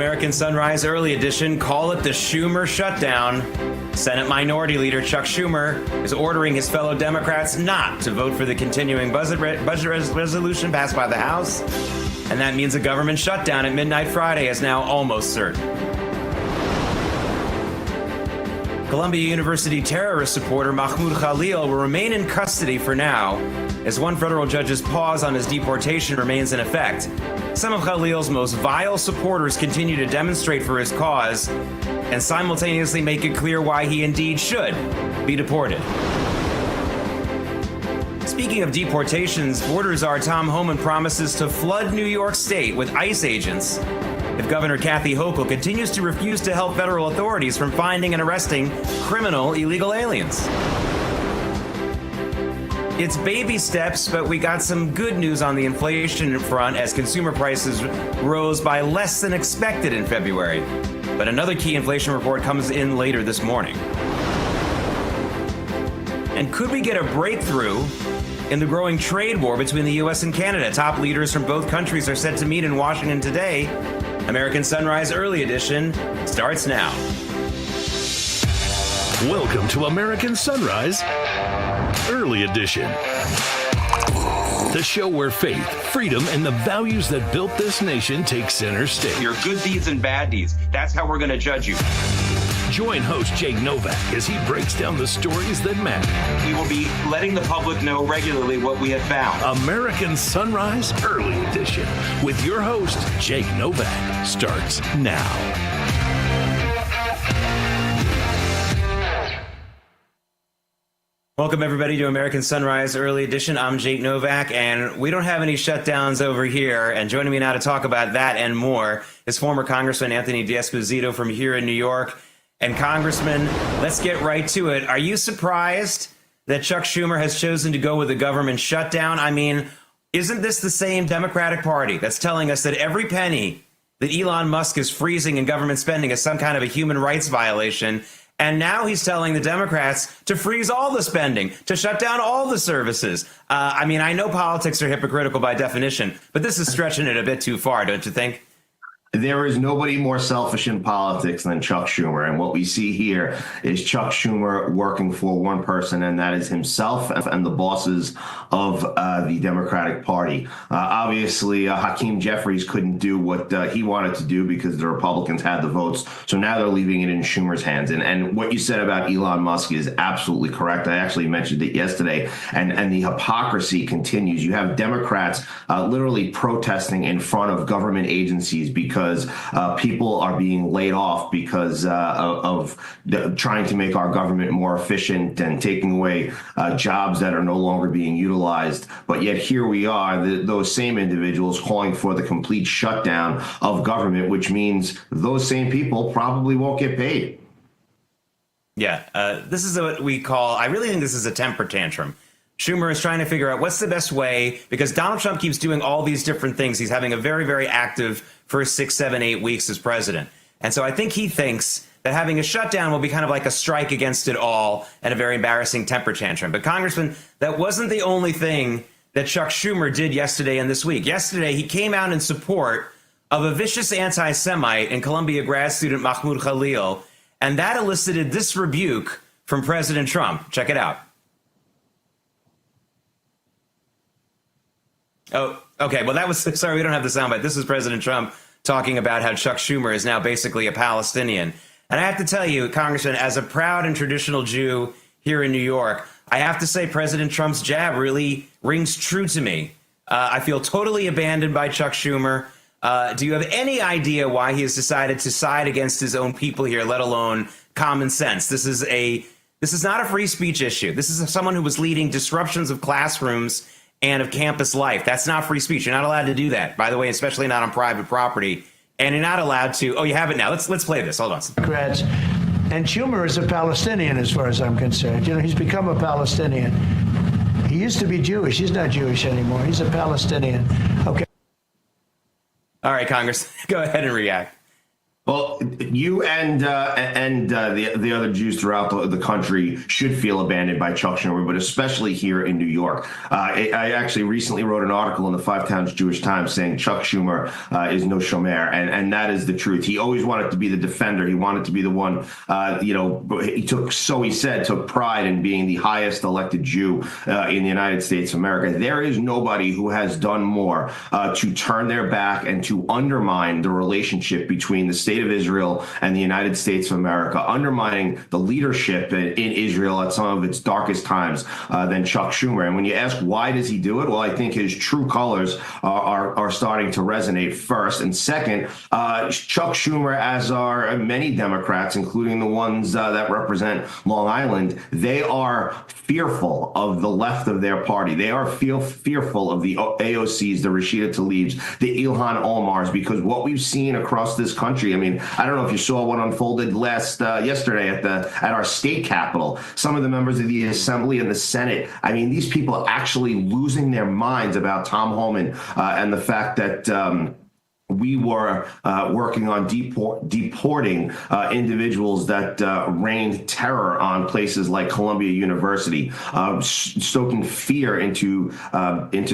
American Sunrise Early Edition. Call it the Schumer shutdown. Senate Minority Leader Chuck Schumer is ordering his fellow Democrats not to vote for the continuing budget resolution passed by the House. And that means a government shutdown at midnight Friday is now almost certain. Columbia University terrorist supporter Mahmoud Khalil will remain in custody for now, as one federal judge's pause on his deportation remains in effect. Some of Khalil's most vile supporters continue to demonstrate for his cause and simultaneously make it clear why he indeed should be deported. Speaking of deportations, border czar Tom Homan promises to flood New York State with ICE agents if Governor Kathy Hochul continues to refuse to help federal authorities from finding and arresting criminal illegal aliens. It's baby steps, but we got some good news on the inflation front as consumer prices rose by less than expected in February. But another key inflation report comes in later this morning. And could we get a breakthrough in the growing trade war between the U.S. and Canada? Top leaders from both countries are set to meet in Washington today. American Sunrise Early Edition starts now. Welcome to American Sunrise Early Edition, the show where faith, freedom, and the values that built this nation take center stage. Your good deeds and bad deeds, that's how we're going to judge you. Join host Jake Novak as he breaks down the stories that matter. We will be letting the public know regularly what we have found. American Sunrise Early Edition with your host, Jake Novak, starts now. Welcome, everybody, to American Sunrise Early Edition. I'm Jake Novak, and we don't have any shutdowns over here. And joining me now to talk about that and more is former Congressman Anthony D'Esposito from here in New York. And Congressman, let's get right to it. Are you surprised that Chuck Schumer has chosen to go with a government shutdown? I mean, isn't this the same Democratic Party that's telling us that every penny that Elon Musk is freezing in government spending is some kind of a human rights violation? And now he's telling the Democrats to freeze all the spending, to shut down all the services. I mean, I know politics are hypocritical by definition, but this is stretching it a bit too far, don't you think? There is nobody more selfish in politics than Chuck Schumer. And what we see here is Chuck Schumer working for one person, and that is himself and the bosses of the Democratic Party. Obviously, Hakeem Jeffries couldn't do what he wanted to do because the Republicans had the votes. So now they're leaving it in Schumer's hands. And what you said about Elon Musk is absolutely correct. I actually mentioned it yesterday. And the hypocrisy continues. You have Democrats literally protesting in front of government agencies because people are being laid off because of trying to make our government more efficient and taking away jobs that are no longer being utilized. But yet here we are, those same individuals calling for the complete shutdown of government, which means those same people probably won't get paid. Yeah, this is what we call, I really think this is a temper tantrum. Schumer is trying to figure out what's the best way, because Donald Trump keeps doing all these different things. He's having a very, very active first 6, 7, 8 weeks as president. And so I think he thinks that having a shutdown will be kind of like a strike against it all and a very embarrassing temper tantrum. But Congressman, that wasn't the only thing that Chuck Schumer did yesterday and this week. Yesterday, he came out in support of a vicious anti-Semite and Columbia grad student Mahmoud Khalil, and that elicited this rebuke from President Trump. Check it out. Oh, okay. Well, that was, sorry, we don't have the soundbite. This is President Trump talking about how Chuck Schumer is now basically a Palestinian. And I have to tell you, Congressman, as a proud and traditional Jew here in New York, I have to say President Trump's jab really rings true to me. I feel totally abandoned by Chuck Schumer. Do you have any idea why he has decided to side against his own people here, let alone common sense? This is not a free speech issue. This is someone who was leading disruptions of classrooms and of campus life. That's not free speech. You're not allowed to do that, by the way, especially not on private property. And you're not allowed to. Oh, you have it now. Let's play this. Hold on. Democrats. And Schumer is a Palestinian, as far as I'm concerned. You know, he's become a Palestinian. He used to be Jewish. He's not Jewish anymore. He's a Palestinian. Okay. All right, Congress, go ahead and react. Well, you and the other Jews throughout the country should feel abandoned by Chuck Schumer, but especially here in New York. I actually recently wrote an article in the Five Towns Jewish Times saying Chuck Schumer is no shomer, and that is the truth. He always wanted to be the defender. He wanted to be the one. He took pride in being the highest elected Jew in the United States of America. There is nobody who has done more to turn their back and to undermine the relationship between the state of Israel and the United States of America, undermining the leadership in Israel at some of its darkest times than Chuck Schumer. And when you ask why does he do it, well, I think his true colors are starting to resonate first. And second, Chuck Schumer, as are many Democrats, including the ones that represent Long Island, they are fearful of the left of their party. They are fearful of the AOCs, the Rashida Tlaibs, the Ilhan Omars, because what we've seen across this country, I mean, I don't know if you saw what unfolded yesterday at our state capitol. Some of the members of the Assembly and the Senate, I mean, these people are actually losing their minds about Tom Homan and the fact that we were working on deporting individuals that rained terror on places like Columbia University, stoking fear into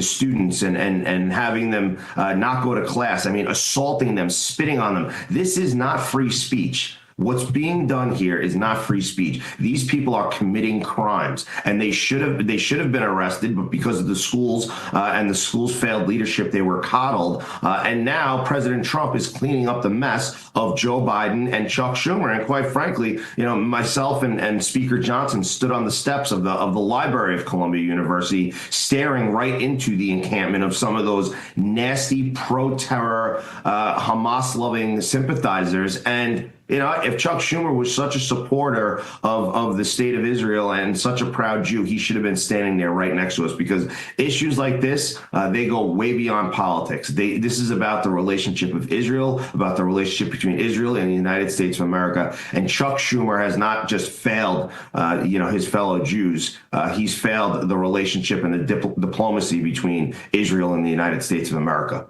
students and having them not go to class. I mean, assaulting them, spitting on them. This is not free speech. What's being done here is not free speech. These people are committing crimes, and they should have been arrested, but because of the schools and the schools' failed leadership, they were coddled. And now President Trump is cleaning up the mess of Joe Biden and Chuck Schumer. And quite frankly, myself and Speaker Johnson stood on the steps of the Library of Columbia University, staring right into the encampment of some of those nasty pro-terror, Hamas-loving sympathizers. And if Chuck Schumer was such a supporter of the state of Israel and such a proud Jew, he should have been standing there right next to us, because issues like this, they go way beyond politics. This is about the relationship of Israel, about the relationship between Israel and the United States of America. And Chuck Schumer has not just failed, his fellow Jews. He's failed the relationship and the diplomacy between Israel and the United States of America.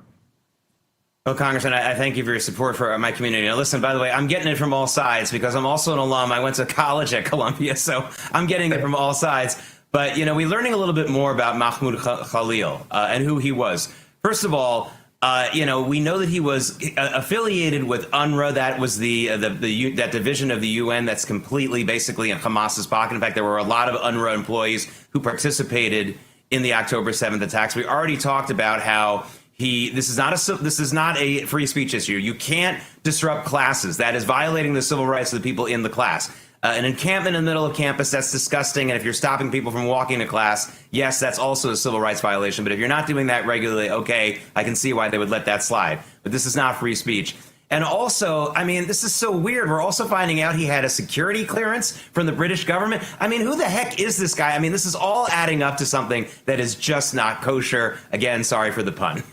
Well, Congressman, I thank you for your support for my community. Now, listen, by the way, I'm getting it from all sides because I'm also an alum. I went to college at Columbia, so I'm getting it from all sides. But, we're learning a little bit more about Mahmoud Khalil and who he was. First of all, we know that he was affiliated with UNRWA. That was that division of the UN that's completely basically in Hamas's pocket. In fact, there were a lot of UNRWA employees who participated in the October 7th attacks. We already talked about how this is not a free speech issue. You can't disrupt classes. That is violating the civil rights of the people in the class. An encampment in the middle of campus, that's disgusting. And if you're stopping people from walking to class, yes, that's also a civil rights violation. But if you're not doing that regularly, okay, I can see why they would let that slide. But this is not free speech. And also, I mean, this is so weird. We're also finding out he had a security clearance from the British government. I mean, who the heck is this guy? I mean, this is all adding up to something that is just not kosher. Again, sorry for the pun.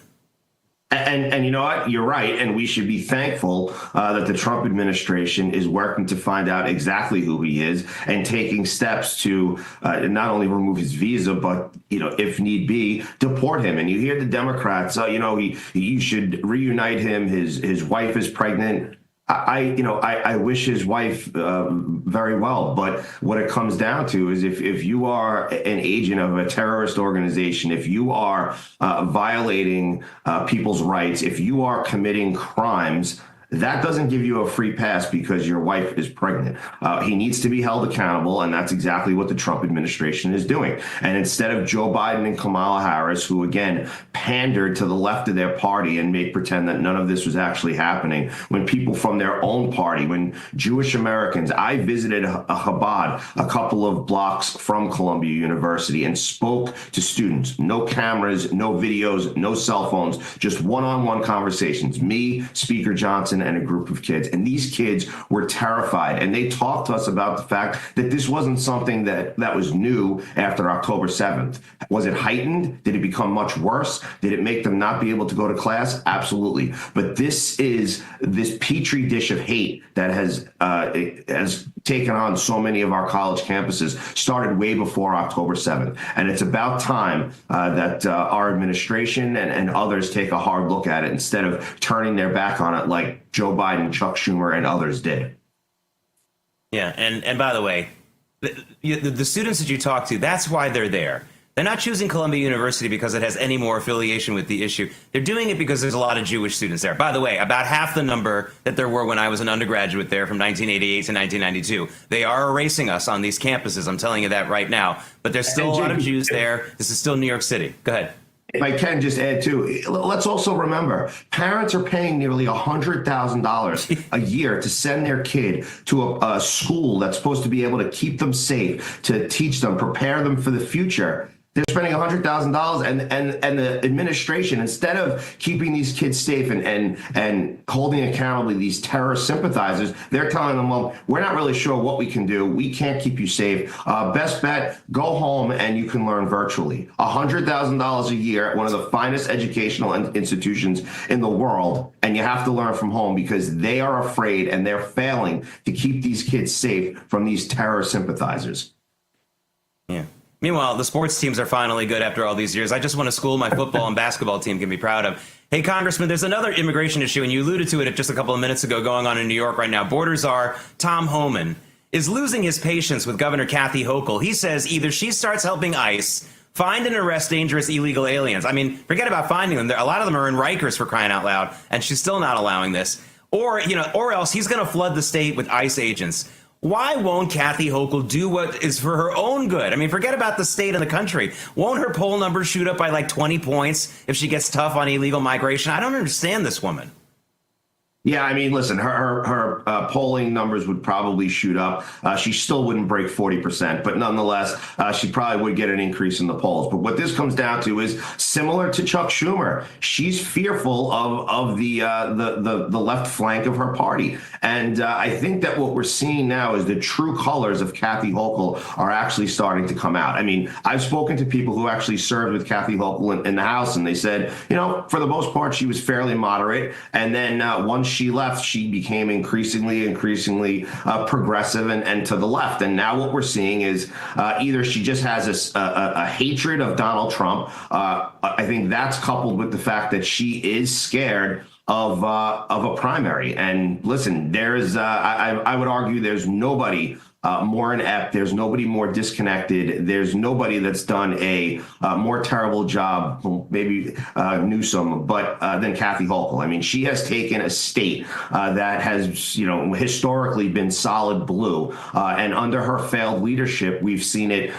And you know what? You're right. And we should be thankful that the Trump administration is working to find out exactly who he is and taking steps to not only remove his visa, but, if need be, deport him. And you hear the Democrats, you should reunite him. His wife is pregnant. I wish his wife very well, but what it comes down to is if you are an agent of a terrorist organization, if you are violating people's rights, if you are committing crimes, that doesn't give you a free pass because your wife is pregnant. He needs to be held accountable, and that's exactly what the Trump administration is doing. And instead of Joe Biden and Kamala Harris, who, again, pandered to the left of their party and made pretend that none of this was actually happening, when people from their own party, when Jewish Americans, I visited a Chabad a couple of blocks from Columbia University and spoke to students. No cameras, no videos, no cell phones, just one-on-one conversations. Me, Speaker Johnson, and a group of kids. And these kids were terrified. And they talked to us about the fact that this wasn't something that was new after October 7th. Was it heightened? Did it become much worse? Did it make them not be able to go to class? Absolutely. But this is this petri dish of hate that has taken on so many of our college campuses, started way before October 7th. And it's about time that our administration and others take a hard look at it instead of turning their back on it like Joe Biden, Chuck Schumer, and others did. Yeah, and by the way, the students that you talk to, that's why they're there. They're not choosing Columbia University because it has any more affiliation with the issue. They're doing it because there's a lot of Jewish students there. By the way, about half the number that there were when I was an undergraduate there from 1988 to 1992. They are erasing us on these campuses. I'm telling you that right now. But there's still a lot of Jews there. This is still New York City. Go ahead. If I can just add too, let's also remember, parents are paying nearly $100,000 a year to send their kid to a school that's supposed to be able to keep them safe, to teach them, prepare them for the future. They're spending $100,000, and the administration, instead of keeping these kids safe and holding accountable these terrorist sympathizers, they're telling them, well, we're not really sure what we can do. We can't keep you safe. Best bet, go home and you can learn virtually. $100,000 a year at one of the finest educational institutions in the world, and you have to learn from home because they are afraid and they're failing to keep these kids safe from these terror sympathizers. Yeah. Meanwhile, the sports teams are finally good after all these years. I just want a school my football and basketball team can be proud of. Hey, Congressman, there's another immigration issue, and you alluded to it just a couple of minutes ago, going on in New York right now. Border czar Tom Homan is losing his patience with Governor Kathy Hochul. He says either she starts helping ICE find and arrest dangerous illegal aliens. I mean, forget about finding them. A lot of them are in Rikers, for crying out loud, and she's still not allowing this. Or else he's going to flood the state with ICE agents. Why won't Kathy Hochul do what is for her own good? I mean, forget about the state and the country. Won't her poll numbers shoot up by like 20 points if she gets tough on illegal migration? I don't understand this woman. Yeah, I mean, listen, her polling numbers would probably shoot up. She still wouldn't break 40%, but nonetheless, she probably would get an increase in the polls. But what this comes down to is similar to Chuck Schumer. She's fearful of the left flank of her party. And I think that what we're seeing now is the true colors of Kathy Hochul are actually starting to come out. I mean, I've spoken to people who actually served with Kathy Hochul in the House, and they said, for the most part, she was fairly moderate. And then once she left, she became increasingly progressive and to the left. And now what we're seeing is either she just has a hatred of Donald Trump. I think that's coupled with the fact that she is scared of a primary. And listen, I would argue there's nobody more inept. There's nobody more disconnected. There's nobody that's done a more terrible job, maybe Newsom, but than Kathy Hochul. I mean, she has taken a state that has, historically been solid blue, and under her failed leadership, we've seen it,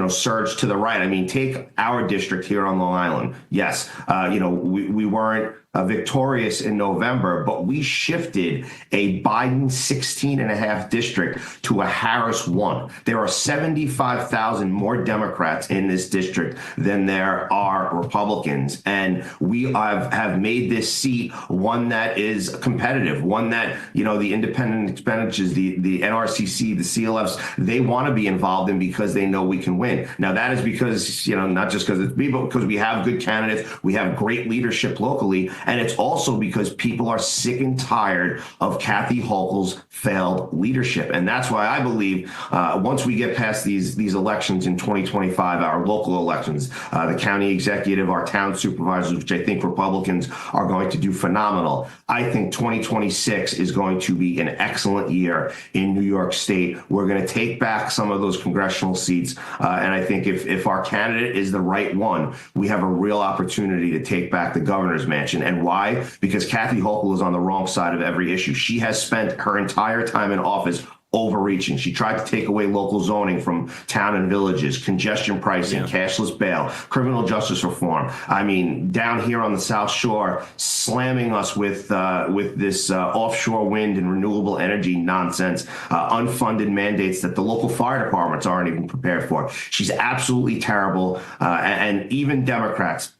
surge to the right. I mean, take our district here on Long Island. Yes, we weren't victorious in November, but we shifted a Biden 16.5 district to a Harris 1. There are 75,000 more Democrats in this district than there are Republicans. And we have made this seat one that is competitive, one that, the independent expenditures, the NRCC, the CLFs, they want to be involved in because they know we can win. Now, that is because, not just because it's me, but because we have good candidates, we have great leadership locally. And it's also because people are sick and tired of Kathy Hochul's failed leadership. And that's why I believe once we get past these elections in 2025, our local elections, the county executive, our town supervisors, which I think Republicans are going to do phenomenal. I think 2026 is going to be an excellent year in New York State. We're going to take back some of those congressional seats. And I think if our candidate is the right one, we have a real opportunity to take back the governor's mansion. And why? Because Kathy Hochul is on the wrong side of every issue. She has spent her entire time in office overreaching. She tried to take away local zoning from town and villages, congestion pricing, cashless bail, criminal justice reform. I mean, down here on the South Shore, slamming us with this offshore wind and renewable energy nonsense, unfunded mandates that the local fire departments aren't even prepared for. She's absolutely terrible. And even Democrats,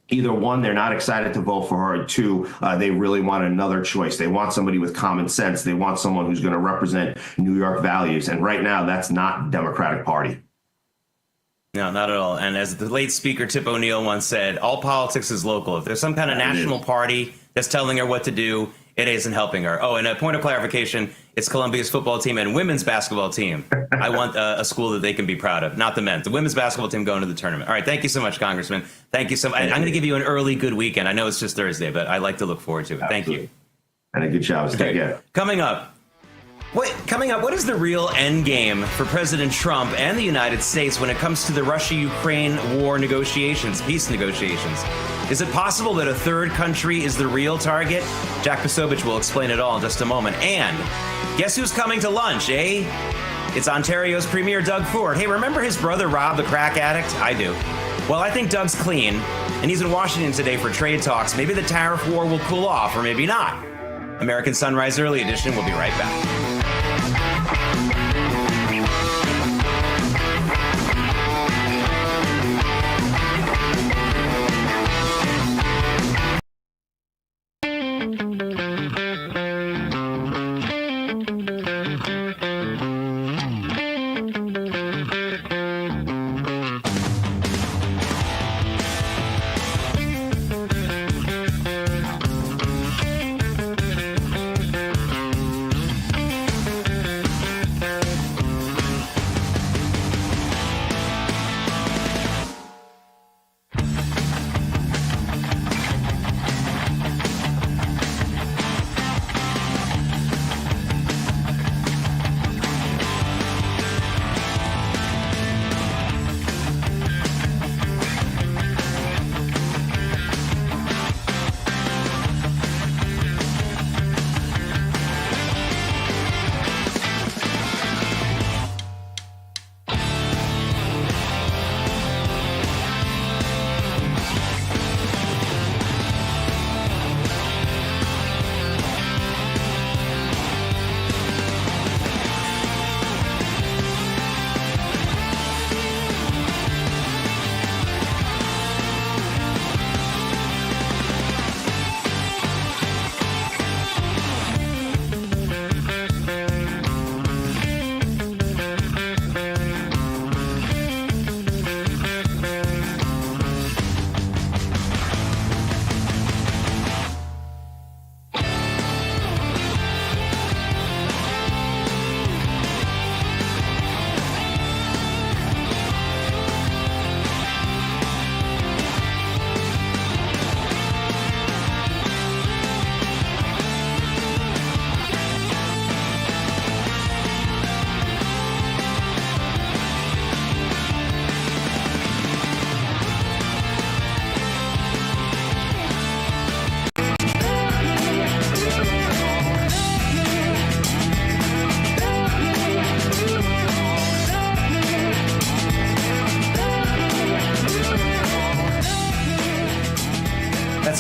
either one, they're not excited to vote for her, and two, they really want another choice. They want somebody with common sense. They want someone who's going to represent New York values. And right now, that's not the Democratic Party. No, not at all. And as the late speaker Tip O'Neill once said, all politics is local. If there's some kind of national party that's telling her what to do, it isn't helping her. Oh, and a point of clarification, it's Columbia's football team and women's basketball team. I want a school that they can be proud of, not the men's. The women's basketball team going to the tournament. All right, thank you so much, Congressman. Thank you so much. I'm going to give you an early good weekend. I know it's just Thursday, but I like to look forward to it. Thank you. And a good job. Okay. Coming up, what is the real end game for President Trump and the United States when it comes to the Russia-Ukraine war negotiations, peace negotiations? Is it possible that a third country is the real target? Jack Posobiec will explain it all in just a moment. And guess who's coming to lunch, eh? It's Ontario's Premier Doug Ford. Hey, remember his brother Rob, the crack addict? I do. Well, I think Doug's clean, and he's in Washington today for trade talks. Maybe the tariff war will cool off, or maybe not. American Sunrise Early Edition. We'll be right back.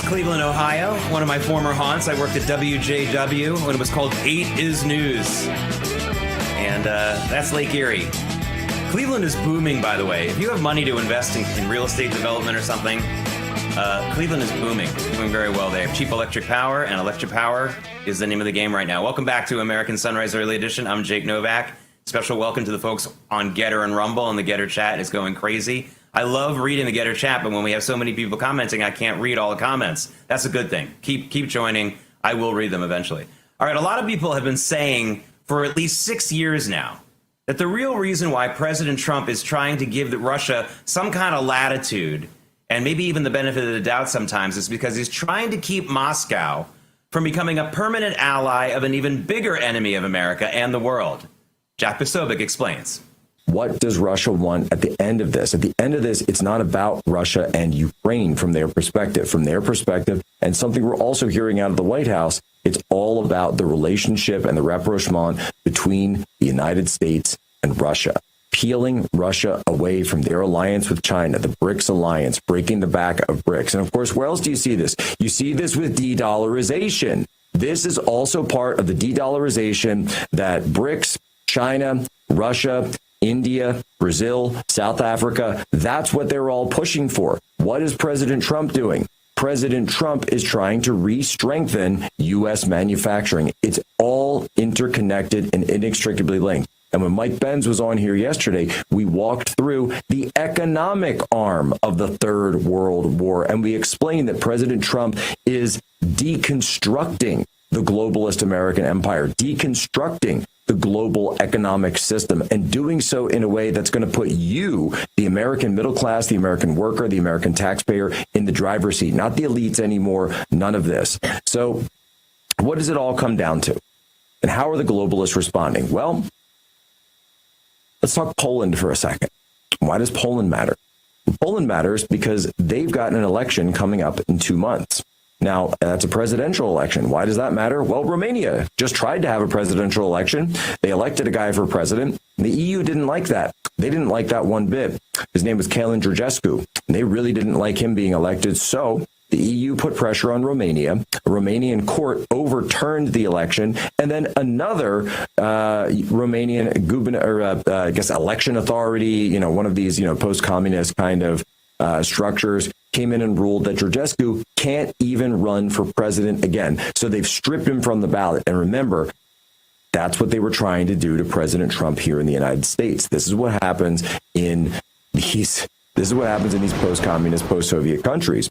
Cleveland, Ohio, one of my former haunts. I worked at WJW when it was called 8 is News. And that's Lake Erie. Cleveland is booming, by the way. If you have money to invest in real estate development or something, Cleveland is booming, doing very well. They have cheap electric power, and electric power is the name of the game right now. Welcome back to American Sunrise Early Edition. I'm Jake Novak. Special welcome to the folks on Getter and Rumble, and the Getter chat is going crazy. I love reading the Getter chat, but when we have so many people commenting, I can't read all the comments. That's a good thing. Keep joining. I will read them eventually. All right, a lot of people have been saying for at least 6 years now that the real reason why President Trump is trying to give Russia some kind of latitude and maybe even the benefit of the doubt sometimes is because he's trying to keep Moscow from becoming a permanent ally of an even bigger enemy of America and the world. Jack Posobiec explains. What does Russia want at the end of this? At the end of this, it's not about Russia and Ukraine from their perspective. From their perspective, and something we're also hearing out of the White House, it's all about the relationship and the rapprochement between the United States and Russia. Peeling Russia away from their alliance with China, the BRICS alliance, breaking the back of BRICS. And of course, where else do you see this? You see this with de-dollarization. This is also part of the de-dollarization that BRICS, China, Russia, India, Brazil, South Africa, that's what they're all pushing for. What is President Trump doing? President Trump is trying to re-strengthen U.S. manufacturing. It's all interconnected and inextricably linked. And when Mike Benz was on here yesterday, we walked through the economic arm of the Third World War, and we explained that President Trump is deconstructing the globalist American empire, deconstructing the global economic system, and doing so in a way that's going to put you, the American middle class, the American worker, the American taxpayer, in the driver's seat, not the elites anymore, none of this. So What does it all come down to? And how are the globalists responding? Well, let's talk Poland for a second. Why does Poland matter? Poland matters because they've got an election coming up in 2 months. Now, that's a presidential election. Why does that matter? Well, Romania just tried to have a presidential election. They elected a guy for president. The EU didn't like that. They didn't like that one bit. His name was Calin Georgescu. They really didn't like him being elected. So the EU put pressure on Romania. A Romanian court overturned the election. And then another Romanian election authority, one of these, post-communist kind of structures, came in and ruled that Georgescu can't even run for president again. So they've stripped him from the ballot. And remember, that's what they were trying to do to President Trump here in the United States. This is what happens in these post-communist, post-Soviet countries.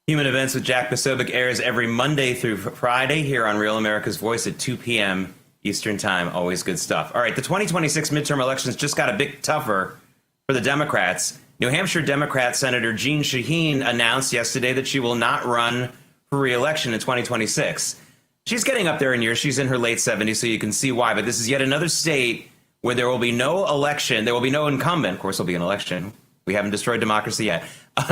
Human Events with Jack Posobiec airs every Monday through Friday here on Real America's Voice at 2 p.m. Eastern Time. Always good stuff. All right, the 2026 midterm elections just got a bit tougher for the Democrats. New Hampshire Democrat Senator Jeanne Shaheen announced yesterday that she will not run for re-election in 2026. She's getting up there in years. She's in her late 70s, so you can see why. But this is yet another state where there will be no election. There will be no incumbent. Of course, there'll be an election. We haven't destroyed democracy yet.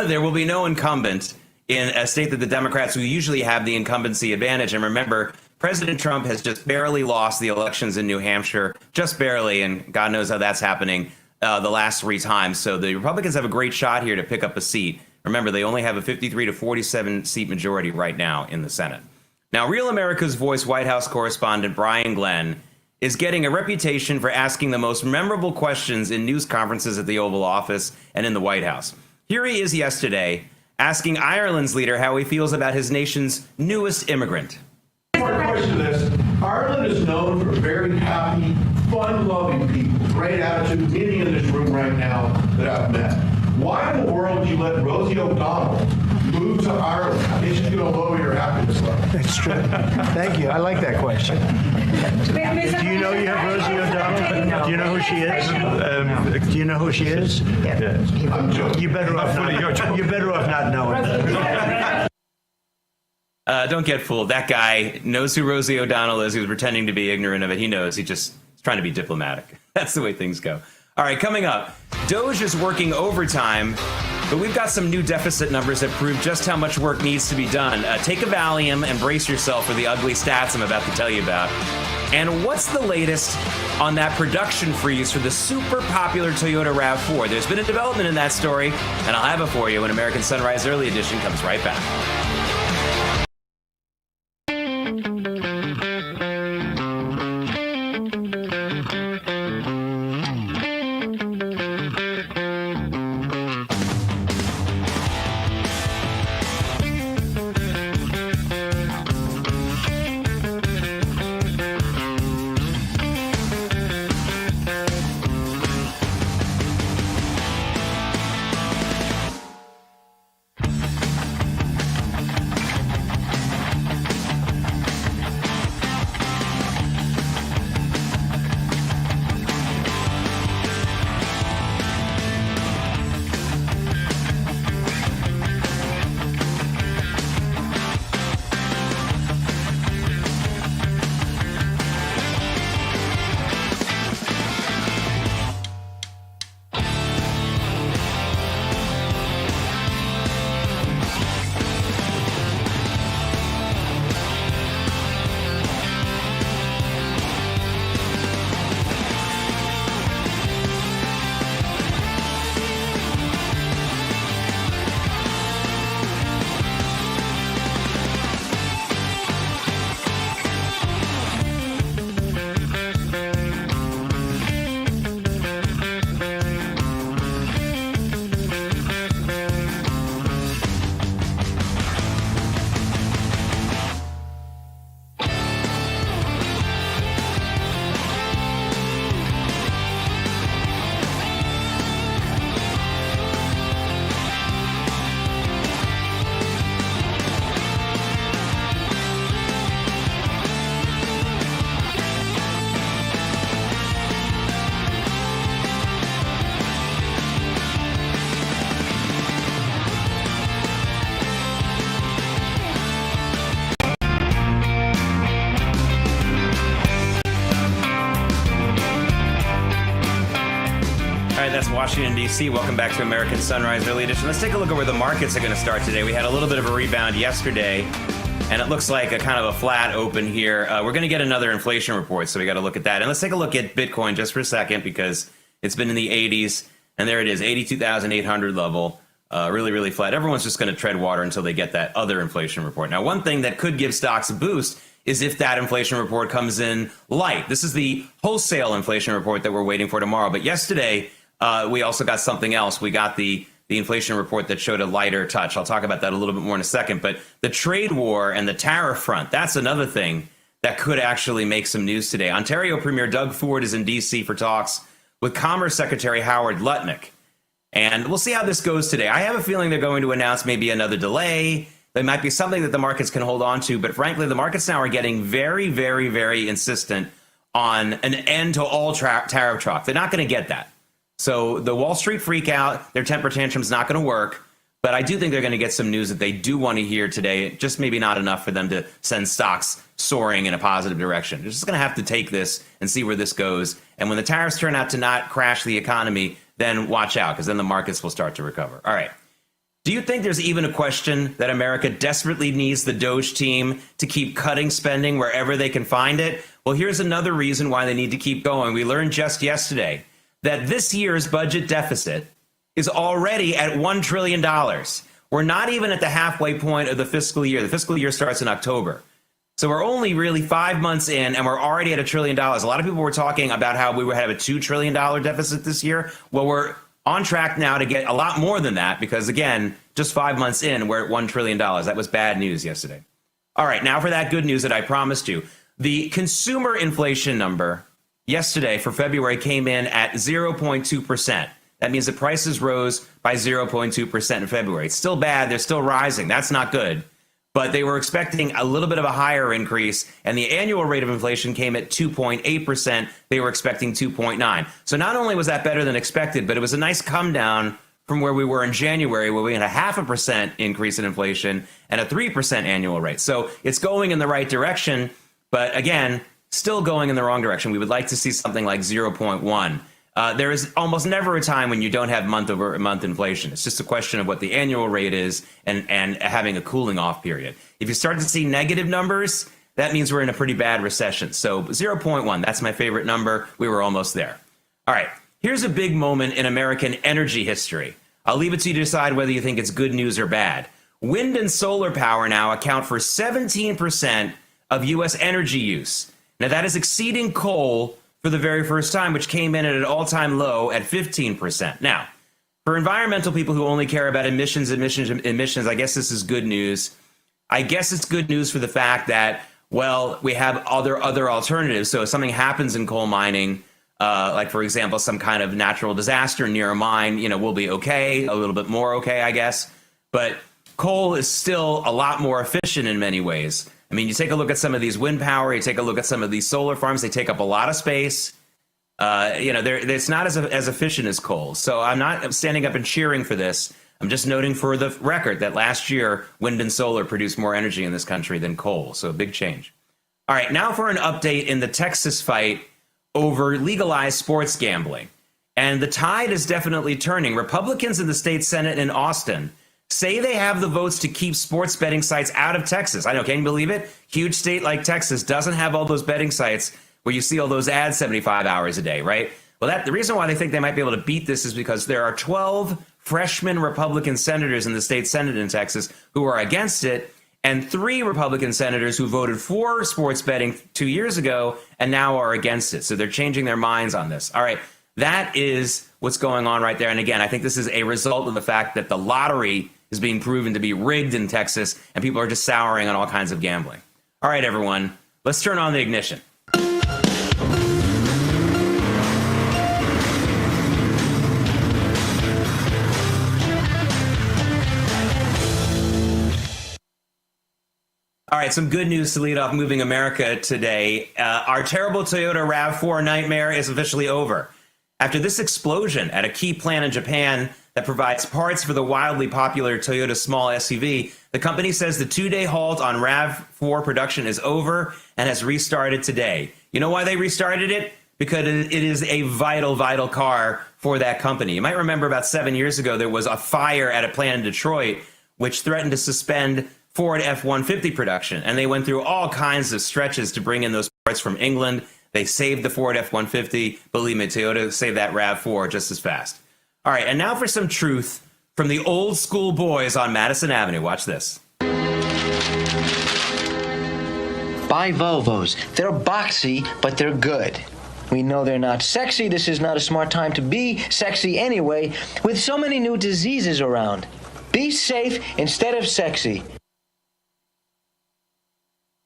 There will be no incumbent in a state that the Democrats, who usually have the incumbency advantage. And remember, President Trump has just barely lost the elections in New Hampshire, just barely, and God knows how that's happening the last 3 times. So the Republicans have a great shot here to pick up a seat. Remember, they only have a 53 to 47 seat majority right now in the Senate. Now, Real America's Voice White House correspondent Brian Glenn is getting a reputation for asking the most memorable questions in news conferences at the Oval Office and in the White House. Here he is yesterday asking Ireland's leader how he feels about his nation's newest immigrant. Question is, Ireland is known for very happy, fun-loving people, great attitude, many in this room right now that I've met. Why in the world did you let Rosie O'Donnell move to Ireland? I think she's going to lower your happiness level. That's true. Thank you. I like that question. Do you know you have Rosie O'Donnell? Do you know who she is? Do you know who she is? I'm joking. You're better off not knowing. Don't get fooled. That guy knows who Rosie O'Donnell is. He was pretending to be ignorant of it. He knows. He's just trying to be diplomatic. That's the way things go. All right, coming up, Doge is working overtime, but we've got some new deficit numbers that prove just how much work needs to be done. Take a Valium and brace yourself for the ugly stats I'm about to tell you about. And what's the latest on that production freeze for the super popular Toyota RAV4? There's been a development in that story, and I'll have it for you when American Sunrise Early Edition comes right back. that's Washington, D.C. Welcome back to American Sunrise Early Edition. Let's take a look at where the markets are going to start today. We had a little bit of a rebound yesterday, and it looks like a kind of a flat open here. We're going to get another inflation report, so we got to look at that. And let's take a look at Bitcoin just for a second, because it's been in the 80s, and there it is, 82,800 level. Really, really flat. Everyone's just going to tread water until they get that other inflation report. Now, one thing that could give stocks a boost is if that inflation report comes in light. This is the wholesale inflation report that we're waiting for tomorrow. But yesterday, we also got something else. We got the inflation report that showed a lighter touch. I'll talk about that a little bit more in a second. But the trade war and the tariff front, that's another thing that could actually make some news today. Ontario Premier Doug Ford is in D.C. for talks with Commerce Secretary Howard Lutnick. And we'll see how this goes today. I have a feeling they're going to announce maybe another delay. There might be something that the markets can hold on to. But frankly, the markets now are getting very, very, very insistent on an end to all tariff talk. They're not going to get that. So the Wall Street freak out, their temper tantrum's not going to work. But I do think they're going to get some news that they do want to hear today, just maybe not enough for them to send stocks soaring in a positive direction. They're just going to have to take this and see where this goes. And when the tariffs turn out to not crash the economy, then watch out, because then the markets will start to recover. All right. Do you think there's even a question that America desperately needs the Doge team to keep cutting spending wherever they can find it? Well, here's another reason why they need to keep going. We learned just yesterday that this year's budget deficit is already at $1 trillion. We're not even at the halfway point of the fiscal year. The fiscal year starts in October. So we're only really 5 months in, and we're already at $1 trillion. A lot of people were talking about how we would have a $2 trillion deficit this year. Well, we're on track now to get a lot more than that, because, again, just 5 months in, we're at $1 trillion. That was bad news yesterday. All right, now for that good news that I promised you. The consumer inflation number yesterday for February came in at 0.2%. That means the prices rose by 0.2% in February. It's still bad. They're still rising. That's not good. But they were expecting a little bit of a higher increase, and the annual rate of inflation came at 2.8%. They were expecting 2.9%. So not only was that better than expected, but it was a nice come down from where we were in January, where we had a 0.5% increase in inflation and a 3% annual rate. So it's going in the right direction, but again, still going in the wrong direction. We would like to see something like 0.1. There is almost never a time when you don't have month-over-month inflation. It's just a question of what the annual rate is and having a cooling off period. If you start to see negative numbers, that means we're in a pretty bad recession. So 0.1, that's my favorite number. We were almost there. All right, here's a big moment in American energy history. I'll leave it to you to decide whether you think it's good news or bad. Wind and solar power now account for 17% of U.S. energy use. Now, that is exceeding coal for the very first time, which came in at an all-time low at 15%. Now, for environmental people who only care about emissions, I guess this is good news. I guess it's good news for the fact that, well, we have other alternatives. So if something happens in coal mining, like, for example, some kind of natural disaster near a mine, we'll be okay, a little bit more okay, I guess. But coal is still a lot more efficient in many ways. I mean, you take a look at some of these wind power, you take a look at some of these solar farms, they take up a lot of space. It's not as efficient as coal. So I'm not standing up and cheering for this. I'm just noting for the record that last year, wind and solar produced more energy in this country than coal. So a big change. All right, now for an update in the Texas fight over legalized sports gambling. And the tide is definitely turning. Republicans in the state Senate in Austin say they have the votes to keep sports betting sites out of Texas. I know, can you believe it? Huge state like Texas doesn't have all those betting sites where you see all those ads 75 hours a day, right? Well, the reason why they think they might be able to beat this is because there are 12 freshman Republican senators in the state Senate in Texas who are against it, and 3 Republican senators who voted for sports betting 2 years ago and now are against it. So they're changing their minds on this. All right, that is what's going on right there. And again, I think this is a result of the fact that the lottery is being proven to be rigged in Texas, and people are just souring on all kinds of gambling. All right, everyone, let's turn on the ignition. All right, some good news to lead off Moving America today. Our terrible Toyota RAV4 nightmare is officially over. After this explosion at a key plant in Japan that provides parts for the wildly popular Toyota small SUV, the company says the 2-day halt on RAV4 production is over and has restarted today. You know why they restarted it? because it is a vital, vital car for that company. You might remember about 7 years ago, there was a fire at a plant in Detroit, which threatened to suspend Ford F-150 production. And they went through all kinds of stretches to bring in those parts from England. They saved the Ford F-150. Believe me, Toyota saved that RAV4 just as fast. All right, and now for some truth from the old school boys on Madison Avenue. Watch this. Buy Volvos. They're boxy, but they're good. We know they're not sexy. This is not a smart time to be sexy anyway, with so many new diseases around. Be safe instead of sexy.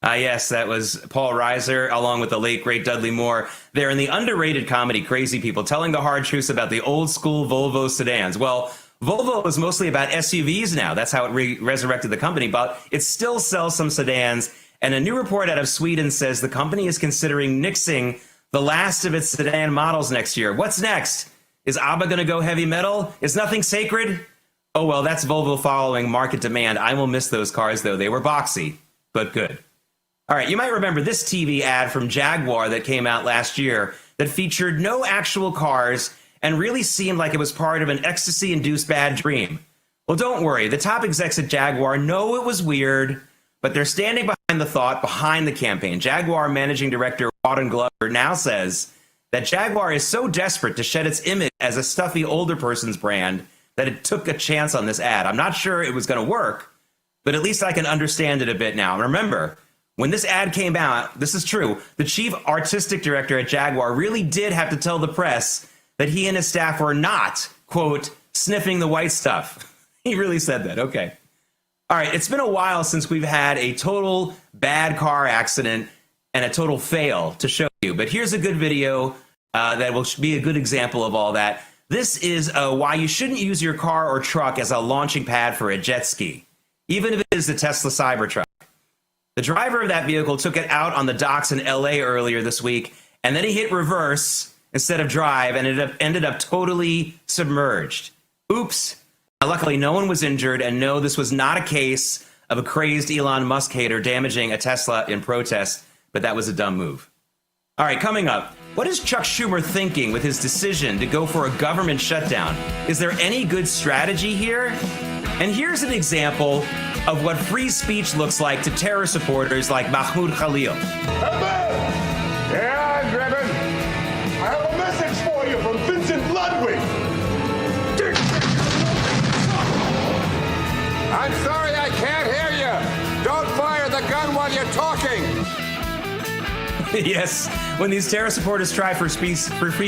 Yes, that was Paul Reiser, along with the late, great Dudley Moore. They're in the underrated comedy Crazy People, telling the hard truths about the old school Volvo sedans. Well, Volvo is mostly about SUVs now. That's how it resurrected the company, but it still sells some sedans. And a new report out of Sweden says the company is considering nixing the last of its sedan models next year. What's next? Is ABBA going to go heavy metal? Is nothing sacred? Oh, well, that's Volvo following market demand. I will miss those cars, though. They were boxy, but good. All right, you might remember this TV ad from Jaguar that came out last year that featured no actual cars and really seemed like it was part of an ecstasy-induced bad dream. Well, don't worry. The top execs at Jaguar know it was weird, but they're standing behind the thought behind the campaign. Jaguar managing director Rawdon Glover now says that Jaguar is so desperate to shed its image as a stuffy older person's brand that it took a chance on this ad. I'm not sure it was going to work, but at least I can understand it a bit now. And remember, when this ad came out, this is true, the chief artistic director at Jaguar really did have to tell the press that he and his staff were not, quote, sniffing the white stuff. He really said that. Okay. All right. It's been a while since we've had a total bad car accident and a total fail to show you. But here's a good video that will be a good example of all that. This is why you shouldn't use your car or truck as a launching pad for a jet ski, even if it is the Tesla Cybertruck. The driver of that vehicle took it out on the docks in LA earlier this week, and then he hit reverse instead of drive and ended up totally submerged. Oops. Now, luckily, no one was injured, and no, this was not a case of a crazed Elon Musk hater damaging a Tesla in protest, but that was a dumb move. All right, coming up, what is Chuck Schumer thinking with his decision to go for a government shutdown? Is there any good strategy here? And here's an example of what free speech looks like to terror supporters like Mahmoud Khalil. Yeah, Drebin. I have a message for you from Vincent Ludwig. I'm sorry I can't hear you. Don't fire the gun while you're talking. Yes, when these terror supporters try for free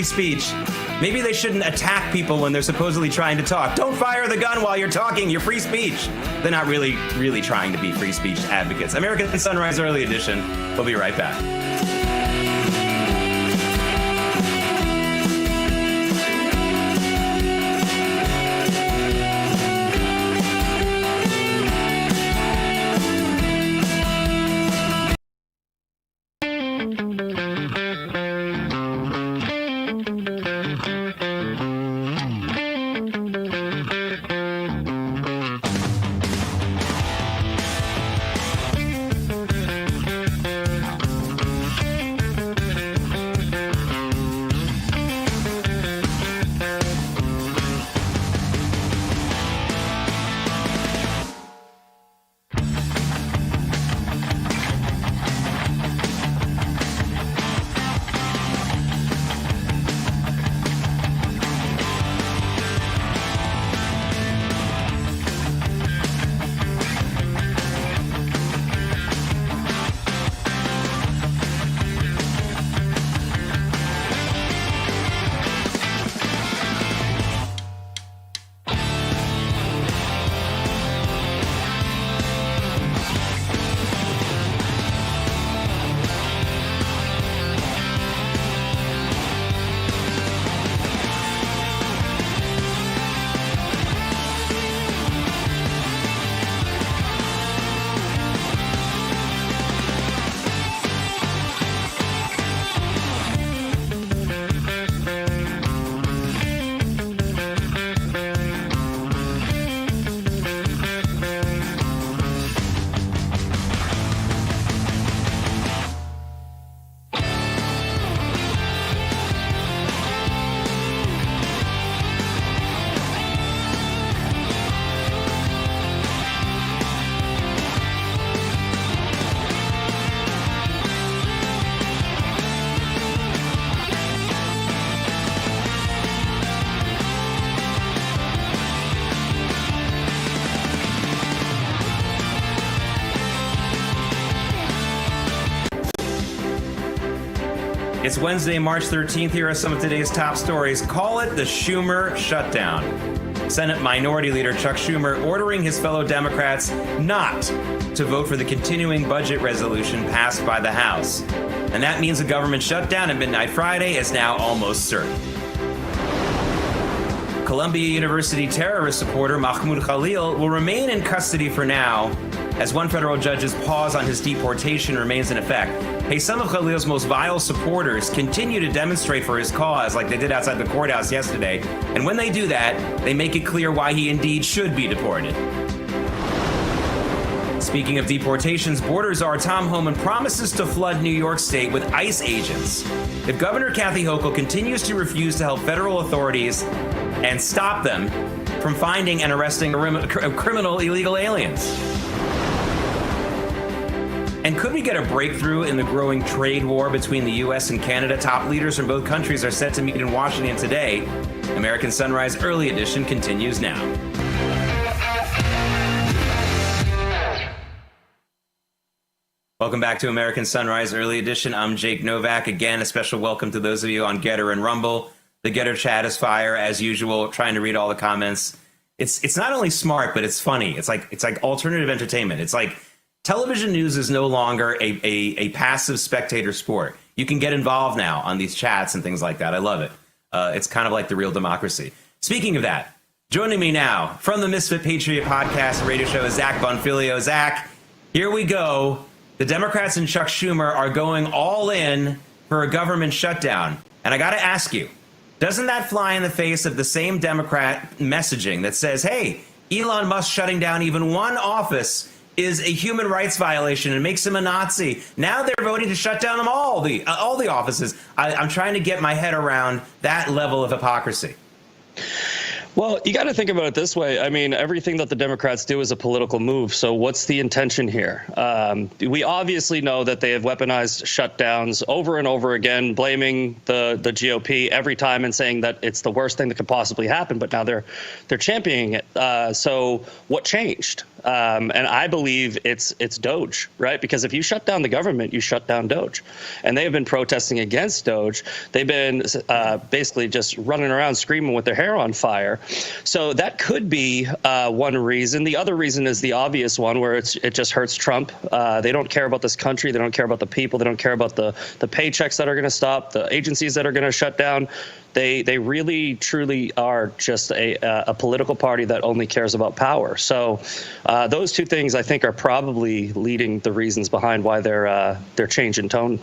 speech, maybe they shouldn't attack people when they're supposedly trying to talk. Don't fire the gun while you're talking. You're free speech. They're not really trying to be free speech advocates. American Sunrise Early Edition. We'll be right back. It's Wednesday, March 13th. Here are some of today's top stories. Call it the Schumer shutdown. Senate Minority Leader Chuck Schumer ordering his fellow Democrats not to vote for the continuing budget resolution passed by the House. And that means a government shutdown at midnight Friday is now almost certain. Columbia University terrorist supporter Mahmoud Khalil will remain in custody for now as one federal judge's pause on his deportation remains in effect. Hey, some of Khalil's most vile supporters continue to demonstrate for his cause like they did outside the courthouse yesterday. And when they do that, they make it clear why he indeed should be deported. Speaking of deportations, border czar Tom Homan promises to flood New York State with ICE agents if Governor Kathy Hochul continues to refuse to help federal authorities and stop them from finding and arresting criminal illegal aliens. And could we get a breakthrough in the growing trade war between the U.S. and Canada? Top leaders from both countries are set to meet in Washington today. American Sunrise Early Edition continues now. Welcome back to American Sunrise Early Edition. I'm Jake Novak. Again, a special welcome to those of you on Getter and Rumble. The Getter chat is fire, as usual, trying to read all the comments. It's not only smart, but it's funny. It's like alternative entertainment. It's like television news is no longer a passive spectator sport. You can get involved now on these chats and things like that. I love it. It's kind of like the real democracy. Speaking of that, joining me now from the Misfit Patriot podcast radio show is Zach Bonfilio. Zach, here we go. The Democrats and Chuck Schumer are going all in for a government shutdown. And I got to ask you, doesn't that fly in the face of the same Democrat messaging that says, hey, Elon Musk shutting down even one office is a human rights violation and makes him a Nazi? Now they're voting to shut down them all the offices. I'm trying to get my head around that level of hypocrisy. Well, you got to think about it this way. I mean, everything that the Democrats do is a political move. So what's the intention here? We obviously know that they have weaponized shutdowns over and over again, blaming the GOP every time and saying that it's the worst thing that could possibly happen. But now they're championing it. So what changed? And I believe it's Doge, right? Because if you shut down the government, you shut down Doge. And they have been protesting against Doge. They've been basically just running around screaming with their hair on fire. So that could be one reason. The other reason is the obvious one, where it just hurts Trump. They don't care about this country. They don't care about the people. They don't care about the paychecks that are going to stop, the agencies that are going to shut down. They really, truly are just a political party that only cares about power. So those two things, I think, are probably leading the reasons behind why they're changing tone.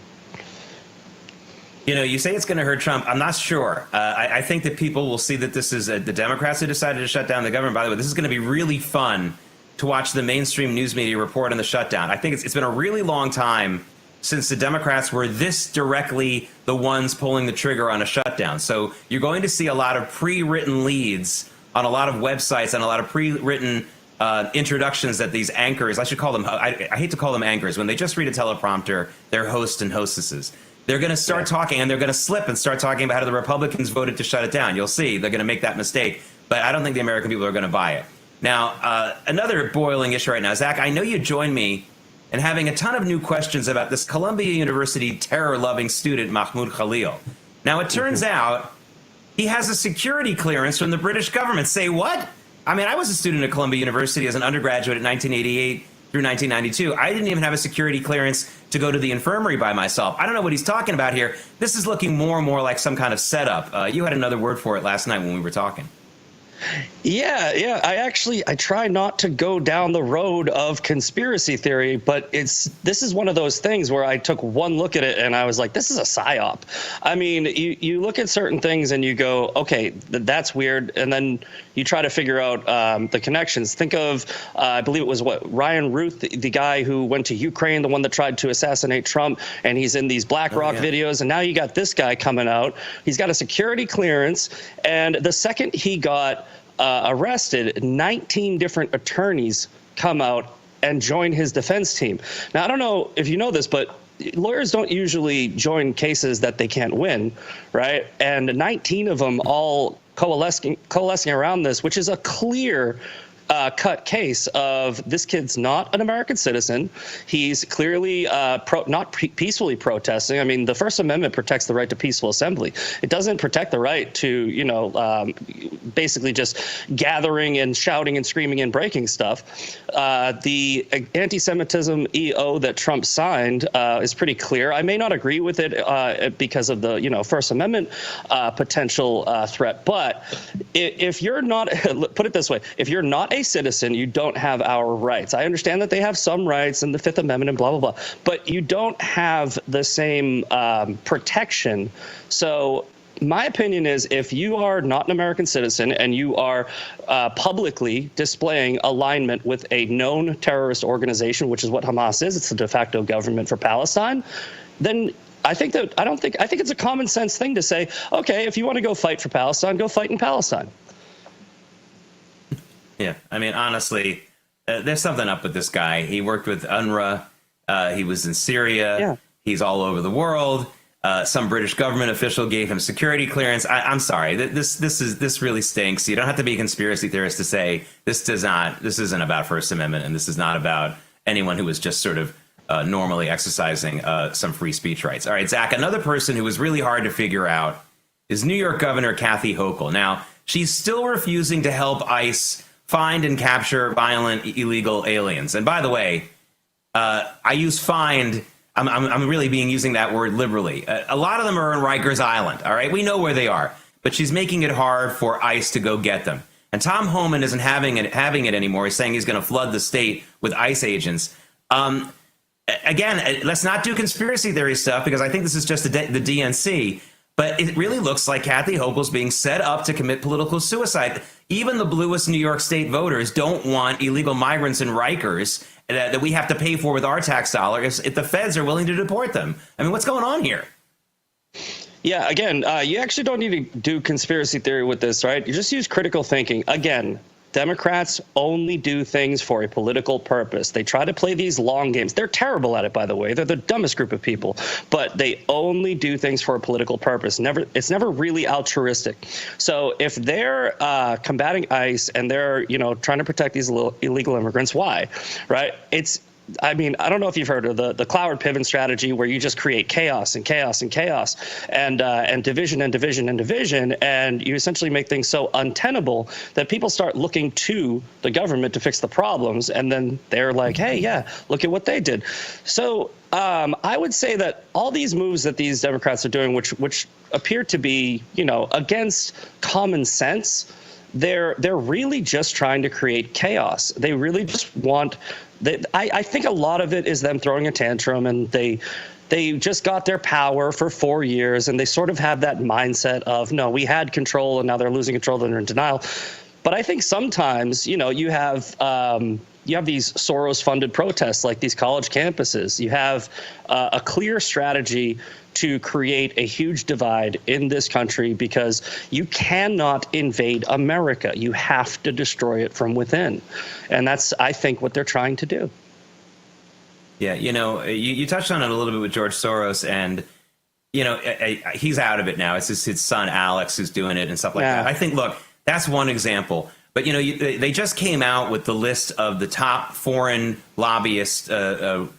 You know, you say it's going to hurt Trump. I'm not sure. I think that people will see that this is the Democrats who decided to shut down the government. By the way, this is going to be really fun to watch the mainstream news media report on the shutdown. I think it's been a really long time since the Democrats were this directly the ones pulling the trigger on a shutdown. So you're going to see a lot of pre-written leads on a lot of websites and a lot of pre-written introductions that these anchors, I should call them, I hate to call them anchors. When they just read a teleprompter, they're hosts and hostesses. They're going to start talking, and they're going to slip and start talking about how the Republicans voted to shut it down. You'll see they're going to make that mistake. But I don't think the American people are going to buy it. Now, another boiling issue right now. Zach, I know you joined me in having a ton of new questions about this Columbia University terror-loving student, Mahmoud Khalil. Now, it turns out he has a security clearance from the British government. Say what? I mean, I was a student at Columbia University as an undergraduate in 1988 through 1992. I didn't even have a security clearance to go to the infirmary by myself. I don't know what he's talking about here. This is looking more and more like some kind of setup. You had another word for it last night when we were talking. Yeah. I try not to go down the road of conspiracy theory, but this is one of those things where I took one look at it and I was like, this is a psyop. I mean, you look at certain things and you go, okay, that's weird. And then you try to figure out the connections. Think of, I believe it was Ryan Ruth, the guy who went to Ukraine, the one that tried to assassinate Trump, and he's in these BlackRock videos. And now you got this guy coming out. He's got a security clearance. And the second he got arrested, 19 different attorneys come out and join his defense team. Now, I don't know if you know this, but lawyers don't usually join cases that they can't win, right? And 19 of them all coalescing around this, which is a clear clear-cut case of this kid's not an American citizen. He's clearly not peacefully protesting. I mean, the First Amendment protects the right to peaceful assembly. It doesn't protect the right to, basically just gathering and shouting and screaming and breaking stuff. The anti-Semitism EO that Trump signed is pretty clear. I may not agree with it because of the, First Amendment potential threat. But if you're not, put it this way, if you're not a citizen, you don't have our rights. I understand that they have some rights in the Fifth Amendment and blah, blah, blah, but you don't have the same protection. So my opinion is if you are not an American citizen and you are publicly displaying alignment with a known terrorist organization, which is what Hamas is, it's the de facto government for Palestine, then I think it's a common sense thing to say, okay, if you want to go fight for Palestine, go fight in Palestine. Yeah, I mean, honestly, there's something up with this guy. He worked with UNRWA. He was in Syria. Yeah. He's all over the world. Some British government official gave him security clearance. I'm sorry. This really stinks. You don't have to be a conspiracy theorist to say this isn't about First Amendment, and this is not about anyone who was just sort of normally exercising some free speech rights. All right, Zach, another person who was really hard to figure out is New York Governor Kathy Hochul. Now, she's still refusing to help ICE find and capture violent illegal aliens. And by the way, I use find. I'm really using that word liberally. A lot of them are on Rikers Island. All right, we know where they are, but she's making it hard for ICE to go get them. And Tom Homan isn't having it anymore. He's saying he's going to flood the state with ICE agents. Again, let's not do conspiracy theory stuff because I think this is just the DNC. But it really looks like Kathy Hochul's being set up to commit political suicide. Even the bluest New York State voters don't want illegal migrants in Rikers that we have to pay for with our tax dollars if the feds are willing to deport them. I mean, what's going on here? Yeah, again, you actually don't need to do conspiracy theory with this, right? You just use critical thinking. Again, Democrats only do things for a political purpose. They try to play these long games. They're terrible at it, by the way. They're the dumbest group of people. But they only do things for a political purpose. It's never really altruistic. So if they're combating ICE and they're, trying to protect these illegal immigrants, why? Right? I don't know if you've heard of the Cloward Piven strategy, where you just create chaos and chaos and chaos and division and division and division, and you essentially make things so untenable that people start looking to the government to fix the problems, and then they're like, hey, yeah, look at what they did. So I would say that all these moves that these Democrats are doing, which appear to be, against common sense, they're really just trying to create chaos. They really just want. I think a lot of it is them throwing a tantrum, and they just got their power for 4 years, and they sort of have that mindset of, no, we had control, and now they're losing control, they're in denial. But I think sometimes, you have these Soros-funded protests like these college campuses. You have a clear strategy to create a huge divide in this country because you cannot invade America. You have to destroy it from within. And that's, I think, what they're trying to do. Yeah, you touched on it a little bit with George Soros, and, he's out of it now. It's his son, Alex, who's doing it and stuff like that. I think, look, that's one example. But, they just came out with the list of the top foreign lobbyist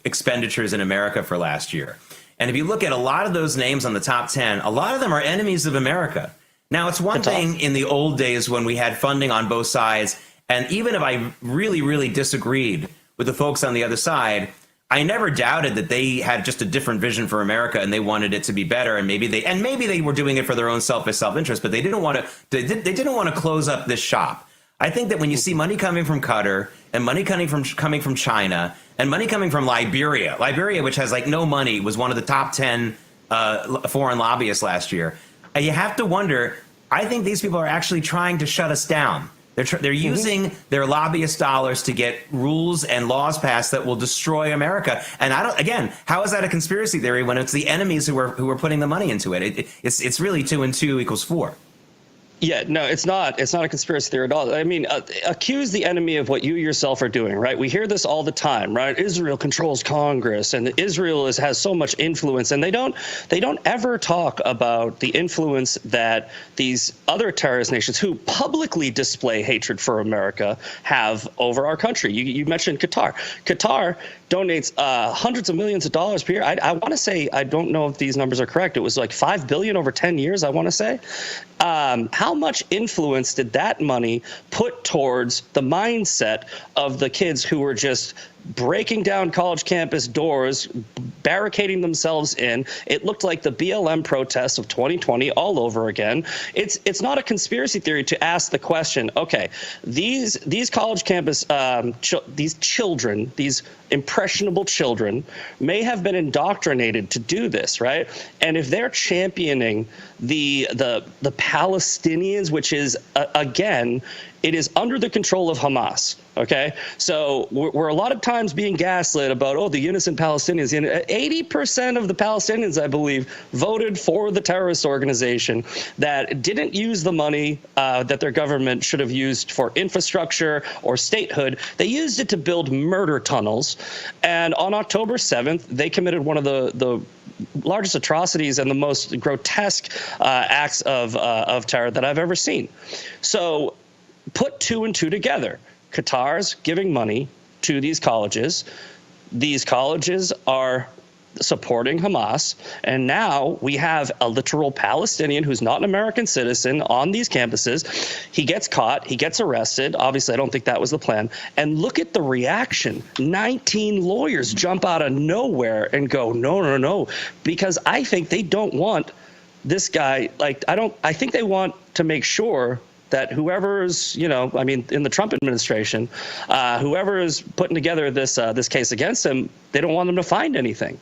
expenditures in America for last year. And if you look at a lot of those names on the top 10, a lot of them are enemies of America. Now, it's one thing in the old days when we had funding on both sides. And even if I really, really disagreed with the folks on the other side, I never doubted that they had just a different vision for America and they wanted it to be better. And maybe they were doing it for their own self-interest, but they didn't want to close up this shop. I think that when you see money coming from Qatar and money coming from China and money coming from Liberia, which has no money, was one of the top 10 foreign lobbyists last year. You have to wonder, I think these people are actually trying to shut us down. They're using their lobbyist dollars to get rules and laws passed that will destroy America. And how is that a conspiracy theory when it's the enemies who are putting the money into it? It's really 2 and 2 equals 4. Yeah, no, it's not. It's not a conspiracy theory at all. I mean, accuse the enemy of what you yourself are doing, right? We hear this all the time, right? Israel controls Congress, and Israel has so much influence, and they don't ever talk about the influence that these other terrorist nations who publicly display hatred for America have over our country. You mentioned Qatar. Qatar donates hundreds of millions of dollars per year. I want to say, I don't know if these numbers are correct. It was like $5 billion over 10 years, I want to say. How much influence did that money put towards the mindset of the kids who were just breaking down college campus doors, barricading themselves in? It looked like the BLM protests of 2020 all over again. It's not a conspiracy theory to ask the question, okay, these college campus, these children, these impressionable children may have been indoctrinated to do this, right? And if they're championing the Palestinians, which is, again, it is under the control of Hamas. Okay, so we're a lot of times being gaslit about, oh, the innocent Palestinians. 80% of the Palestinians, I believe, voted for the terrorist organization that didn't use the money that their government should have used for infrastructure or statehood. They used it to build murder tunnels. And on October 7th, they committed one of the largest atrocities and the most grotesque acts of terror that I've ever seen. So put two and two together. Qatar's giving money to these colleges. These colleges are supporting Hamas. And now we have a literal Palestinian who's not an American citizen on these campuses. He gets caught. He gets arrested. Obviously, I don't think that was the plan. And look at the reaction. 19 lawyers jump out of nowhere and go, no, no, no, because I think they don't want this guy. I think they want to make sure that whoever's, in the Trump administration, whoever is putting together this case against him, they don't want them to find anything.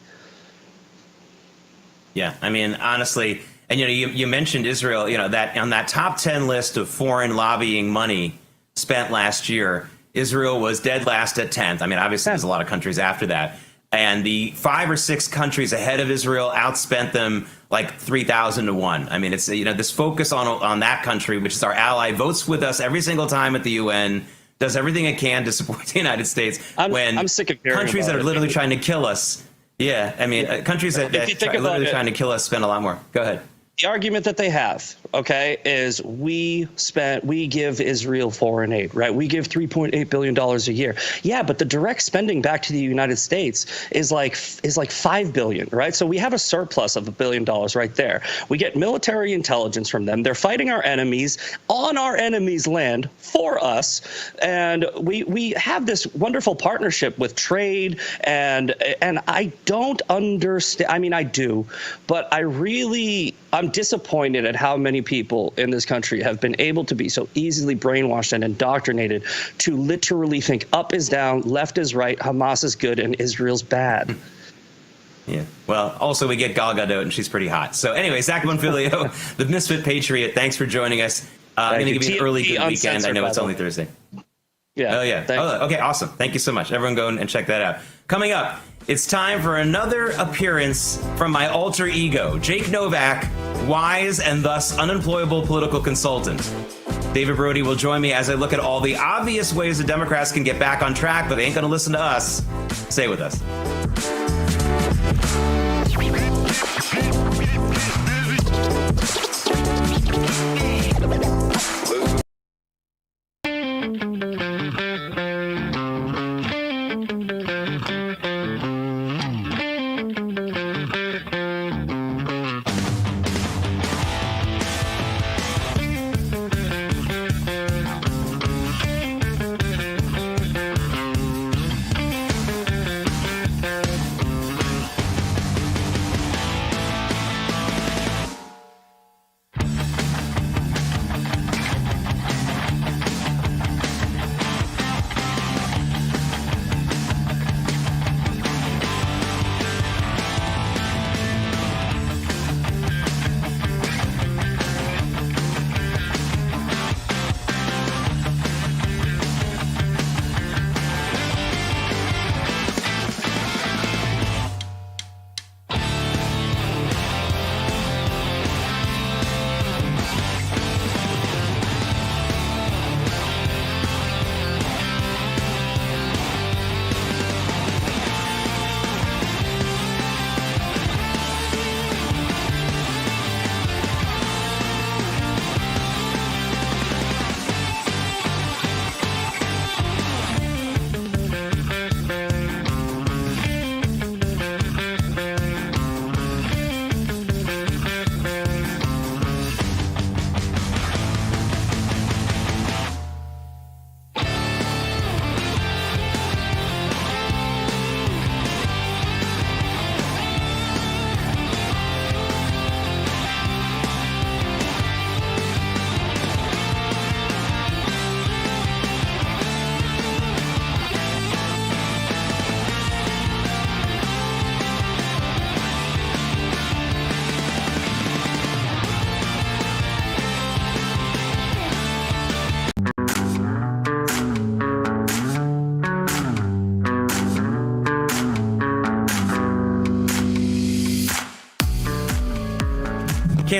Yeah, I mean, honestly, and you mentioned Israel, that on that top 10 list of foreign lobbying money spent last year, Israel was dead last at 10th. I mean, obviously, there's a lot of countries after that. And the 5 or 6 countries ahead of Israel outspent them like 3,000 to 1. I mean, it's, this focus on that country, which is our ally, votes with us every single time at the UN, does everything it can to support the United States. I'm sick of hearing countries that are literally trying to kill us. Yeah, I mean, countries that are literally trying to kill us spend a lot more. Go ahead. The argument that they have, okay, is we give Israel foreign aid, right? We give $3.8 billion a year. Yeah, but the direct spending back to the United States is like $5 billion, right? So we have a surplus of $1 billion right there. We get military intelligence from them. They're fighting our enemies on our enemies' land for us, and we have this wonderful partnership with trade, and I don't understand. I mean, I do, but I'm disappointed at how many people in this country have been able to be so easily brainwashed and indoctrinated to literally think up is down, left is right, Hamas is good, and Israel's bad. Yeah. Well, also we get Gal Gadot, and she's pretty hot. So anyway, Zach Bonfilio, the Misfit Patriot, thanks for joining us. I'm going to give you an early good weekend. I know it's only Thursday. Yeah. Oh, yeah. Okay, awesome. Thank you so much. Everyone go and check that out. Coming up, it's time for another appearance from my alter ego, Jake Novak, wise and thus unemployable political consultant. David Brody will join me as I look at all the obvious ways the Democrats can get back on track, but they ain't going to listen to us. Stay with us.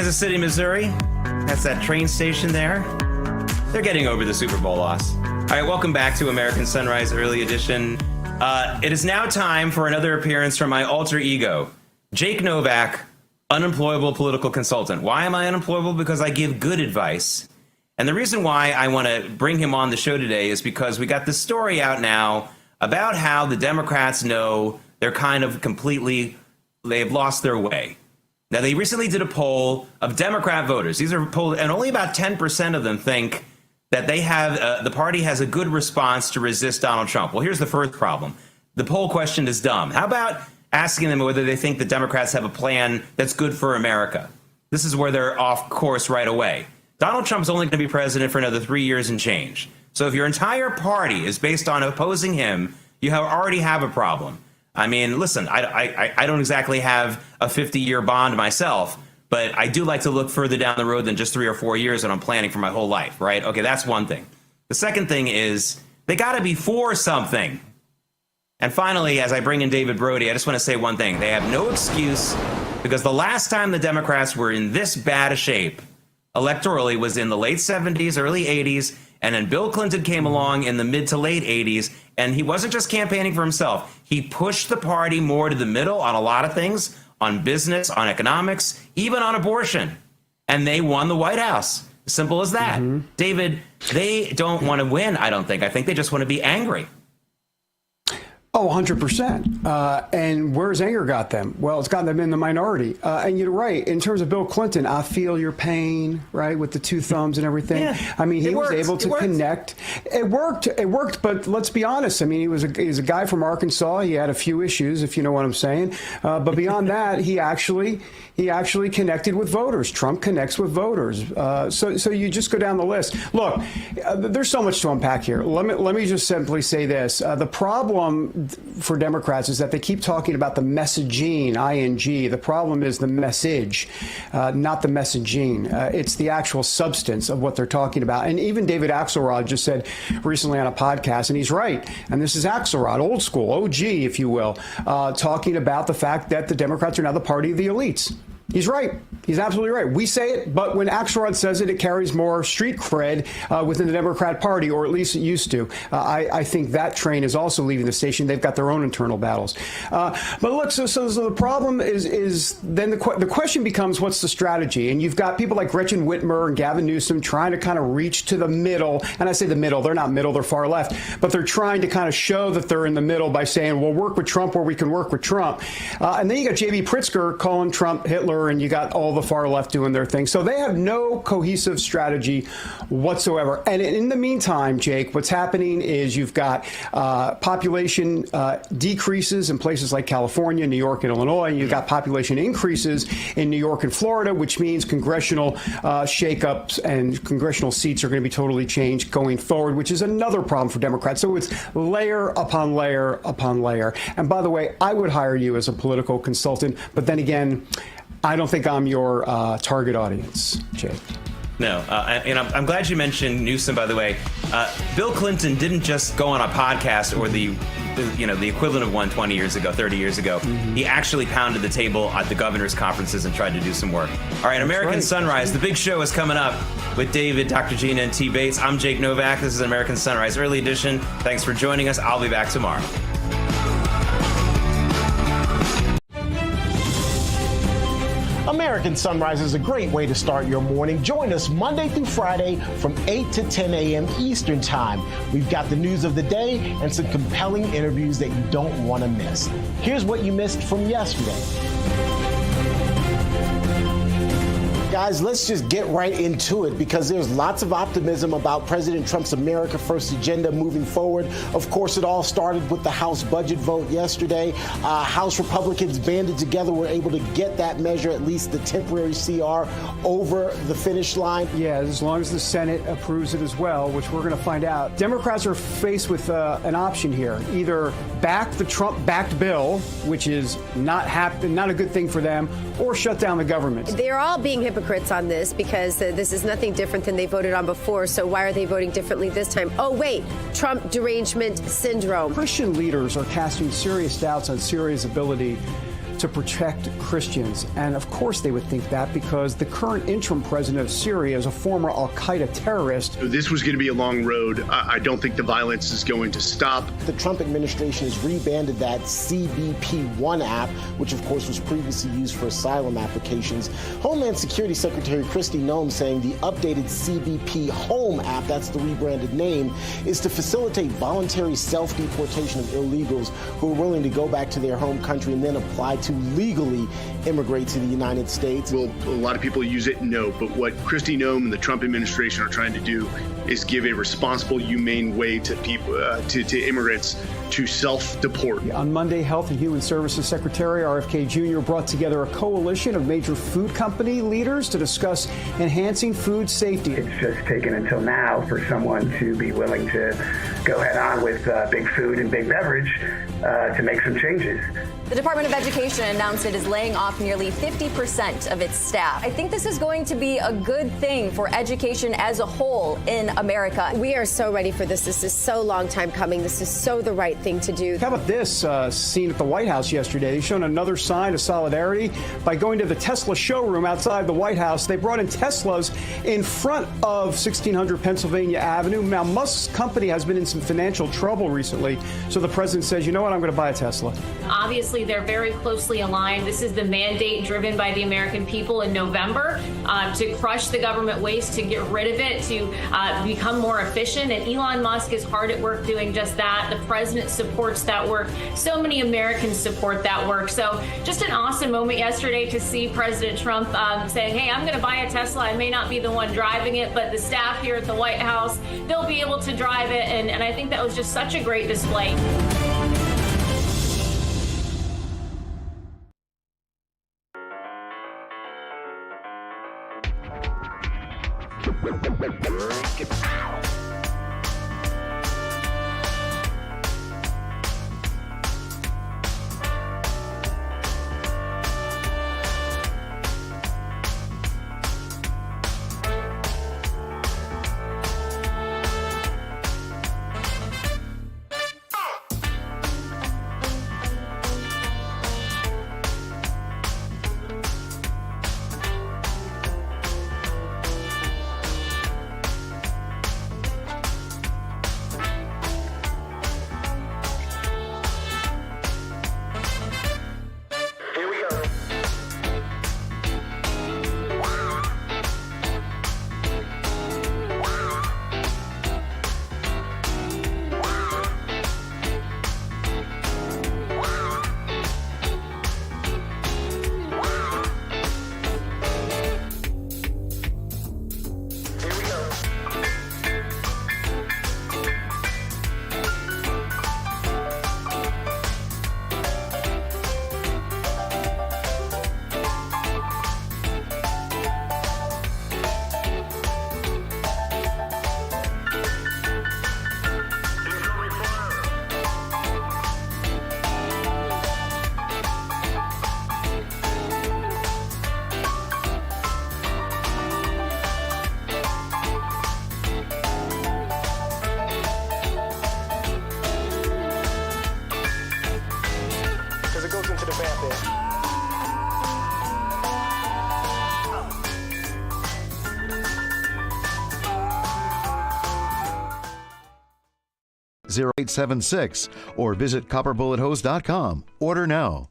Kansas City, Missouri. That's that train station there. They're getting over the Super Bowl loss. All right, welcome back to American Sunrise Early Edition. It is now time for another appearance from my alter ego, Jake Novak, unemployable political consultant. Why am I unemployable? Because I give good advice. And the reason why I want to bring him on the show today is because we got this story out now about how the Democrats know they're kind of they've lost their way. Now, they recently did a poll of Democrat voters. These are polls, and only about 10% of them think that they have the party has a good response to resist Donald Trump. Well, here's the first problem. The poll question is dumb. How about asking them whether they think the Democrats have a plan that's good for America? This is where they're off course right away. Donald Trump's only going to be president for another 3 years and change. So if your entire party is based on opposing him, you already have a problem. I mean, listen, I don't exactly have a 50-year bond myself, but I do like to look further down the road than just 3 or 4 years when I'm planning for my whole life, right? Okay, that's one thing. The second thing is they got to be for something. And finally, as I bring in David Brody, I just want to say one thing. They have no excuse because the last time the Democrats were in this bad a shape electorally was in the late 70s, early 80s, and then Bill Clinton came along in the mid to late 80s, and he wasn't just campaigning for himself. He pushed the party more to the middle on a lot of things, on business, on economics, even on abortion. And they won the White House. Simple as that. Mm-hmm. David, they don't want to win, I don't think. I think they just want to be angry. Oh, 100%. And where's anger got them? Well, it's gotten them in the minority. And you're right. In terms of Bill Clinton, I feel your pain, right, with the two thumbs and everything. Yeah, I mean, he was able to connect. It worked. But let's be honest. I mean, he was a guy from Arkansas. He had a few issues, if you know what I'm saying. But beyond that, he actually connected with voters. Trump connects with voters. So you just go down the list. Look, there's so much to unpack here. Let me just simply say this. The problem for Democrats is that they keep talking about the messaging, ing. The problem is the message, not the messaging. It's the actual substance of what they're talking about. And even David Axelrod just said recently on a podcast, and he's right, and this is Axelrod, old school, OG, if you will, talking about the fact that the Democrats are now the party of the elites. He's right. He's absolutely right. We say it, but when Axelrod says it, it carries more street cred within the Democrat Party, or at least it used to. I think that train is also leaving the station. They've got their own internal battles. But look, so the problem is then the question becomes, what's the strategy? And you've got people like Gretchen Whitmer and Gavin Newsom trying to kind of reach to the middle. And I say the middle. They're not middle. They're far left. But they're trying to kind of show that they're in the middle by saying, we'll work with Trump where we can work with Trump. And then you got J.B. Pritzker calling Trump Hitler, and you got all the far left doing their thing. So they have no cohesive strategy whatsoever. And in the meantime, Jake, what's happening is you've got population decreases in places like California, New York, and Illinois. And you've got population increases in New York and Florida, which means congressional shakeups and congressional seats are going to be totally changed going forward, which is another problem for Democrats. So it's layer upon layer upon layer. And by the way, I would hire you as a political consultant. But then again, I don't think I'm your target audience, Jake. No, and I'm glad you mentioned Newsom, by the way. Bill Clinton didn't just go on a podcast or the equivalent of one 20 years ago, 30 years ago. Mm-hmm. He actually pounded the table at the governor's conferences and tried to do some work. All right, American Sunrise, the big show is coming up with David, Dr. Gina, and T. Bates. I'm Jake Novak. This is American Sunrise Early Edition. Thanks for joining us. I'll be back tomorrow. American Sunrise is a great way to start your morning. Join us Monday through Friday from 8 to 10 a.m. Eastern Time. We've got the news of the day and some compelling interviews that you don't want to miss. Here's what you missed from yesterday. Guys, let's just get right into it because there's lots of optimism about President Trump's America First agenda moving forward. Of course, it all started with the House budget vote yesterday. House Republicans banded together, were able to get that measure, at least the temporary CR, over the finish line. Yeah, as long as the Senate approves it as well, which we're going to find out. Democrats are faced with an option here. Either back the Trump-backed bill, which is not a good thing for them, or shut down the government. They're all being hypocrites on this because this is nothing different than they voted on before. So why are they voting differently this time? Oh, wait, Trump derangement syndrome. Christian leaders are casting serious doubts on Syria's ability to protect Christians. And of course they would think that because the current interim president of Syria is a former al-Qaeda terrorist. This was going to be a long road. I don't think the violence is going to stop. The Trump administration has rebanded that CBP-1 app, which of course was previously used for asylum applications. Homeland Security Secretary Kristi Noem saying the updated CBP Home app, that's the rebranded name, is to facilitate voluntary self-deportation of illegals who are willing to go back to their home country and then apply to legally immigrate to the United States. Well, a lot of people use it, no, but what Kristi Noem and the Trump administration are trying to do is give a responsible, humane way to people, to immigrants to self-deport. On Monday, Health and Human Services Secretary RFK Jr. brought together a coalition of major food company leaders to discuss enhancing food safety. It's just taken until now for someone to be willing to go head on with big food and big beverage to make some changes. The Department of Education announced it is laying off nearly 50% of its staff. I think this is going to be a good thing for education as a whole in America. We are so ready for this. This is so long time coming. This is so the right thing to do. How about this scene at the White House yesterday? They've shown another sign of solidarity by going to the Tesla showroom outside the White House. They brought in Teslas in front of 1600 Pennsylvania Avenue. Now, Musk's company has been in some financial trouble recently, so the president says, you know what, I'm going to buy a Tesla. Obviously, they're very closely aligned. This is the mandate driven by the American people in November to crush the government waste, to get rid of it, to become more efficient. And Elon Musk is hard at work doing just that. The president supports that work. So many Americans support that work. So just an awesome moment yesterday to see President Trump saying, hey, I'm going to buy a Tesla. I may not be the one driving it, but the staff here at the White House, they'll be able to drive it. And I think that was just such a great display. into the back there. 0876 or visit copperbullethose.com. Order now.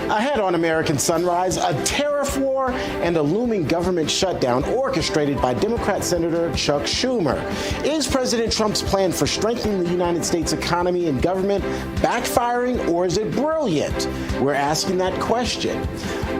Ahead on American Sunrise, a tariff war and a looming government shutdown orchestrated by Democrat Senator Chuck Schumer. Is President Trump's plan for strengthening the United States economy and government backfiring, or is it brilliant? We're asking that question.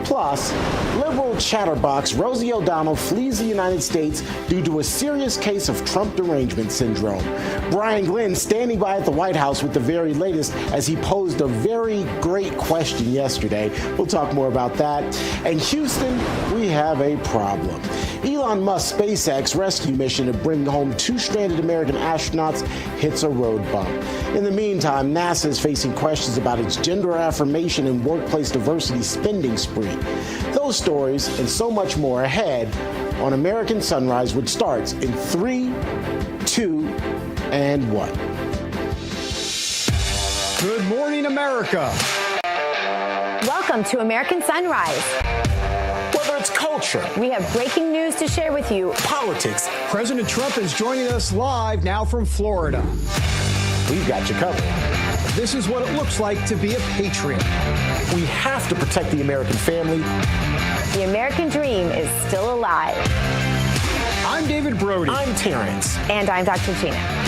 Plus, liberal chatterbox Rosie O'Donnell flees the United States due to a serious case of Trump derangement syndrome. Brian Glenn standing by at the White House with the very latest as he posed a very great question yesterday. We'll talk more about that. And Houston, we have a problem. Elon Musk's SpaceX rescue mission to bring home 2 stranded American astronauts hits a road bump. In the meantime, NASA is facing questions about its gender affirmation and workplace diversity spending spree. Those stories and so much more ahead on American Sunrise, which starts in 3, 2, and 1. Good morning, America. Welcome to American Sunrise. Whether it's culture, We have breaking news to share with you. politics, President Trump is joining us live now from Florida. we've got you covered. This is what it looks like to be a patriot. We have to protect the American family. The American dream is still alive. I'm David Brody. I'm Terrence. And I'm Dr. Gina.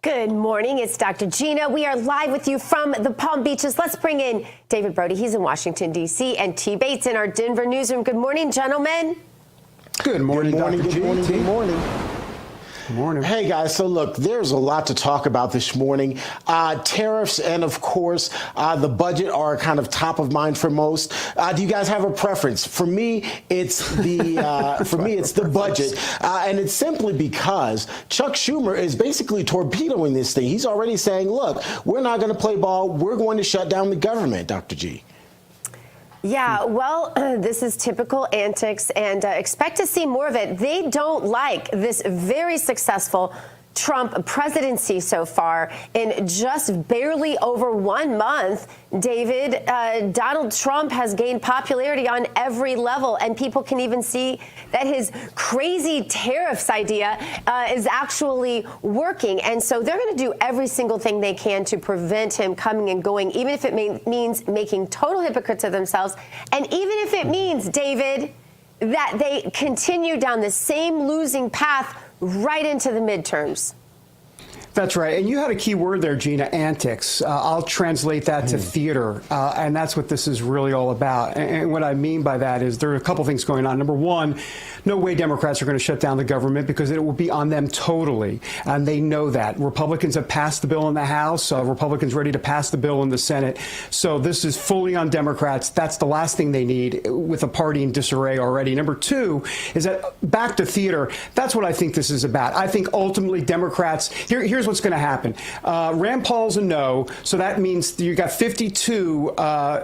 Good morning. It's Dr. Gina. We are live with you from the Palm Beaches. Let's bring in David Brody. He's in Washington, D.C., and T. Bates in our Denver newsroom. Good morning, gentlemen. Good morning, Good morning, Dr. good morning, good morning. Good morning. Hey, guys. So, look, there's a lot to talk about this morning. Tariffs and, of course, the budget are kind of top of mind for most. Do you guys have a preference? For me, it's the budget. And it's simply because Chuck Schumer is basically torpedoing this thing. He's already saying, look, we're not going to play ball. We're going to shut down the government, Dr. G. Yeah, well, this is typical antics, and expect to see more of it. They don't like this very successful Trump presidency so far. In just barely over 1 month, David, Donald Trump has gained popularity on every level, and people can even see that his crazy tariffs idea is actually working. And so they're going to do every single thing they can to prevent him coming and going, even if it means making total hypocrites of themselves, and even if it means, David, that they continue down the same losing path right into the midterms. That's right. And you had a key word there, Gina, antics. I'll translate that to theater. And that's what this is really all about. And what I mean by that is there are a couple things going on. Number one, no way Democrats are going to shut down the government because it will be on them totally. And they know that. Republicans have passed the bill in the House. Republicans ready to pass the bill in the Senate. So this is fully on Democrats. That's the last thing they need with a party in disarray already. Number two is that back to theater. That's what I think this is about. I think ultimately Democrats, here's what's going to happen. Rand Paul's a no, so that means you got 52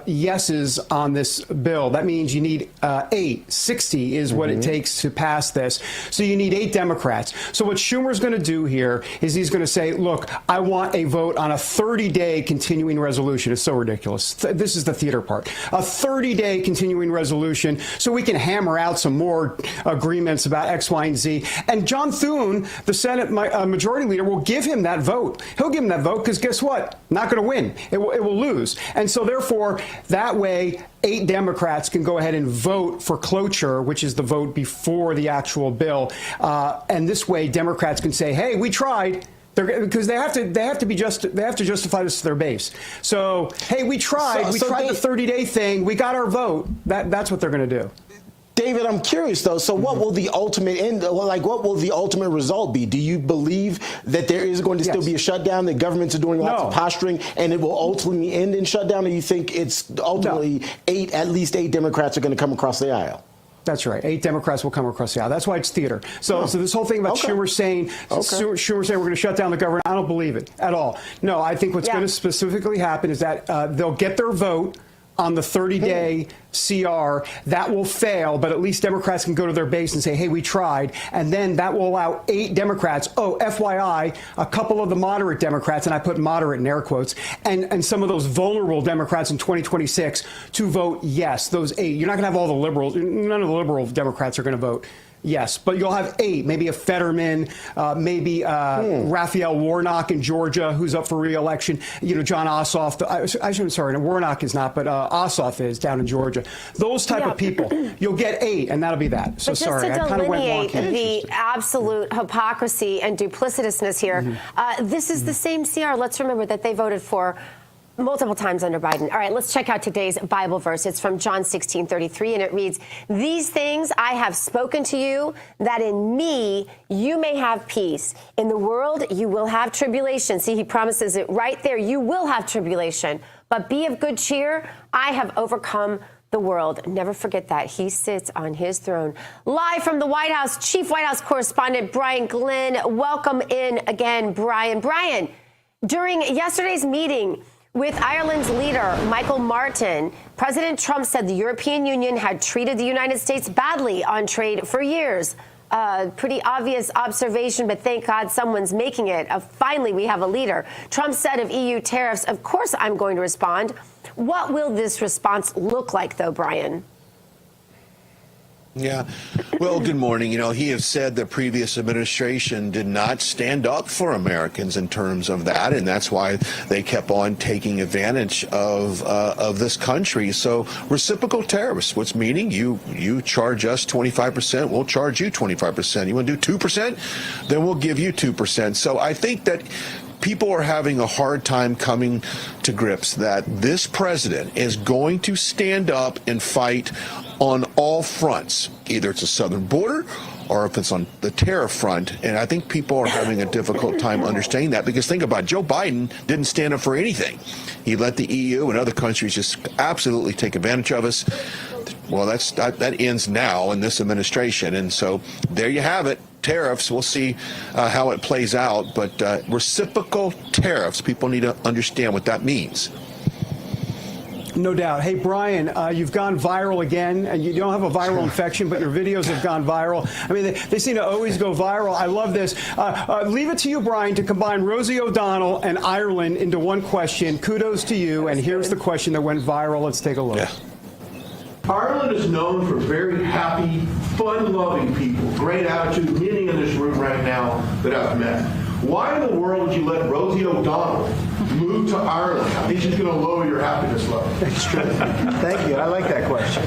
yeses on this bill. That means you need 8. 60 is what it takes to pass this. So you need 8 Democrats. So what Schumer's going to do here is he's going to say, look, I want a vote on a 30-day continuing resolution. It's so ridiculous. This is the theater part. A 30-day continuing resolution so we can hammer out some more agreements about X, Y, and Z. And John Thune, the Senate majority leader, will give him that vote. He'll give him that vote because guess what? Not going to win. It will lose. And so therefore, that way, 8 Democrats can go ahead and vote for cloture, which is the vote before the actual bill. And this way, Democrats can say, hey, we tried. Because they have to justify this to their base. So, hey, we tried. We tried the 30-day thing. We got our vote. That's what they're going to do. David, I'm curious though. So, what will the ultimate end? Like, what will the ultimate result be? Do you believe that there is going to still be a shutdown? That governments are doing lots of posturing, and it will ultimately end in shutdown? Or you think it's ultimately at least 8 Democrats are going to come across the aisle? That's right. 8 Democrats will come across the aisle. That's why it's theater. So this whole thing about Schumer saying we're going to shut down the government, I don't believe it at all. No, I think what's going to specifically happen is that they'll get their vote on the 30-day CR. That will fail, but at least Democrats can go to their base and say, hey, we tried. And then that will allow 8 Democrats, FYI, a couple of the moderate Democrats, and I put moderate in air quotes, and some of those vulnerable Democrats in 2026 to vote yes, those 8. You're not going to have all the liberals. None of the liberal Democrats are going to vote yes, but you'll have 8, maybe a Fetterman, maybe Raphael Warnock in Georgia, who's up for re-election. John Ossoff. Warnock is not, but Ossoff is down in Georgia. Those type of people, you'll get 8, and that'll be that. So but just to delineate the absolute hypocrisy and duplicitousness here, this is the same CR. Let's remember that they voted for multiple times under Biden. All right, let's check out today's Bible verse. It's from John 16:33, and it reads, "These things I have spoken to you, that in me you may have peace. In the world you will have tribulation." See, he promises it right there. You will have tribulation, but be of good cheer. I have overcome the world. Never forget that. He sits on his throne. Live from the White House, Chief White House Correspondent Brian Glenn. Welcome in again, Brian. Brian, during yesterday's meeting with Ireland's leader, Michael Martin, President Trump said the European Union had treated the United States badly on trade for years. Pretty obvious observation, but thank God someone's making it. Finally, we have a leader. Trump said of EU tariffs, of course I'm going to respond. What will this response look like, though, Brian? Yeah. Well, good morning. You know, he has said the previous administration did not stand up for Americans in terms of that, and that's why they kept on taking advantage of this country. So reciprocal tariffs, which meaning you charge us 25%, we'll charge you 25%. You want to do 2%? Then we'll give you 2%. So I think that people are having a hard time coming to grips that this president is going to stand up and fight on all fronts. Either it's a southern border or if it's on the tariff front. And I think people are having a difficult time understanding that, because think about it, Joe Biden didn't stand up for anything. He let the EU and other countries just absolutely take advantage of us. Well, that ends now in this administration. And so there you have it. Tariffs, we'll see how it plays out. But reciprocal tariffs, people need to understand what that means. No doubt. Hey, Brian, you've gone viral again. And you don't have a viral infection, but your videos have gone viral. I mean, they seem to always go viral. I love this. Leave it to you, Brian, to combine Rosie O'Donnell and Ireland into one question. Kudos to you. And here's the question that went viral. Let's take a look. Yeah. Ireland is known for very happy, fun-loving people, great attitude, many in this room right now that I've met. Why in the world would you let Rosie O'Donnell move to Ireland? I think she's going to lower your happiness level. That's true. Thank you. I like that question.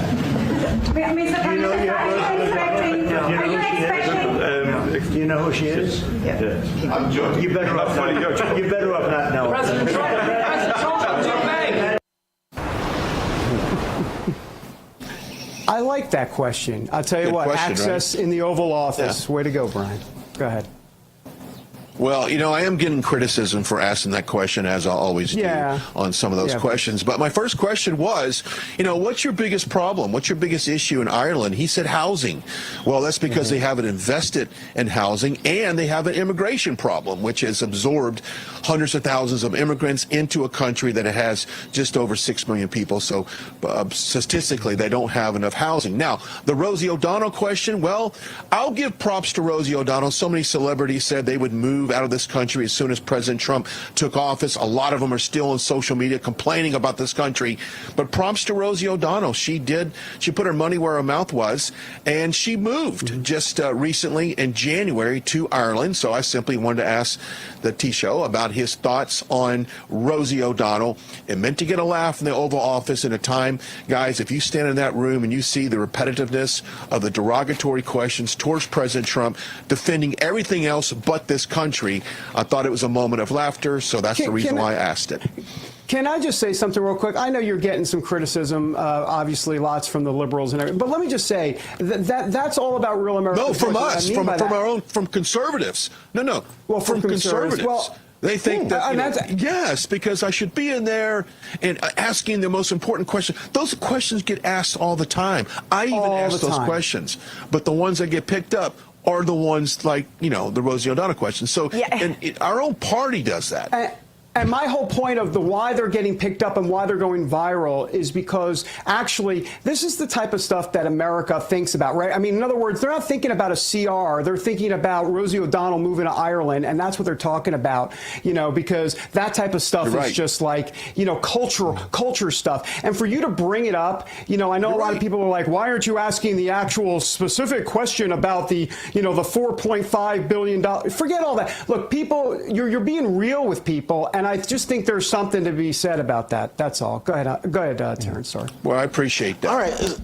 Do you know who she is? Yeah. I'm joking. You better off not knowing. President Trump, I like that question. I'll tell you Good what, question, access right? in the Oval Office. Yeah. Way to go, Brian. Go ahead. Well, you know, I am getting criticism for asking that question, as I always do on some of those questions. But my first question was, you know, what's your biggest problem? What's your biggest issue in Ireland? He said housing. Well, that's because they haven't invested in housing, and they have an immigration problem, which has absorbed hundreds of thousands of immigrants into a country that has just over 6 million people. So statistically, they don't have enough housing. Now, the Rosie O'Donnell question, well, I'll give props to Rosie O'Donnell. So many celebrities said they would move out of this country as soon as President Trump took office. A lot of them are still on social media complaining about this country. But props to Rosie O'Donnell. She put her money where her mouth was, and she moved just recently in January to Ireland. So I simply wanted to ask the T-Show about his thoughts on Rosie O'Donnell. It meant to get a laugh in the Oval Office at a time. Guys, if you stand in that room and you see the repetitiveness of the derogatory questions towards President Trump, defending everything else but this country, I thought it was a moment of laughter, so that's the reason why I asked it. Can I just say something real quick? I know you're getting some criticism, obviously lots from the liberals and everything, but let me just say that's all about real America. No, from us, from conservatives. No. Well, from conservatives. Well, they think that, yes, because I should be in there and asking the most important question. Those questions get asked all the time. I even ask those questions, but the ones that get picked up are the ones like, you know, the Rosie O'Donnell question. So our own party does that. And my whole point of why they're getting picked up and why they're going viral is because actually this is the type of stuff that America thinks about, right? I mean, in other words, they're not thinking about a CR. They're thinking about Rosie O'Donnell moving to Ireland, and that's what they're talking about, you know, because that type of stuff is just like, you know, culture stuff. And for you to bring it up, you know, I know a lot of people are like, why aren't you asking the actual specific question about the, you know, the $4.5 billion? Forget all that. Look, people, you're being real with people, and I just think there's something to be said about that. That's all. Go ahead, Terrence. Sorry. Well, I appreciate that. All right.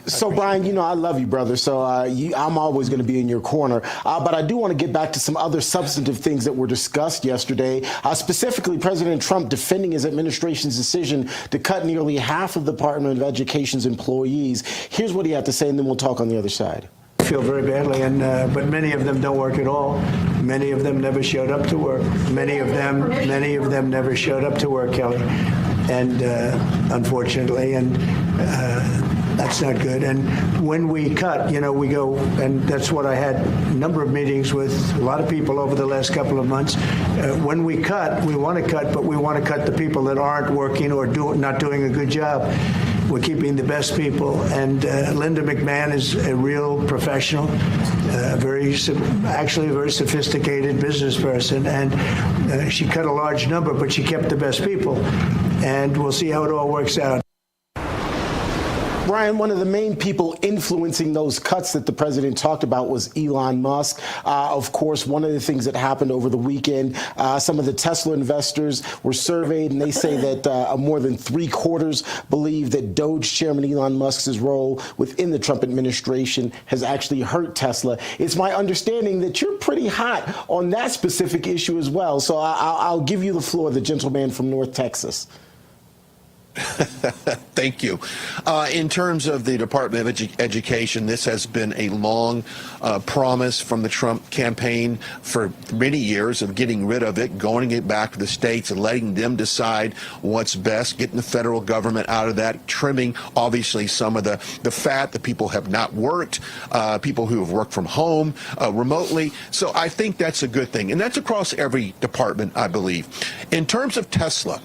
So, Brian, you know, I love you, brother. So I'm always going to be in your corner. But I do want to get back to some other substantive things that were discussed yesterday, specifically President Trump defending his administration's decision to cut nearly half of the Department of Education's employees. Here's what he had to say, and then we'll talk on the other side. Feel very badly, but many of them don't work at all. Many of them never showed up to work. Many of them never showed up to work, Kelly, and unfortunately, and that's not good. And when we cut, you know, we go, and that's what I had a number of meetings with a lot of people over the last couple of months. When we cut, we want to cut, but we want to cut the people that aren't working or not doing a good job. We're keeping the best people. And Linda McMahon is a real professional, actually a very sophisticated business person. And she cut a large number, but she kept the best people. And we'll see how it all works out. Brian, one of the main people influencing those cuts that the president talked about was Elon Musk. Of course, one of the things that happened over the weekend, some of the Tesla investors were surveyed, and they say that more than 3/4 believe that Doge chairman Elon Musk's role within the Trump administration has actually hurt Tesla. It's my understanding that you're pretty hot on that specific issue as well. So I'll give you the floor, the gentleman from North Texas. Thank you. In terms of the Department of Education, this has been a long promise from the Trump campaign for many years of getting rid of it, going it back to the states and letting them decide what's best, getting the federal government out of that, trimming obviously some of the fat, the people have not worked, people who have worked from home remotely. So I think that's a good thing. And that's across every department, I believe. In terms of Tesla,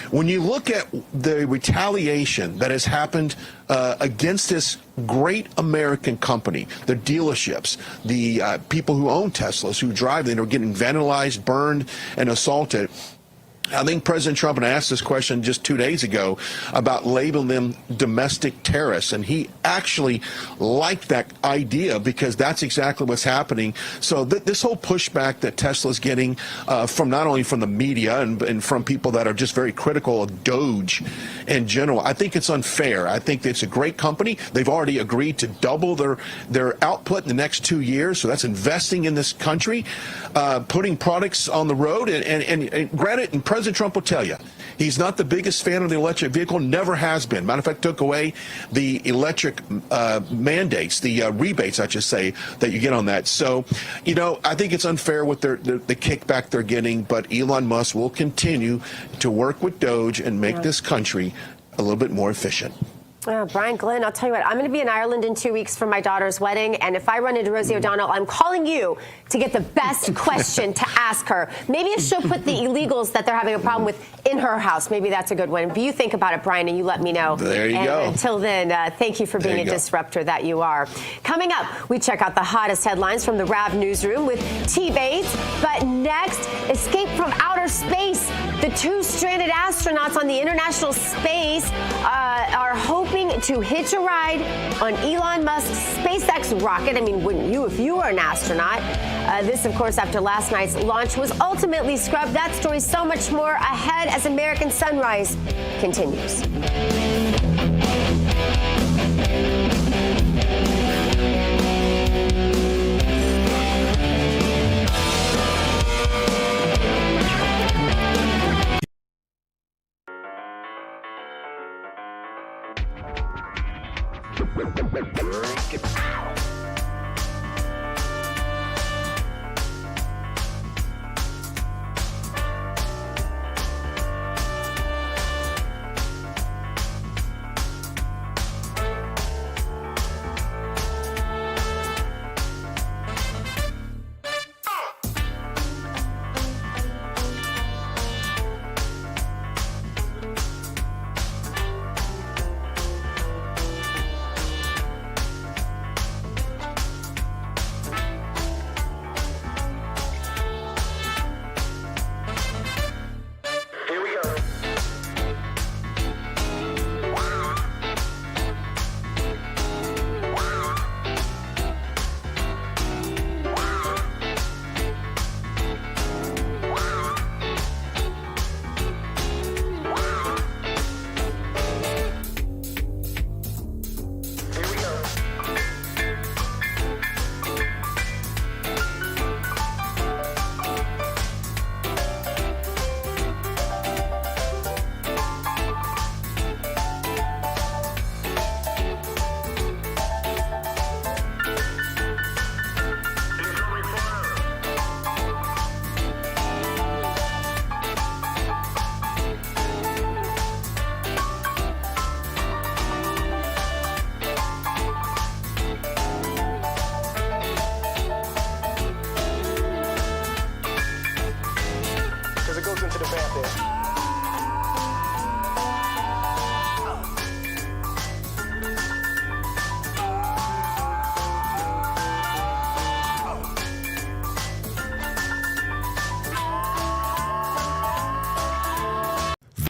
when you look at the retaliation that has happened against this great American company, the dealerships, the people who own Teslas, who drive them, are getting vandalized, burned, and assaulted. I think President Trump, and I asked this question just 2 days ago, about labeling them domestic terrorists, and he actually liked that idea because that's exactly what's happening. So this whole pushback that Tesla's getting from not only from the media and from people that are just very critical of Doge in general, I think it's unfair. I think it's a great company. They've already agreed to double their output in the next 2 years, so that's investing in this country, putting products on the road, and granted, and President Trump will tell you, he's not the biggest fan of the electric vehicle, never has been. Matter of fact, took away the electric mandates, the rebates, I should say, that you get on that. So, you know, I think it's unfair with the kickback they're getting, but Elon Musk will continue to work with Doge and make this country a little bit more efficient. Brian Glynn, I'll tell you what, I'm going to be in Ireland in 2 weeks for my daughter's wedding, and if I run into Rosie O'Donnell, I'm calling you to get the best question to ask her. Maybe if she'll put the illegals that they're having a problem with in her house. Maybe that's a good one. But you think about it, Brian, and you let me know. There you go. Until then, thank you for being a disruptor that you are. Coming up, we check out the hottest headlines from the RAV newsroom with T. Bates. But next, escape from outer space. The 2 stranded astronauts on the International Space are hoping to hitch a ride on Elon Musk's SpaceX rocket. I mean, wouldn't you if you were an astronaut? This, of course, after last night's launch was ultimately scrubbed. That story, so much more ahead as American Sunrise continues.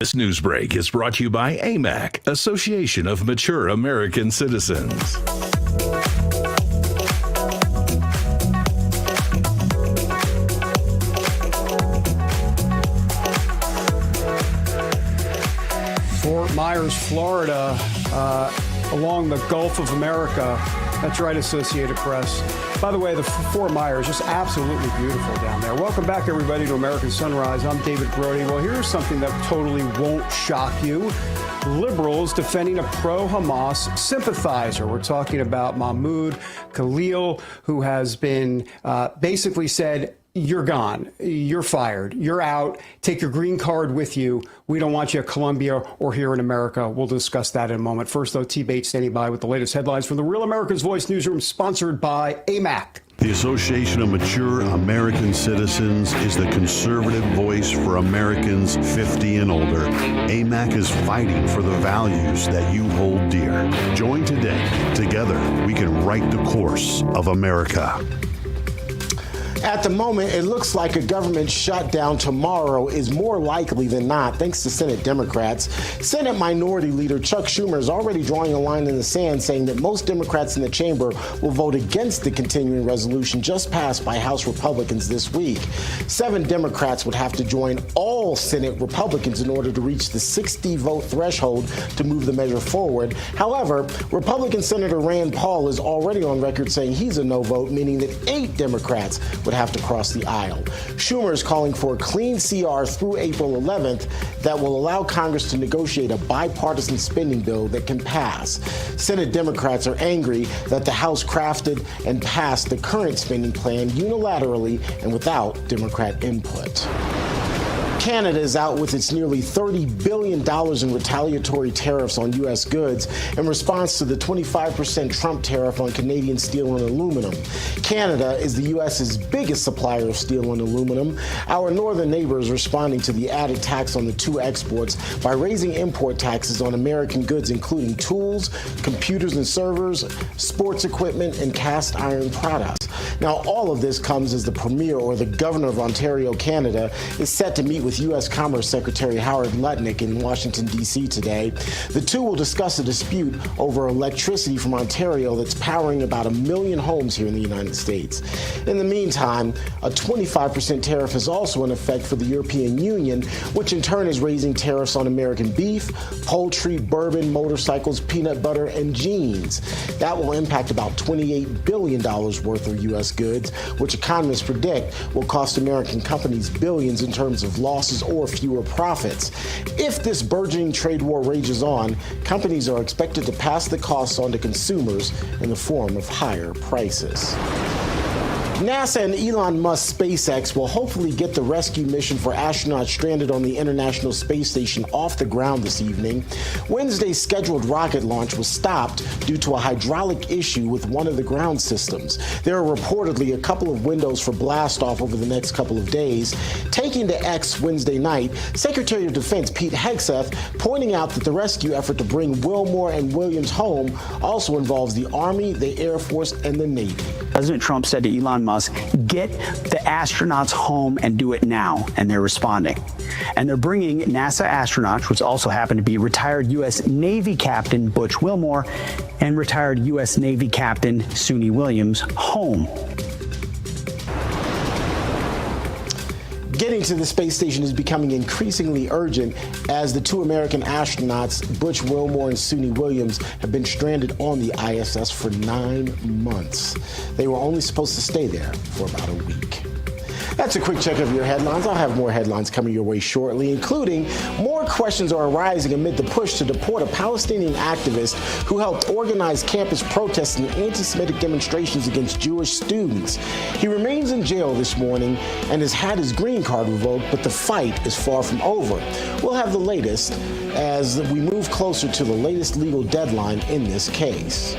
This news break is brought to you by AMAC, Association of Mature American Citizens. Fort Myers, Florida, along the Gulf of America. That's right, Associated Press. By the way, the Fort Myers, just absolutely beautiful down there. Welcome back, everybody, to American Sunrise. I'm David Brody. Well, here's something that totally won't shock you. Liberals defending a pro-Hamas sympathizer. We're talking about Mahmoud Khalil, who has been basically said, you're gone, you're fired, you're out, take your green card with you. We don't want you at Colombia or here in America. We'll discuss that in a moment. First, though, T. Bates standing by with the latest headlines from the Real America's Voice newsroom, sponsored by AMAC. The Association of Mature American Citizens is the conservative voice for Americans 50 and older. AMAC is fighting for the values that you hold dear. Join today. Together, we can right the course of America. At the moment, it looks like a government shutdown tomorrow is more likely than not, thanks to Senate Democrats. Senate Minority Leader Chuck Schumer is already drawing a line in the sand, saying that most Democrats in the chamber will vote against the continuing resolution just passed by House Republicans this week. 7 Democrats would have to join all Senate Republicans in order to reach the 60-vote threshold to move the measure forward. However, Republican Senator Rand Paul is already on record saying he's a no vote, meaning that 8 Democrats would have to cross the aisle. Schumer is calling for a clean CR through April 11th that will allow Congress to negotiate a bipartisan spending bill that can pass. Senate Democrats are angry that the House crafted and passed the current spending plan unilaterally and without Democrat input. Canada is out with its nearly $30 billion in retaliatory tariffs on U.S. goods in response to the 25% Trump tariff on Canadian steel and aluminum. Canada is the U.S.'s biggest supplier of steel and aluminum. Our northern neighbor is responding to the added tax on the two exports by raising import taxes on American goods, including tools, computers and servers, sports equipment, and cast iron products. Now, all of this comes as the Premier, or the Governor of Ontario, Canada, is set to meet with U.S. Commerce Secretary Howard Lutnick in Washington, D.C. today. The two will discuss a dispute over electricity from Ontario that's powering about 1 million homes here in the United States. In the meantime, a 25% tariff is also in effect for the European Union, which in turn is raising tariffs on American beef, poultry, bourbon, motorcycles, peanut butter, and jeans. That will impact about $28 billion worth of U.S. goods, which economists predict will cost American companies billions in terms of losses or fewer profits. If this burgeoning trade war rages on, companies are expected to pass the costs on to consumers in the form of higher prices. NASA and Elon Musk's SpaceX will hopefully get the rescue mission for astronauts stranded on the International Space Station off the ground this evening. Wednesday's scheduled rocket launch was stopped due to a hydraulic issue with one of the ground systems. There are reportedly a couple of windows for blast-off over the next couple of days. Taking to X Wednesday night, Secretary of Defense Pete Hegseth pointing out that the rescue effort to bring Wilmore and Williams home also involves the Army, the Air Force, and the Navy. President Trump said to Elon Musk, get the astronauts home and do it now, and they're responding. And they're bringing NASA astronauts, which also happen to be retired U.S. Navy Captain Butch Wilmore and retired U.S. Navy Captain Suni Williams, home. Getting to the space station is becoming increasingly urgent as the 2 American astronauts, Butch Wilmore and Suni Williams, have been stranded on the ISS for 9 months. They were only supposed to stay there for about a week. That's a quick check of your headlines. I'll have more headlines coming your way shortly, including more questions are arising amid the push to deport a Palestinian activist who helped organize campus protests and anti-Semitic demonstrations against Jewish students. He remains in jail this morning and has had his green card revoked, but the fight is far from over. We'll have the latest as we move closer to the latest legal deadline in this case.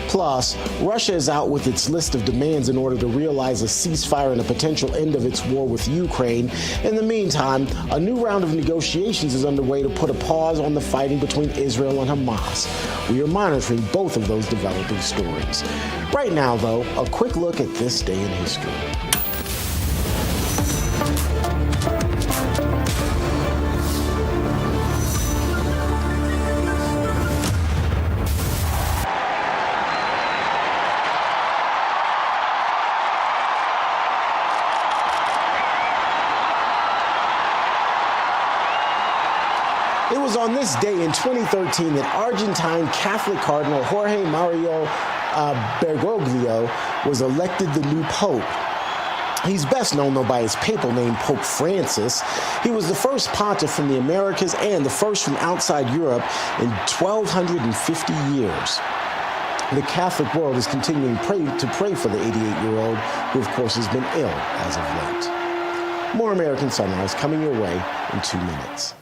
Plus, Russia is out with its list of demands in order to realize a ceasefire and a potential end of its war with Ukraine. In the meantime, a new round of negotiations is underway to put a pause on the fighting between Israel and Hamas. We are monitoring both of those developing stories. Right now, though, a quick look at this day in history. this day in 2013 that Argentine Catholic Cardinal Jorge Mario Bergoglio was elected the new pope. He's best known, though, by his papal name, Pope Francis. He was the first pontiff from the Americas and the first from outside Europe in 1,250 years. The Catholic world is continuing to pray for the 88-year-old, who, of course, has been ill as of late. More American Sunrise coming your way in 2 minutes.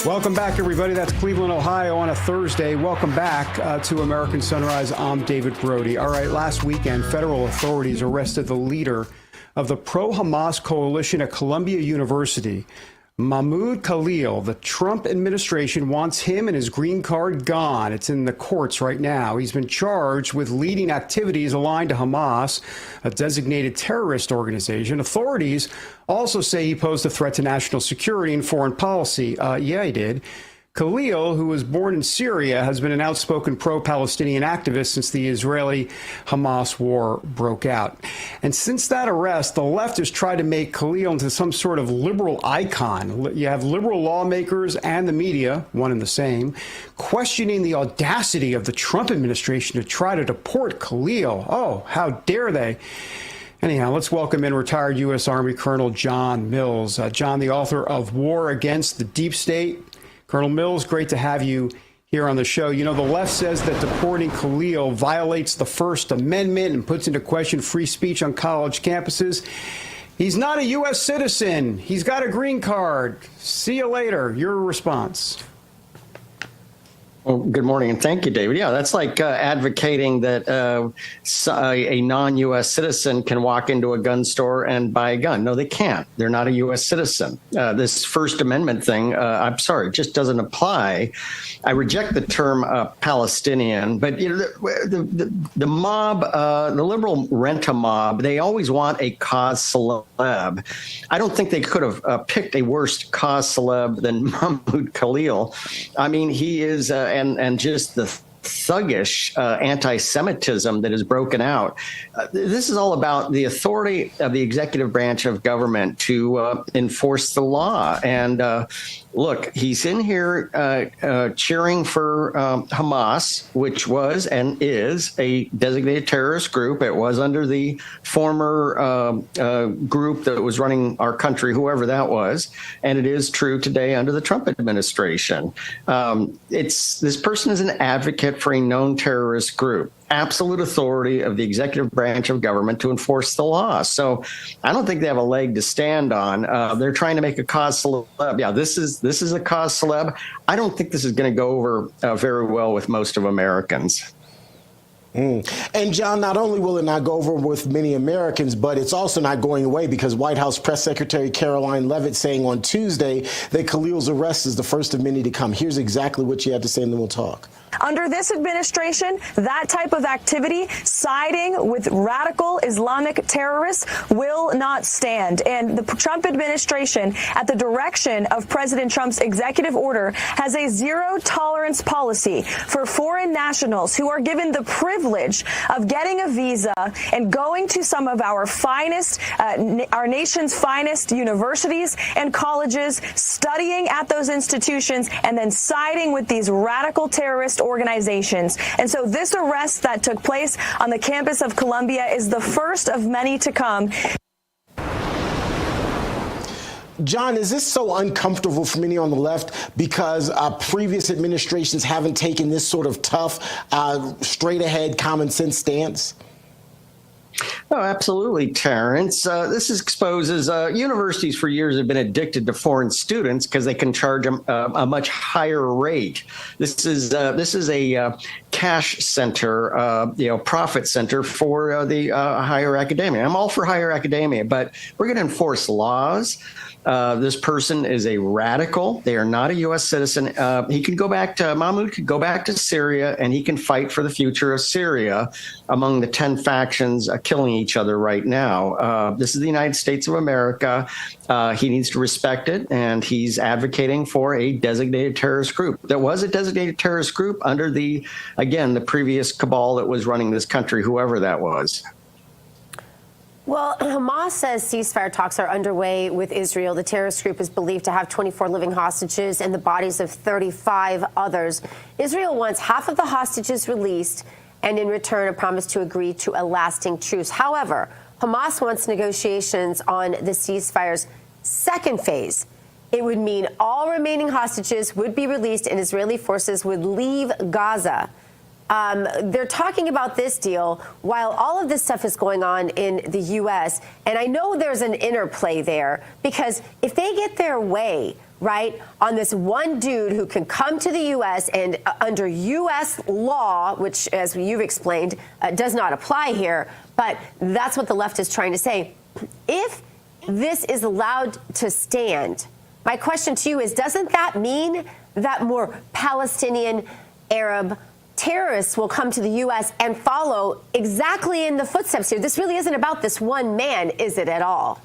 Welcome back, everybody. That's Cleveland, Ohio on a Thursday. Welcome back to American Sunrise. I'm David Brody. All right, last weekend, federal authorities arrested the leader of the pro-Hamas coalition at Columbia University, Mahmoud Khalil. The Trump administration wants him and his green card gone. It's in the courts right now. He's been charged with leading activities aligned to Hamas, a designated terrorist organization. Authorities also say he posed a threat to national security and foreign policy. Yeah, he did. Khalil, who was born in Syria, has been an outspoken pro-Palestinian activist since the Israeli-Hamas war broke out. And since that arrest, the left has tried to make Khalil into some sort of liberal icon. You have liberal lawmakers and the media, one and the same, questioning the audacity of the Trump administration to try to deport Khalil. Oh, how dare they? Anyhow, let's welcome in retired U.S. Army Colonel John Mills. John, the author of War Against the Deep State. Colonel Mills, great to have you here on the show. You know, the left says that deporting Khalil violates the First Amendment and puts into question free speech on college campuses. He's not a U.S. citizen. He's got a green card. See you later. Your response. Well, good morning, and thank you, David. Yeah, that's like advocating that a non-U.S. citizen can walk into a gun store and buy a gun. No, they can't. They're not a U.S. citizen. This First Amendment thing, I'm sorry, just doesn't apply. I reject the term Palestinian, but you know, the mob, the liberal rent-a-mob, they always want a cause celeb. I don't think they could have picked a worse cause celeb than Mahmoud Khalil. I mean, he is, and just the thuggish anti-Semitism that has broken out. This is all about the authority of the executive branch of government to enforce the law. And look, he's in here cheering for Hamas, which was and is a designated terrorist group. It was under the former group that was running our country, whoever that was. And it is true today under the Trump administration. This person is an advocate for a known terrorist group. Absolute authority of the executive branch of government to enforce the law. So I don't think they have a leg to stand on. They're trying to make a cause celeb. Yeah, this is a cause celeb. I don't think this is going to go over very well with most of Americans. And John, not only will it not go over with many Americans, but it's also not going away because White House Press Secretary Caroline Leavitt saying on Tuesday that Khalil's arrest is the first of many to come. Here's exactly what she had to say, and then we'll talk. Under this administration, that type of activity, siding with radical Islamic terrorists, will not stand. And the Trump administration, at the direction of President Trump's executive order, has a zero-tolerance policy for foreign nationals who are given the privilege of getting a visa and going to some of our finest, our nation's finest universities and colleges, studying at those institutions, and then siding with these radical terrorist organizations. And so this arrest that took place on the campus of Columbia is the first of many to come. John, is this so uncomfortable for many on the left because previous administrations haven't taken this sort of tough, straight-ahead, common-sense stance? Oh, absolutely, Terrence. This exposes universities for years have been addicted to foreign students because they can charge a much higher rate. This is a cash center, profit center for the higher academia. I'm all for higher academia, but we're going to enforce laws. This person is a radical. They are not a U.S. citizen. He can go back to Mahmoud could go back to Syria, and he can fight for the future of Syria among the 10 factions killing each other right now. This is the United States of America. He needs to respect it, and he's advocating for a designated terrorist group. There was a designated terrorist group under the previous cabal that was running this country, whoever that was. Well, Hamas says ceasefire talks are underway with Israel. The terrorist group is believed to have 24 living hostages and the bodies of 35 others. Israel wants half of the hostages released and in return a promise to agree to a lasting truce. However, Hamas wants negotiations on the ceasefire's second phase. It would mean all remaining hostages would be released and Israeli forces would leave Gaza. They're talking about this deal while all of this stuff is going on in the U.S. And I know there's an interplay there because if they get their way, right, on this one dude who can come to the U.S. and under U.S. law, which, as you've explained, does not apply here, but that's what the left is trying to say. If this is allowed to stand, my question to you is, doesn't that mean that more Palestinian, Arab, terrorists will come to the U.S. and follow exactly in the footsteps here? This really isn't about this one man, is it at all?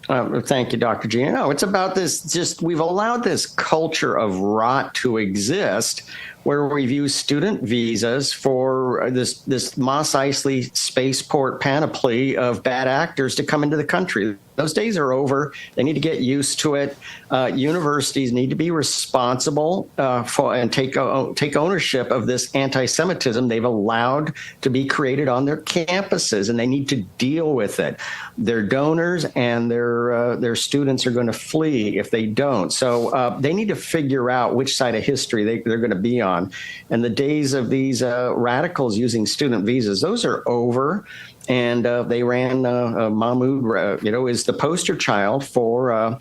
Thank you, Dr. Gina. No, it's about this. We've allowed this culture of rot to exist where we've used student visas for this Mos Eisley spaceport panoply of bad actors to come into the country. Those days are over. They need to get used to it. Universities need to be responsible for and take ownership of this anti-Semitism they've allowed to be created on their campuses, and they need to deal with it. Their donors and their students are going to flee if they don't. So they need to figure out which side of history they're going to be on. And the days of these radicals using student visas, those are over. And they ran Mahmoud, is the poster child for.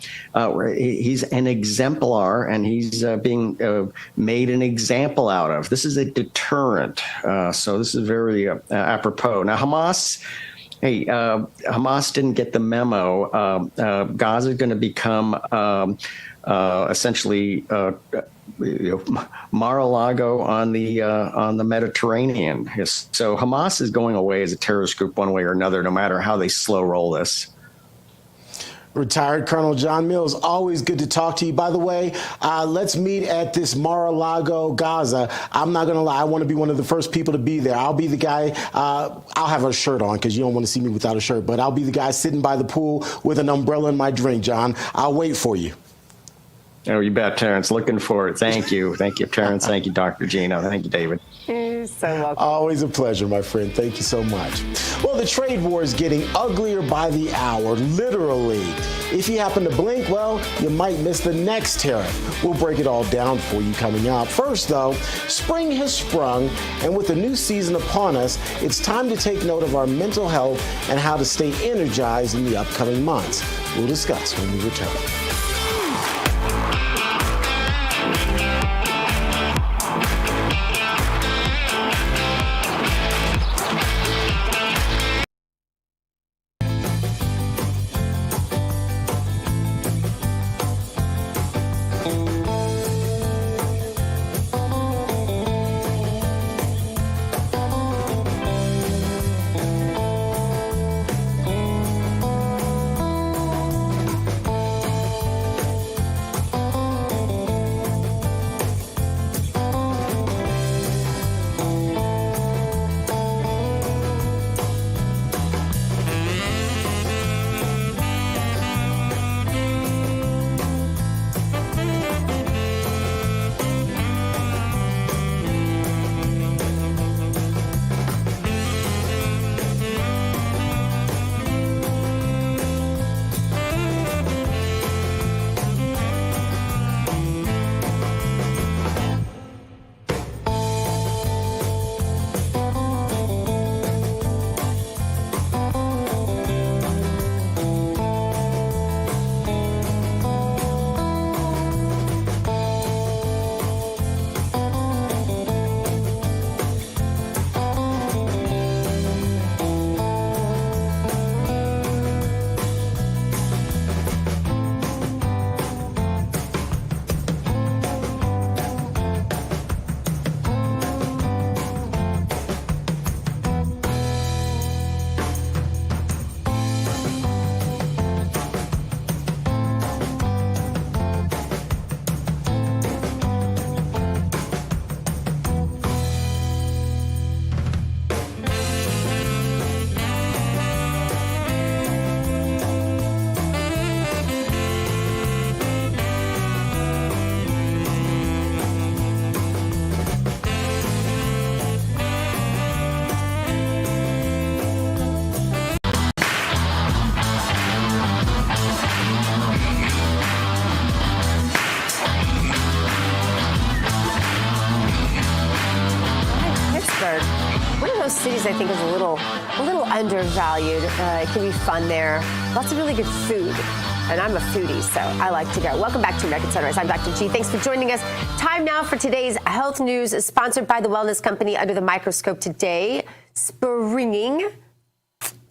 He's an exemplar, and he's being made an example out of. This is a deterrent. So this is very apropos. Now, Hamas. Hey, Hamas didn't get the memo. Gaza is going to become essentially Mar-a-Lago on the Mediterranean. So Hamas is going away as a terrorist group one way or another, no matter how they slow roll this. Retired Colonel John Mills, always good to talk to you. By the way, let's meet at this Mar-a-Lago, Gaza. I'm not going to lie, I want to be one of the first people to be there. I'll be the guy, I'll have a shirt on because you don't want to see me without a shirt, but I'll be the guy sitting by the pool with an umbrella and my drink, John. I'll wait for you. Oh, you bet, Terrence. Looking forward. Thank you. Thank you, Terrence. Thank you, Dr. Gino. Thank you, David. You're so welcome. Always a pleasure, my friend. Thank you so much. Well, the trade war is getting uglier by the hour, literally. If you happen to blink, well, you might miss the next tariff. We'll break it all down for you coming up. First, though, spring has sprung, and with the new season upon us, it's time to take note of our mental health and how to stay energized in the upcoming months. We'll discuss when we return. Cities, I think, is a little undervalued. It can be fun there. Lots of really good food. And I'm a foodie, so I like to go. Welcome back to American Sunrise. I'm Dr. G. Thanks for joining us. Time now for today's health news, sponsored by the wellness company Under the Microscope today, springing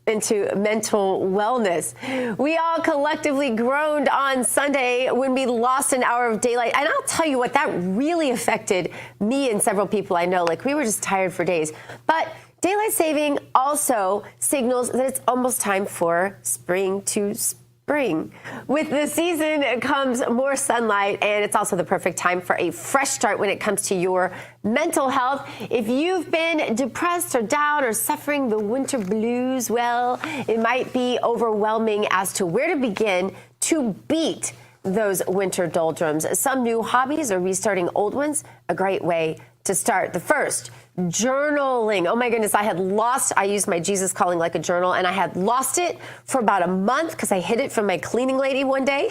into mental wellness. We all collectively groaned on Sunday when we lost an hour of daylight. And I'll tell you what, that really affected me and several people I know. Like, we were just tired for days. But daylight saving also signals that it's almost time for spring to spring. With the season comes more sunlight, and it's also the perfect time for a fresh start when it comes to your mental health. If you've been depressed or down or suffering the winter blues, well, it might be overwhelming as to where to begin to beat those winter doldrums. Some new hobbies or restarting old ones, a great way to start. The first, journaling. Oh my goodness, I used my Jesus Calling Like a Journal, and I had lost it for about a month because I hid it from my cleaning lady one day.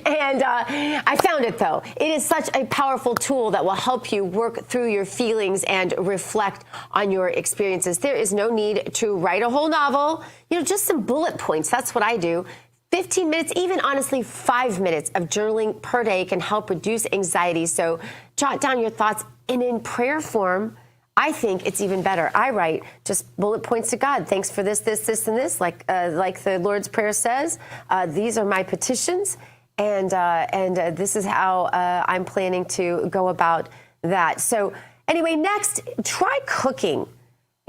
And I found it, though. It is such a powerful tool that will help you work through your feelings and reflect on your experiences. There is no need to write a whole novel, just some bullet points. That's what I do. 15 minutes, even honestly 5 minutes of journaling per day can help reduce anxiety. So jot down your thoughts, and in prayer form, I think it's even better. I write just bullet points to God. Thanks for this, this, this, and this. Like the Lord's Prayer says, these are my petitions, and this is how I'm planning to go about that. So anyway, next, try cooking.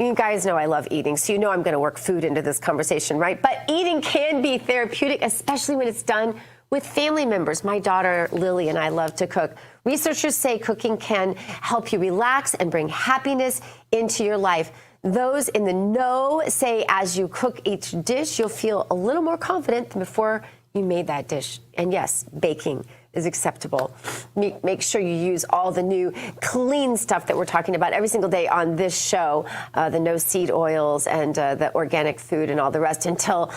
You guys know I love eating, so you know I'm going to work food into this conversation, right? But eating can be therapeutic, especially when it's done with family members. My daughter, Lily, and I love to cook. Researchers say cooking can help you relax and bring happiness into your life. Those in the know say as you cook each dish, you'll feel a little more confident than before you made that dish. And yes, baking is acceptable. Make sure you use all the new clean stuff that we're talking about every single day on this show, the no seed oils and the organic food and all the rest until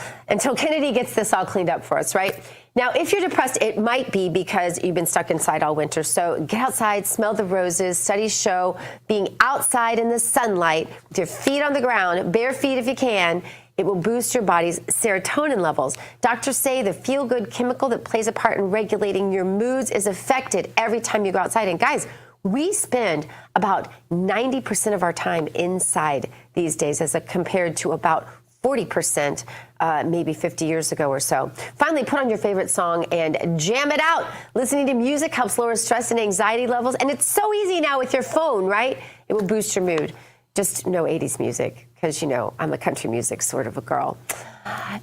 Kennedy gets this all cleaned up for us, right? Now, if you're depressed, it might be because you've been stuck inside all winter. So get outside, smell the roses. Studies show being outside in the sunlight with your feet on the ground, bare feet if you can, it will boost your body's serotonin levels. Doctors say the feel-good chemical that plays a part in regulating your moods is affected every time you go outside. And guys, we spend about 90% of our time inside these days as compared to about 40% maybe 50 years ago or so. Finally, put on your favorite song and jam it out. Listening to music helps lower stress and anxiety levels. And it's so easy now with your phone, right? It will boost your mood. Just no 80s music, because, you know, I'm a country music sort of a girl.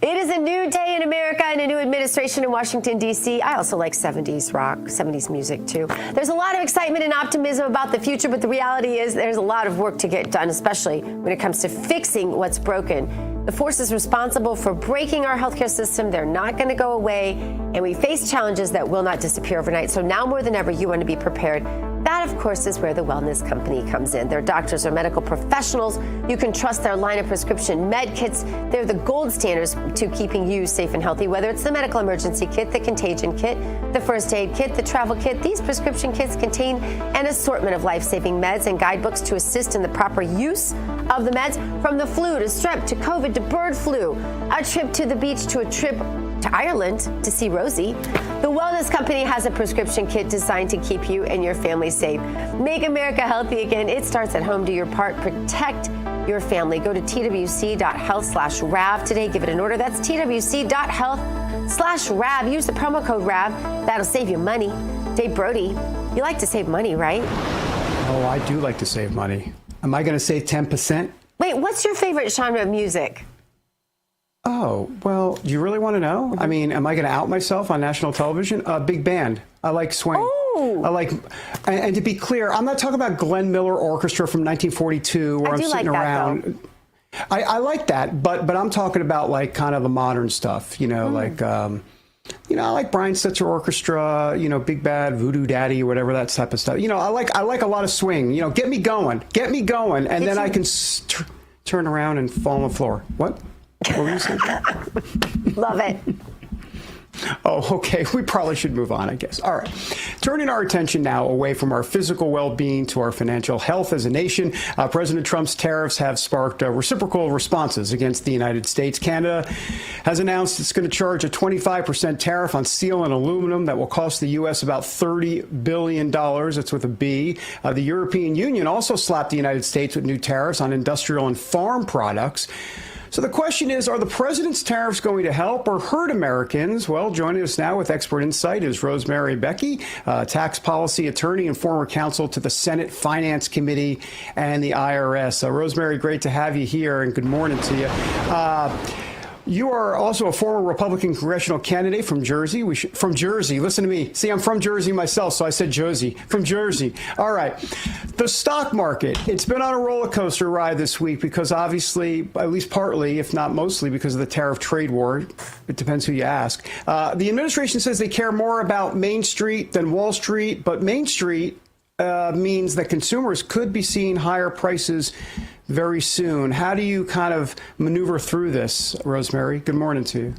It is a new day in America and a new administration in Washington, D.C. I also like 70s rock, 70s music, too. There's a lot of excitement and optimism about the future, but the reality is there's a lot of work to get done, especially when it comes to fixing what's broken. The forces responsible for breaking our healthcare system, they're not going to go away, and we face challenges that will not disappear overnight. So now more than ever, you want to be prepared. That, of course, is where the wellness company comes in. They're doctors or medical professionals. You can trust their line of prescription med kits. They're the gold standards to keeping you safe and healthy, whether it's the medical emergency kit, the contagion kit, the first aid kit, the travel kit. These prescription kits contain an assortment of life-saving meds and guidebooks to assist in the proper use of the meds, from the flu to strep to COVID to bird flu, a trip to the beach to a trip to Ireland to see Rosie. The Wellness Company has a prescription kit designed to keep you and your family safe. Make America healthy again. It starts at home. Do your part. Protect your family. Go to twc.health/RAV today. Give it an order. That's twc.health/RAV. Use the promo code RAV. That'll save you money. Dave Brody, you like to save money, right? Oh, I do like to save money. Am I going to save 10%? Wait, what's your favorite genre of music? Oh, well, do you really want to know? I mean, am I going to out myself on national television? Big band. I like swing. Oh. I like, and to be clear, I'm not talking about Glenn Miller Orchestra from 1942 where I'm sitting around. I like that, but I'm talking about like kind of the modern stuff, you know, like, you know, I like Brian Setzer Orchestra, you know, Big Bad, Voodoo Daddy, or whatever, that type of stuff. You know, I like a lot of swing. You know, get me going, and then I can turn around and fall on the floor. What were you saying? Love it. Oh, okay. We probably should move on, I guess. All right. Turning our attention now away from our physical well-being to our financial health as a nation. President Trump's tariffs have sparked reciprocal responses against the United States. Canada has announced it's going to charge a 25% tariff on steel and aluminum that will cost the U.S. about $30 billion. That's with a B. The European Union also slapped the United States with new tariffs on industrial and farm products. So the question is, are the president's tariffs going to help or hurt Americans? Well, joining us now with expert insight is Rosemary Becky, tax policy attorney and former counsel to the Senate Finance Committee and the IRS. Rosemary, great to have you here, and good morning to you. You are also a former Republican congressional candidate from Jersey. From Jersey. Listen to me. See, I'm from Jersey myself, so I said Jersey. From Jersey. All right. The stock market, it's been on a roller coaster ride this week because obviously, at least partly, if not mostly, because of the tariff trade war. It depends who you ask. The administration says they care more about Main Street than Wall Street, but Main Street means that consumers could be seeing higher prices very soon. How do you kind of maneuver through this, Rosemary? Good morning to you.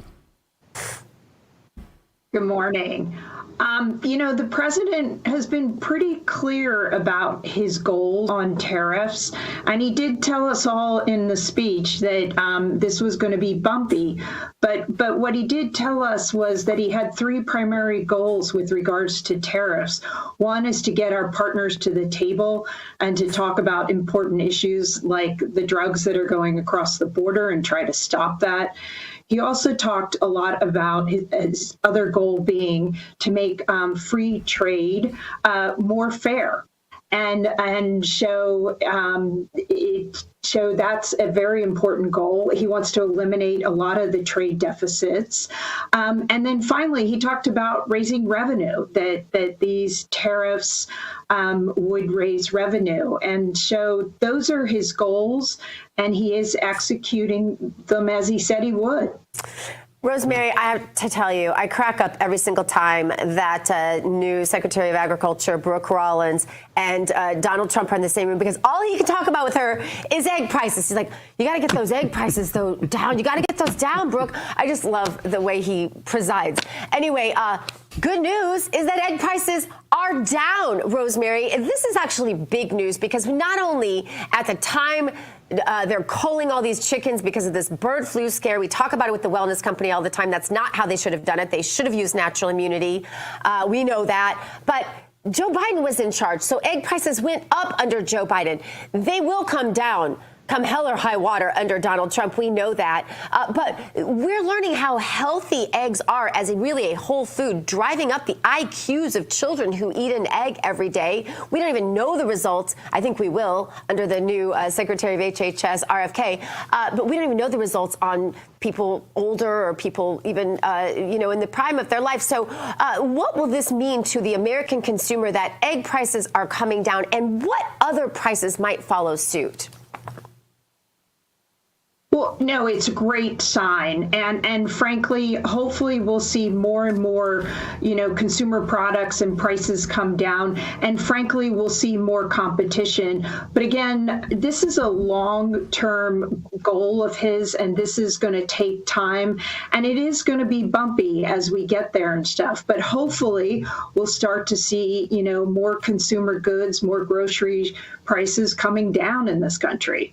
Good morning. You know, the president has been pretty clear about his goals on tariffs, and he did tell us all in the speech that this was going to be bumpy. But what he did tell us was that he had three primary goals with regards to tariffs. One is to get our partners to the table and to talk about important issues like the drugs that are going across the border and try to stop that. He also talked a lot about his other goal being to make free trade more fair and show So that's a very important goal. He wants to eliminate a lot of the trade deficits. And then finally, he talked about raising revenue, that these tariffs would raise revenue. And so those are his goals, and he is executing them as he said he would. Rosemary, I have to tell you, I crack up every single time that new Secretary of Agriculture, Brooke Rollins, and Donald Trump are in the same room, because all he can talk about with her is egg prices. He's like, you got to get those egg prices, though, down. You got to get those down, Brooke. I just love the way he presides. Anyway, good news is that egg prices are down, Rosemary. This is actually big news, because not only at the time they're culling all these chickens because of this bird flu scare. We talk about it with the wellness company all the time. That's not how they should have done it. They should have used natural immunity. We know that. But Joe Biden was in charge, so egg prices went up under Joe Biden. They will come down, come hell or high water, under Donald Trump. We know that. But we're learning how healthy eggs are as a whole food, driving up the IQs of children who eat an egg every day. We don't even know the results. I think we will under the new Secretary of HHS, RFK. But we don't even know the results on people older or people even, in the prime of their life. So what will this mean to the American consumer that egg prices are coming down, and what other prices might follow suit? Well, no, it's a great sign. And frankly, hopefully we'll see more and more, consumer products and prices come down. And frankly, we'll see more competition. But again, this is a long-term goal of his, and this is going to take time. And it is going to be bumpy as we get there and stuff. But hopefully we'll start to see, more consumer goods, more grocery prices coming down in this country.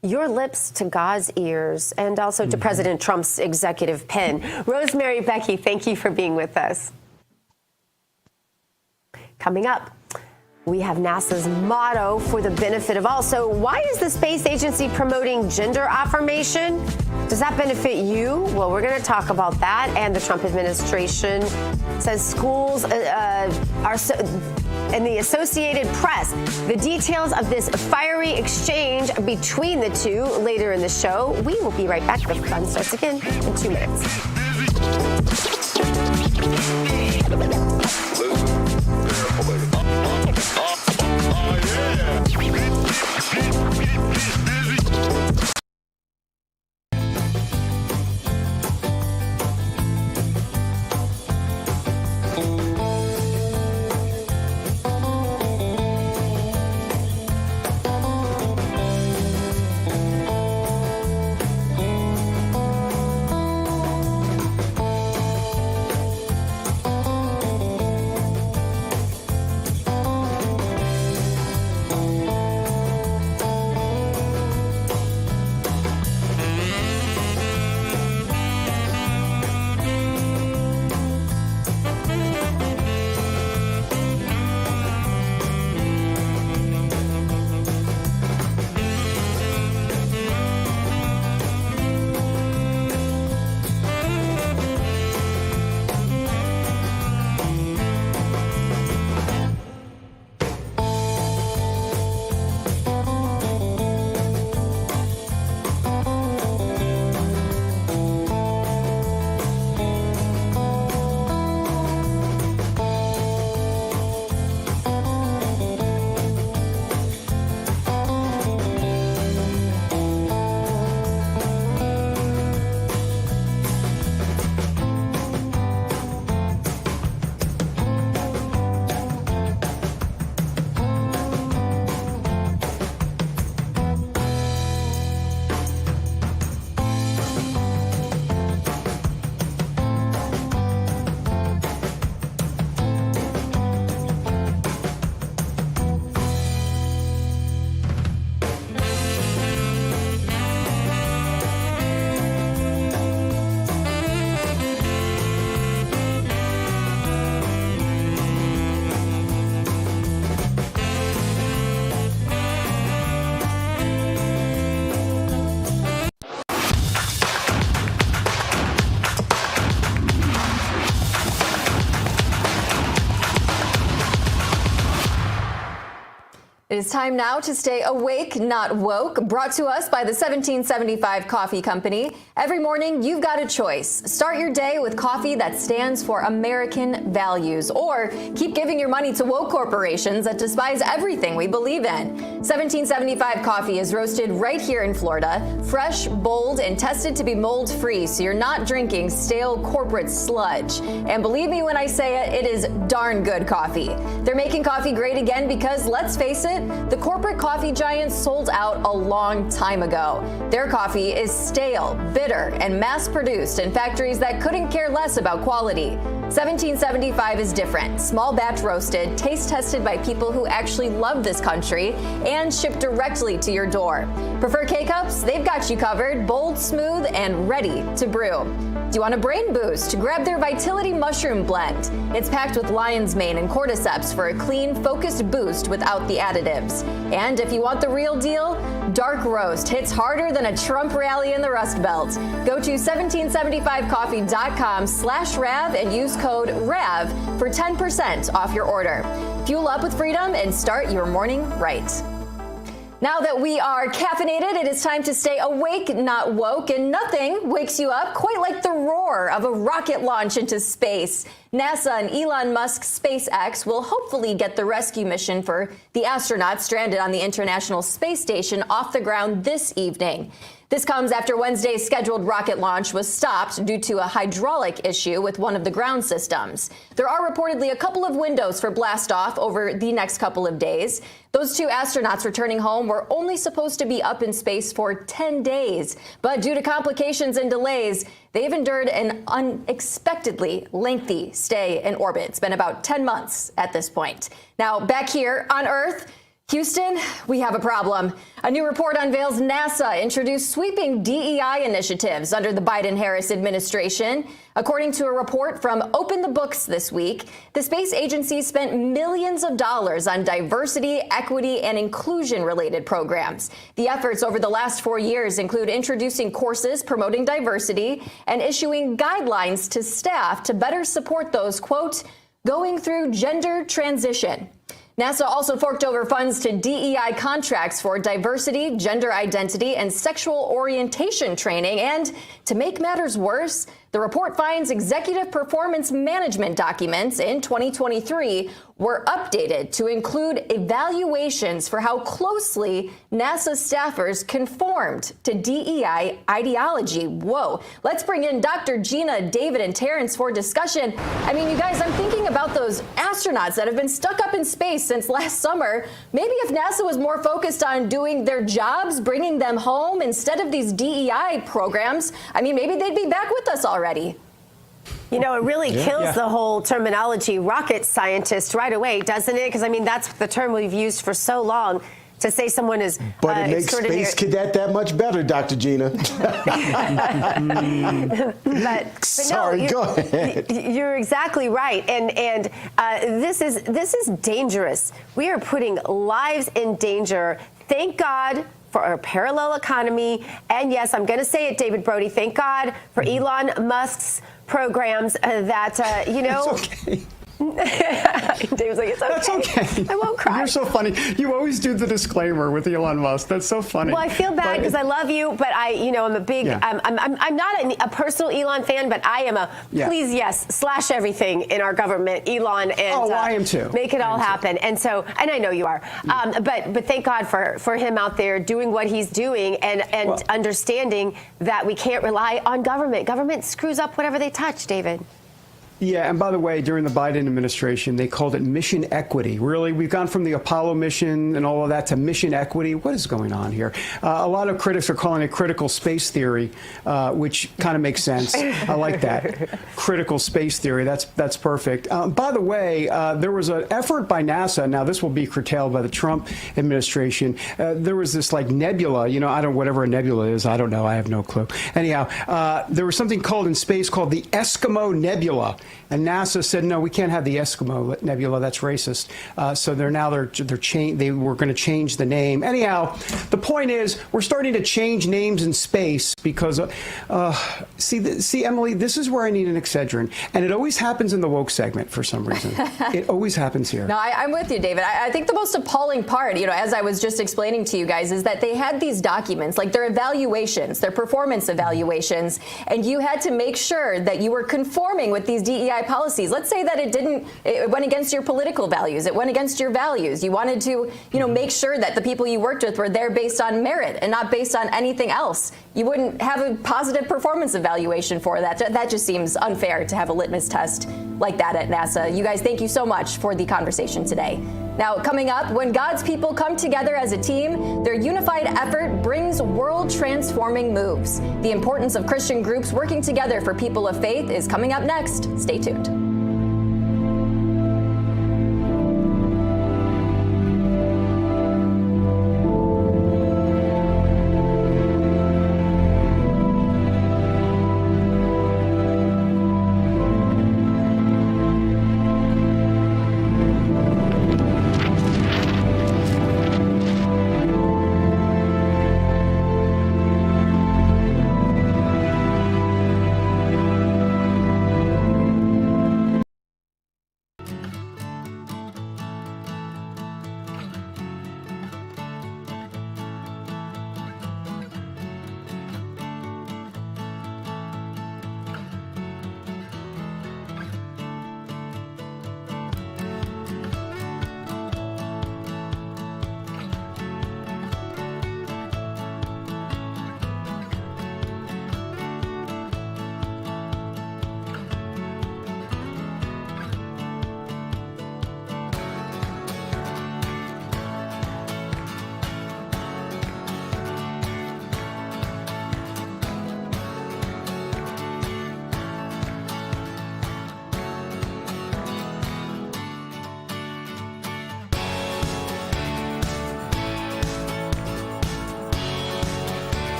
Your lips to God's ears, and also to President Trump's executive pen. Rosemary Becky, thank you for being with us. Coming up, we have NASA's motto for the benefit of all. So why is the space agency promoting gender affirmation? Does that benefit you? Well, we're going to talk about that. And the Trump administration says schools and the Associated Press. The details of this fiery exchange between the two later in the show. We will be right back. The fun starts again in 2 minutes. is time now to stay awake, not woke. Brought to us by the 1775 Coffee Company. Every morning, you've got a choice. Start your day with coffee that stands for American values, or keep giving your money to woke corporations that despise everything we believe in. 1775 Coffee is roasted right here in Florida, fresh, bold, and tested to be mold-free, so you're not drinking stale corporate sludge. And believe me when I say it, it is darn good coffee. They're making coffee great again because, let's face it, the corporate coffee giants sold out a long time ago. Their coffee is stale, bitter, and mass-produced in factories that couldn't care less about quality. 1775 is different. Small batch roasted, taste tested by people who actually love this country, and shipped directly to your door. Prefer K-Cups? They've got you covered, bold, smooth, and ready to brew. Do you want a brain boost? Grab their Vitality Mushroom Blend. It's packed with lion's mane and cordyceps for a clean, focused boost without the additives. And if you want the real deal, Dark Roast hits harder than a Trump rally in the Rust Belt. Go to 1775coffee.com/RAV and use code RAV for 10% off your order. Fuel up with freedom and start your morning right. Now that we are caffeinated, it is time to stay awake, not woke, and nothing wakes you up quite like the roar of a rocket launch into space. NASA and Elon Musk's SpaceX will hopefully get the rescue mission for the astronauts stranded on the International Space Station off the ground this evening. This comes after Wednesday's scheduled rocket launch was stopped due to a hydraulic issue with one of the ground systems. There are reportedly a couple of windows for blast-off over the next couple of days. Those two astronauts returning home were only supposed to be up in space for 10 days. But due to complications and delays, they've endured an unexpectedly lengthy stay in orbit. It's been about 10 months at this point. Now, back here on Earth, Houston, we have a problem. A new report unveils NASA introduced sweeping DEI initiatives under the Biden-Harris administration. According to a report from Open the Books this week, the space agency spent millions of dollars on diversity, equity, and inclusion-related programs. The efforts over the last 4 years include introducing courses promoting diversity and issuing guidelines to staff to better support those, quote, going through gender transition. NASA also forked over funds to DEI contracts for diversity, gender identity, and sexual orientation training. And to make matters worse, the report finds executive performance management documents in 2023 were updated to include evaluations for how closely NASA staffers conformed to DEI ideology. Whoa. Let's bring in Dr. Gina, David, and Terrence for discussion. I mean, you guys, I'm thinking about those astronauts that have been stuck up in space since last summer. Maybe if NASA was more focused on doing their jobs, bringing them home instead of these DEI programs, I mean, maybe they'd be back with us already. You know, it really kills the whole terminology rocket scientist right away, doesn't it? Because, I mean, that's the term we've used for so long to say someone is But it makes Space Cadet that much better, Dr. Gina. but Sorry, no, go ahead. You're exactly right. And this is dangerous. We are putting lives in danger. Thank God for our parallel economy. And yes, I'm going to say it, David Brody, thank God for Elon Musk's programs that, you know. It's okay. David's like, it's okay. That's okay. I won't cry. You're so funny. You always do the disclaimer with Elon Musk. That's so funny. Well, I feel bad because I love you, but I'm a big, I'm not a personal Elon fan, but I am a please, yes, slash everything in our government, Elon, and I am too. Make it all happen. And so, and I know you are, but thank God for him out there doing what he's doing and understanding that we can't rely on government. Government screws up whatever they touch, David. Yeah, and by the way, during the Biden administration, they called it mission equity. Really, we've gone from the Apollo mission and all of that to mission equity. What is going on here? A lot of critics are calling it critical space theory, which kind of makes sense. I like that. Critical space theory. That's perfect. By the way, there was an effort by NASA. Now, this will be curtailed by the Trump administration. There was this like nebula, you know, whatever a nebula is. I don't know. I have no clue. Anyhow, there was something called in space called the Eskimo Nebula. And NASA said, no, we can't have the Eskimo Nebula. That's racist. So they were going to change the name. Anyhow, the point is we're starting to change names in space because, see, Emily, this is where I need an Excedrin. And it always happens in the woke segment for some reason. It always happens here. No, I'm with you, David. I think the most appalling part, as I was just explaining to you guys, is that they had these documents, like their evaluations, their performance evaluations, and you had to make sure that you were conforming with these DEI policies. Let's say that it went against your political values. It went against your values. You wanted to, make sure that the people you worked with were there based on merit and not based on anything else. You wouldn't have a positive performance evaluation for that. That just seems unfair to have a litmus test like that at NASA. You guys, thank you so much for the conversation today. Now, coming up, when God's people come together as a team, their unified effort brings world-transforming moves. The importance of Christian groups working together for people of faith is coming up next. Stay tuned.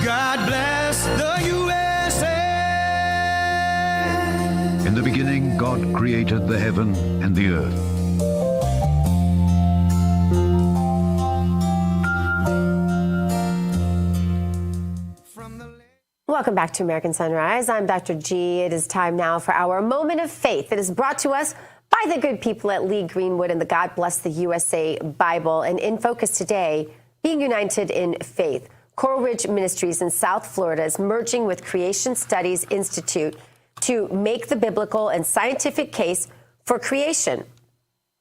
God bless the USA. In the beginning, God created the heaven and the earth. Welcome back to American Sunrise. I'm Dr. G. It is time now for our moment of faith. It is brought to us by the good people at Lee Greenwood and the God Bless the USA Bible. And in focus today, being united in faith. Coral Ridge Ministries in South Florida is merging with Creation Studies Institute to make the biblical and scientific case for creation.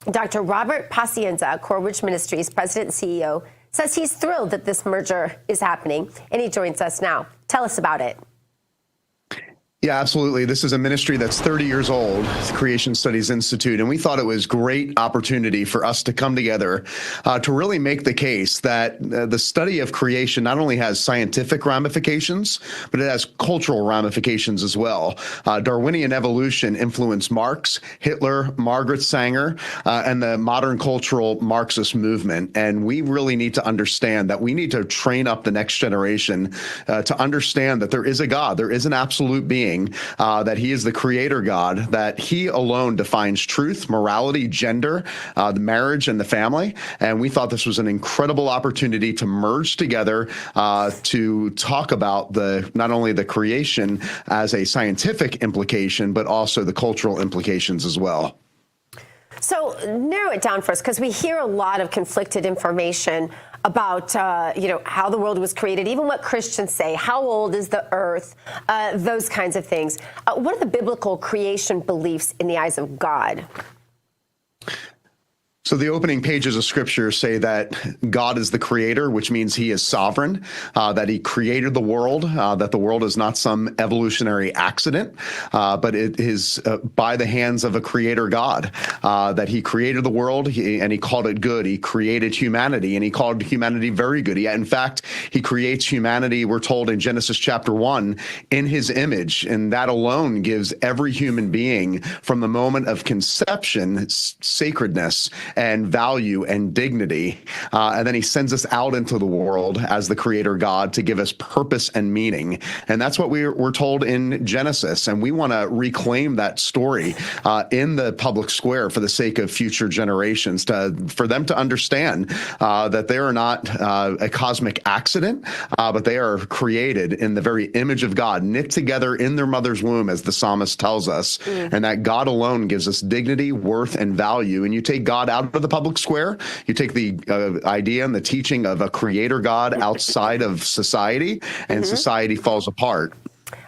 Dr. Robert Pacienza, Coral Ridge Ministries President and CEO, says he's thrilled that this merger is happening, and he joins us now. Tell us about it. Yeah, absolutely. This is a ministry that's 30 years old, the Creation Studies Institute, and we thought it was a great opportunity for us to come together to really make the case that the study of creation not only has scientific ramifications, but it has cultural ramifications as well. Darwinian evolution influenced Marx, Hitler, Margaret Sanger, and the modern cultural Marxist movement. And we really need to understand that we need to train up the next generation to understand that there is a God, there is an absolute being, being, that he is the creator God, that he alone defines truth, morality, gender, the marriage, and the family. And we thought this was an incredible opportunity to merge together to talk about not only the creation as a scientific implication, but also the cultural implications as well. So narrow it down for us, because we hear a lot of conflicted information about, how the world was created, even what Christians say, how old is the earth, those kinds of things. What are the biblical creation beliefs in the eyes of God? So the opening pages of Scripture say that God is the creator, which means he is sovereign, that he created the world, that the world is not some evolutionary accident, but it is by the hands of a creator God, that he created the world and he called it good. He created humanity and he called humanity very good. In fact, he creates humanity, we're told in Genesis chapter 1, in his image. And that alone gives every human being from the moment of conception sacredness and value and dignity. And then he sends us out into the world as the creator God to give us purpose and meaning. And that's what we're told in Genesis. And we want to reclaim that story in the public square for the sake of future generations, for them to understand that they are not a cosmic accident, but they are created in the very image of God, knit together in their mother's womb, as the psalmist tells us, and that God alone gives us dignity, worth, and value. And you take God out of the public square, you take the idea and the teaching of a creator God outside of society, and society falls apart.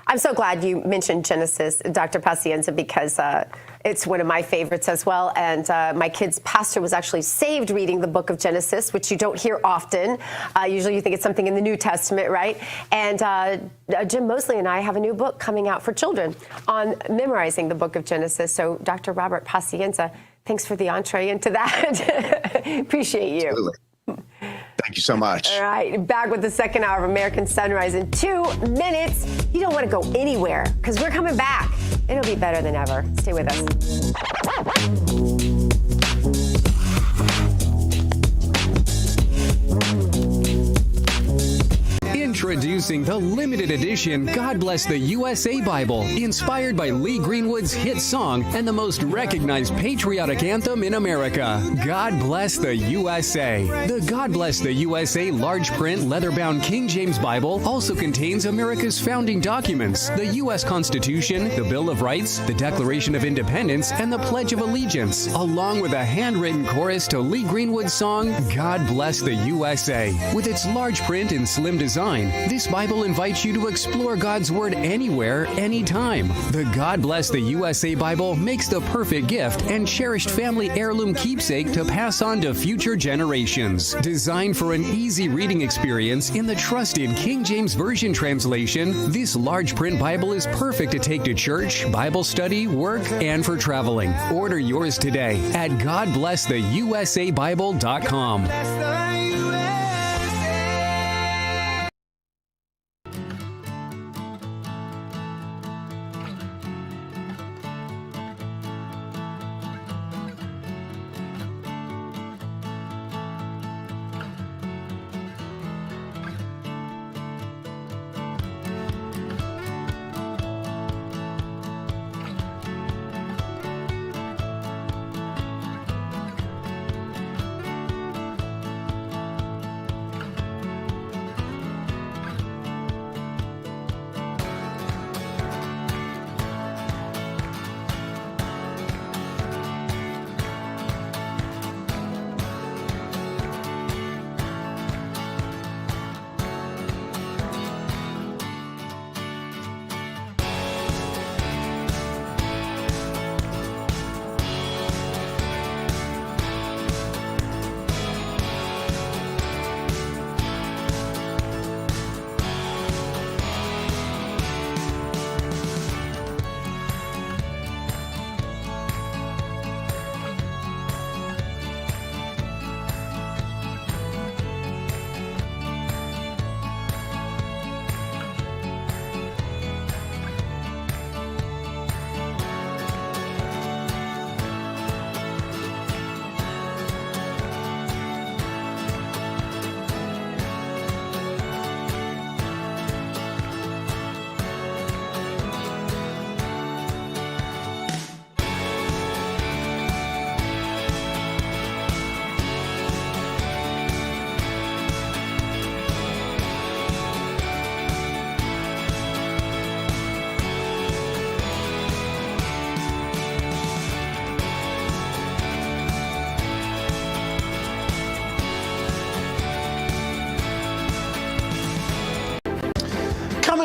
I'm so glad you mentioned Genesis, Dr. Pacienza, because it's one of my favorites as well. And my kid's pastor was actually saved reading the book of Genesis, which you don't hear often. Usually you think it's something in the New Testament, right? And Jim Mosley and I have a new book coming out for children on memorizing the book of Genesis. So Dr. Robert Pacienza, thanks for the entree into that. Appreciate you. Absolutely. Thank you so much. All right, back with the second hour of American Sunrise in 2 minutes. You don't want to go anywhere, because we're coming back. It'll be better than ever. Stay with us. Introducing the limited edition God Bless the USA Bible, inspired by Lee Greenwood's hit song and the most recognized patriotic anthem in America, God Bless the USA. The God Bless the USA large print leather-bound King James Bible also contains America's founding documents, the U.S. Constitution, the Bill of Rights, the Declaration of Independence, and the Pledge of Allegiance, along with a handwritten chorus to Lee Greenwood's song, God Bless the USA. With its large print and slim design, this Bible invites you to explore God's Word anywhere, anytime. The God Bless the USA Bible makes the perfect gift and cherished family heirloom keepsake to pass on to future generations. Designed for an easy reading experience in the trusted King James Version translation, this large print Bible is perfect to take to church, Bible study, work, and for traveling. Order yours today at GodBlessTheUSABible.com.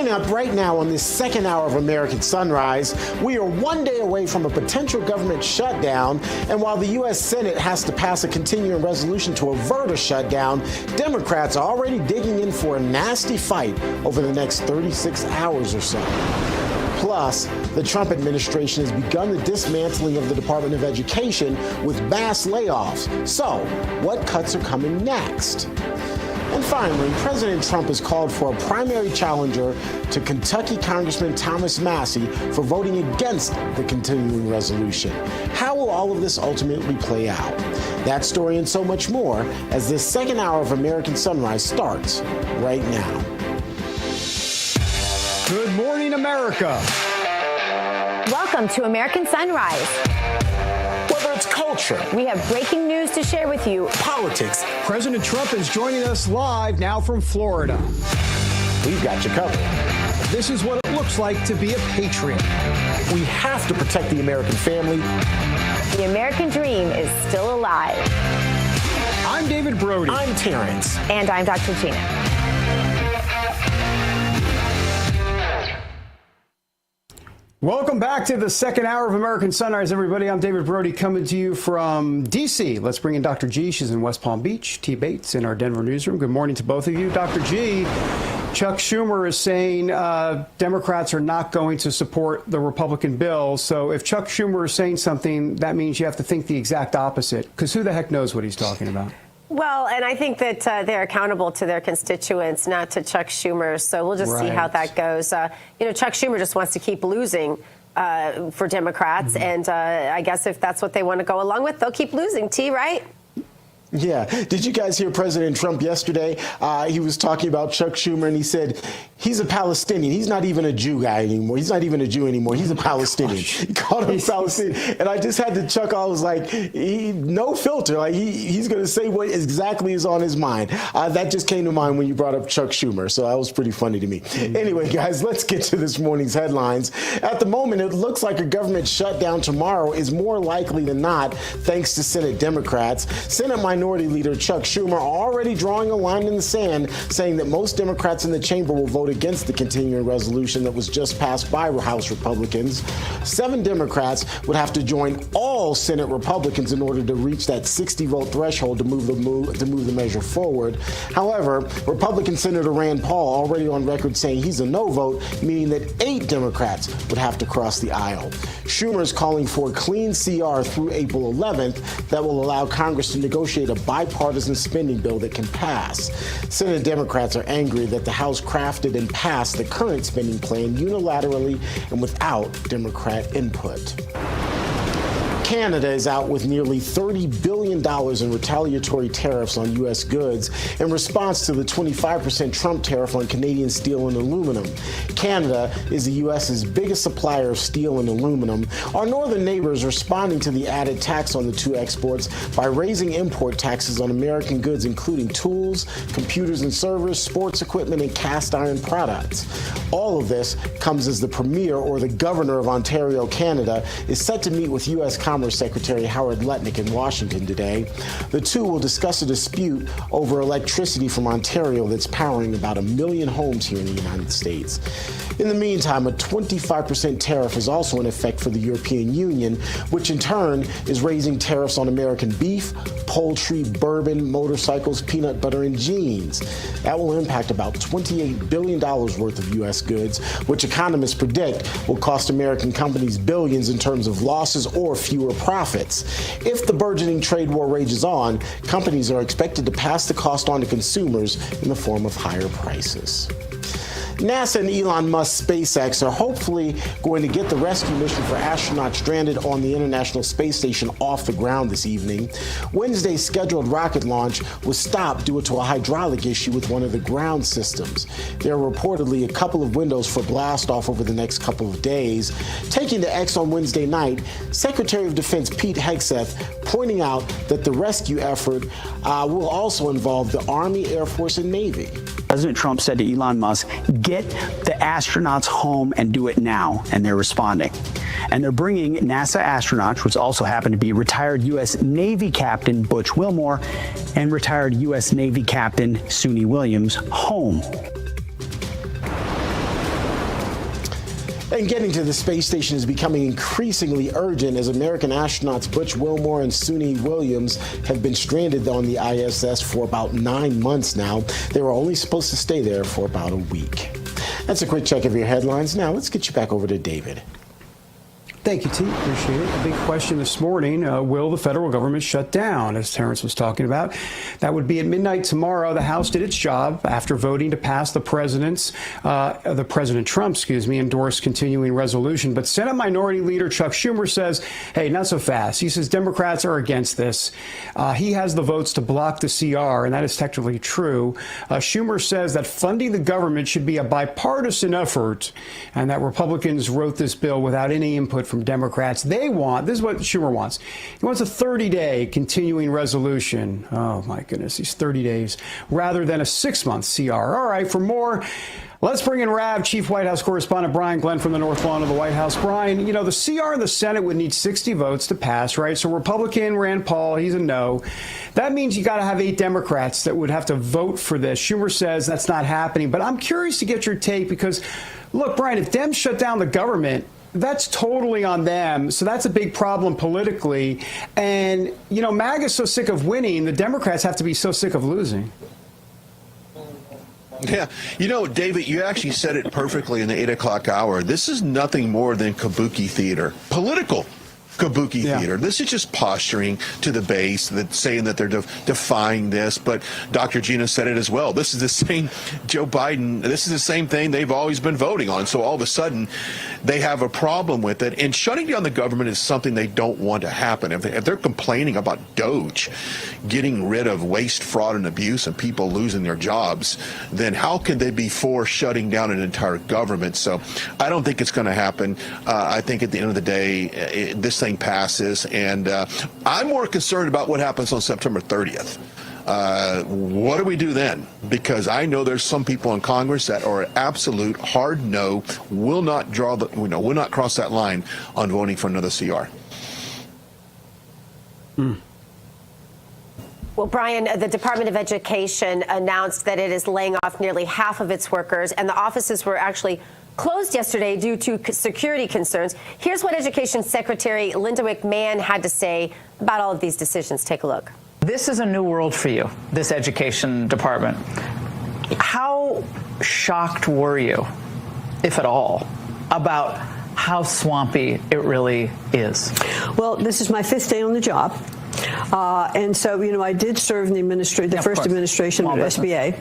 Coming up right now on this second hour of American Sunrise, we are one day away from a potential government shutdown. And while the U.S. Senate has to pass a continuing resolution to avert a shutdown, Democrats are already digging in for a nasty fight over the next 36 hours or so. Plus, the Trump administration has begun the dismantling of the Department of Education with mass layoffs. So, what cuts are coming next? And finally, President Trump has called for a primary challenger to Kentucky Congressman Thomas Massie for voting against the continuing resolution. How will all of this ultimately play out? That story and so much more as this second hour of American Sunrise starts right now. Good morning, America. Welcome to American Sunrise. Whether it's culture, we have breaking news to share with you. Politics. President Trump is joining us live now from Florida. We've got you covered. This is what it looks like to be a patriot. We have to protect the American family. The American dream is still alive. I'm David Brody. I'm Terrence. And I'm Dr. Gina. Welcome back to the second hour of American Sunrise, everybody. I'm David Brody coming to you from D.C. Let's bring in Dr. G. She's in West Palm Beach. T. Bates in our Denver newsroom. Good morning to both of you. Dr. G, Chuck Schumer is saying Democrats are not going to support the Republican bill. So if Chuck Schumer is saying something, that means you have to think the exact opposite, because who the heck knows what he's talking about? Well, and I think that they're accountable to their constituents, not to Chuck Schumer. So we'll just see how that goes. Chuck Schumer just wants to keep losing for Democrats. Mm-hmm. And I guess if that's what they want to go along with, they'll keep losing, T, right? Yeah. Did you guys hear President Trump yesterday? He was talking about Chuck Schumer, and he said he's a Palestinian. He's not even a Jew guy anymore. He's not even a Jew anymore. He's a Palestinian. He called him Palestinian. And I just had to chuckle. I was like, no filter. Like he's going to say what exactly is on his mind. That just came to mind when you brought up Chuck Schumer. So that was pretty funny to me. Anyway, guys, let's get to this morning's headlines. At the moment, it looks like a government shutdown tomorrow is more likely than not, thanks to Senate Democrats. Senate Minority Leader Chuck Schumer already drawing a line in the sand, saying that most Democrats in the chamber will vote against the continuing resolution that was just passed by House Republicans. 7 Democrats would have to join all Senate Republicans in order to reach that 60-vote threshold to move the measure forward. However, Republican Senator Rand Paul already on record saying he's a no vote, meaning that 8 Democrats would have to cross the aisle. Schumer is calling for a clean CR through April 11th that will allow Congress to negotiate a bipartisan spending bill that can pass. Senate Democrats are angry that the House crafted and passed the current spending plan unilaterally and without Democrat input. Canada is out with nearly $30 billion in retaliatory tariffs on U.S. goods in response to the 25% Trump tariff on Canadian steel and aluminum. Canada is the U.S.'s biggest supplier of steel and aluminum. Our northern neighbors responding to the added tax on the two exports by raising import taxes on American goods, including tools, computers and servers, sports equipment, and cast iron products. All of this comes as the Premier, or the Governor of Ontario, Canada, is set to meet with U.S. Commerce Secretary Howard Lutnick in Washington today. The two will discuss a dispute over electricity from Ontario that's powering about 1 million homes here in the United States. In the meantime, a 25% tariff is also in effect for the European Union, which in turn is raising tariffs on American beef, poultry, bourbon, motorcycles, peanut butter, and jeans. That will impact about $28 billion worth of U.S. goods, which economists predict will cost American companies billions in terms of losses or fewer profits. If the burgeoning trade war rages on, companies are expected to pass the cost on to consumers in the form of higher prices. NASA and Elon Musk's SpaceX are hopefully going to get the rescue mission for astronauts stranded on the International Space Station off the ground this evening. Wednesday's scheduled rocket launch was stopped due to a hydraulic issue with one of the ground systems. There are reportedly a couple of windows for blast off over the next couple of days. Taking to X on Wednesday night, Secretary of Defense Pete Hegseth pointing out that the rescue effort will also involve the Army, Air Force, and Navy. President Trump said to Elon Musk, get the astronauts home and do it now. And they're responding. And they're bringing NASA astronauts, which also happen to be retired U.S. Navy Captain Butch Wilmore and retired U.S. Navy Captain Suni Williams, home. And getting to the space station is becoming increasingly urgent as American astronauts Butch Wilmore and Suni Williams have been stranded on the ISS for about 9 months now. They were only supposed to stay there for about a week. That's a quick check of your headlines. Now let's get you back over to David. Thank you, T. Appreciate it. A big question this morning, will the federal government shut down, as Terrence was talking about? That would be at midnight tomorrow. The House did its job after voting to pass the President Trump, endorsed continuing resolution. But Senate Minority Leader Chuck Schumer says, hey, not so fast. He says Democrats are against this. He has the votes to block the CR, and that is technically true. Schumer says that funding the government should be a bipartisan effort, and that Republicans wrote this bill without any input from Democrats. This is what Schumer wants. He wants a 30-day continuing resolution. Oh, my goodness, these 30 days, rather than a 6-month CR. All right, for more, let's bring in RAV Chief White House Correspondent Brian Glenn from the North Lawn of the White House. Brian, the CR in the Senate would need 60 votes to pass, right? So Republican Rand Paul, he's a no. That means you got to have 8 Democrats that would have to vote for this. Schumer says that's not happening. But I'm curious to get your take because, look, Brian, if Dems shut down the government, that's totally on them. So that's a big problem politically. And, MAGA's so sick of winning, the Democrats have to be so sick of losing. Yeah. David, you actually said it perfectly in the 8 o'clock hour. This is nothing more than kabuki theater, political kabuki theater. This is just posturing to the base, saying that they're defying this. But Dr. Gina said it as well. This is the same Joe Biden. This is the same thing they've always been voting on. So all of a sudden, they have a problem with it. And shutting down the government is something they don't want to happen. If they're complaining about DOGE getting rid of waste, fraud, and abuse and people losing their jobs, then how can they be for shutting down an entire government? So I don't think it's going to happen. I think at the end of the day, this thing passes. And I'm more concerned about what happens on September 30th. What do we do then? Because I know there's some people in Congress that are absolute hard no, will not cross that line on voting for another CR. Well, Brian, the Department of Education announced that it is laying off nearly half of its workers, and the offices were actually closed yesterday due to security concerns. Here's what Education Secretary Linda McMahon had to say about all of these decisions. Take a look. This is a new world for you, this education department. How shocked were you, if at all, about how swampy it really is? Well, this is my 5th day on the job. And so, I did serve in the first administration of SBA.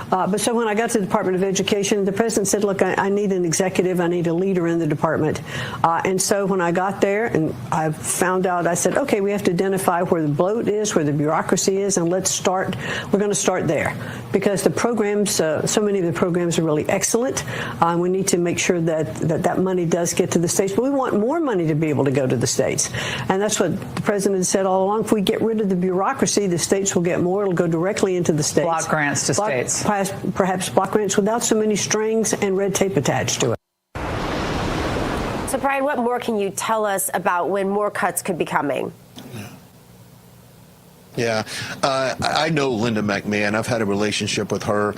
But so when I got to the Department of Education, the president said, look, I need an executive. I need a leader in the department. And so when I got there and I found out, I said, OK, we have to identify where the bloat is, where the bureaucracy is, and let's start. We're going to start there because the programs, so many of the programs are really excellent. We need to make sure that money does get to the states. But we want more money to be able to go to the states. And that's what the president said all along. If we get rid of the bureaucracy, the states will get more. It'll go directly into the states. Block grants to states. Perhaps block grants without so many strings and red tape attached to it. So, Brian, what more can you tell us about when more cuts could be coming? Yeah, I know Linda McMahon. I've had a relationship with her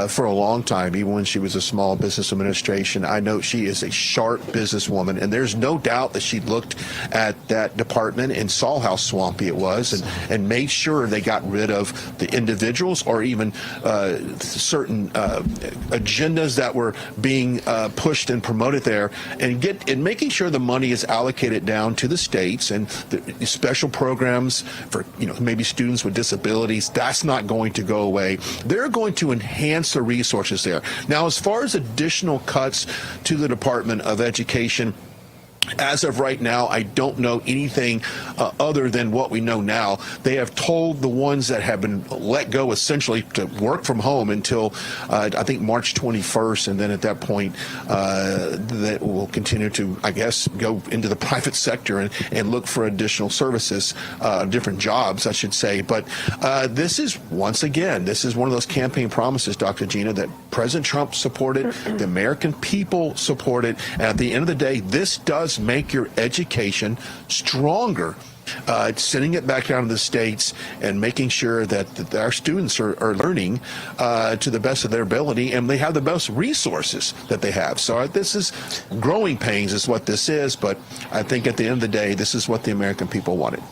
for a long time, even when she was a small business administration. I know she is a sharp businesswoman, and there's no doubt that she looked at that department and saw how swampy it was and made sure they got rid of the individuals or even certain agendas that were being pushed and promoted there, and making sure the money is allocated down to the states and the special programs for maybe students with disabilities. That's not going to go away. They're going to enhance the resources there. Now, as far as additional cuts to the Department of Education, as of right now, I don't know anything other than what we know now. They have told the ones that have been let go essentially to work from home until I think March 21st, and then at that point that will continue to, I guess, go into the private sector and look for additional services, different jobs, I should say. But this is, once again, this is one of those campaign promises, Dr. Gina, that President Trump support it. The American people support it. And at the end of the day, this does make your education stronger. Sending it back down to the states and making sure that our students are learning to the best of their ability, and they have the best resources that they have. So this is growing pains is what this is, but I think at the end of the day, this is what the American people wanted.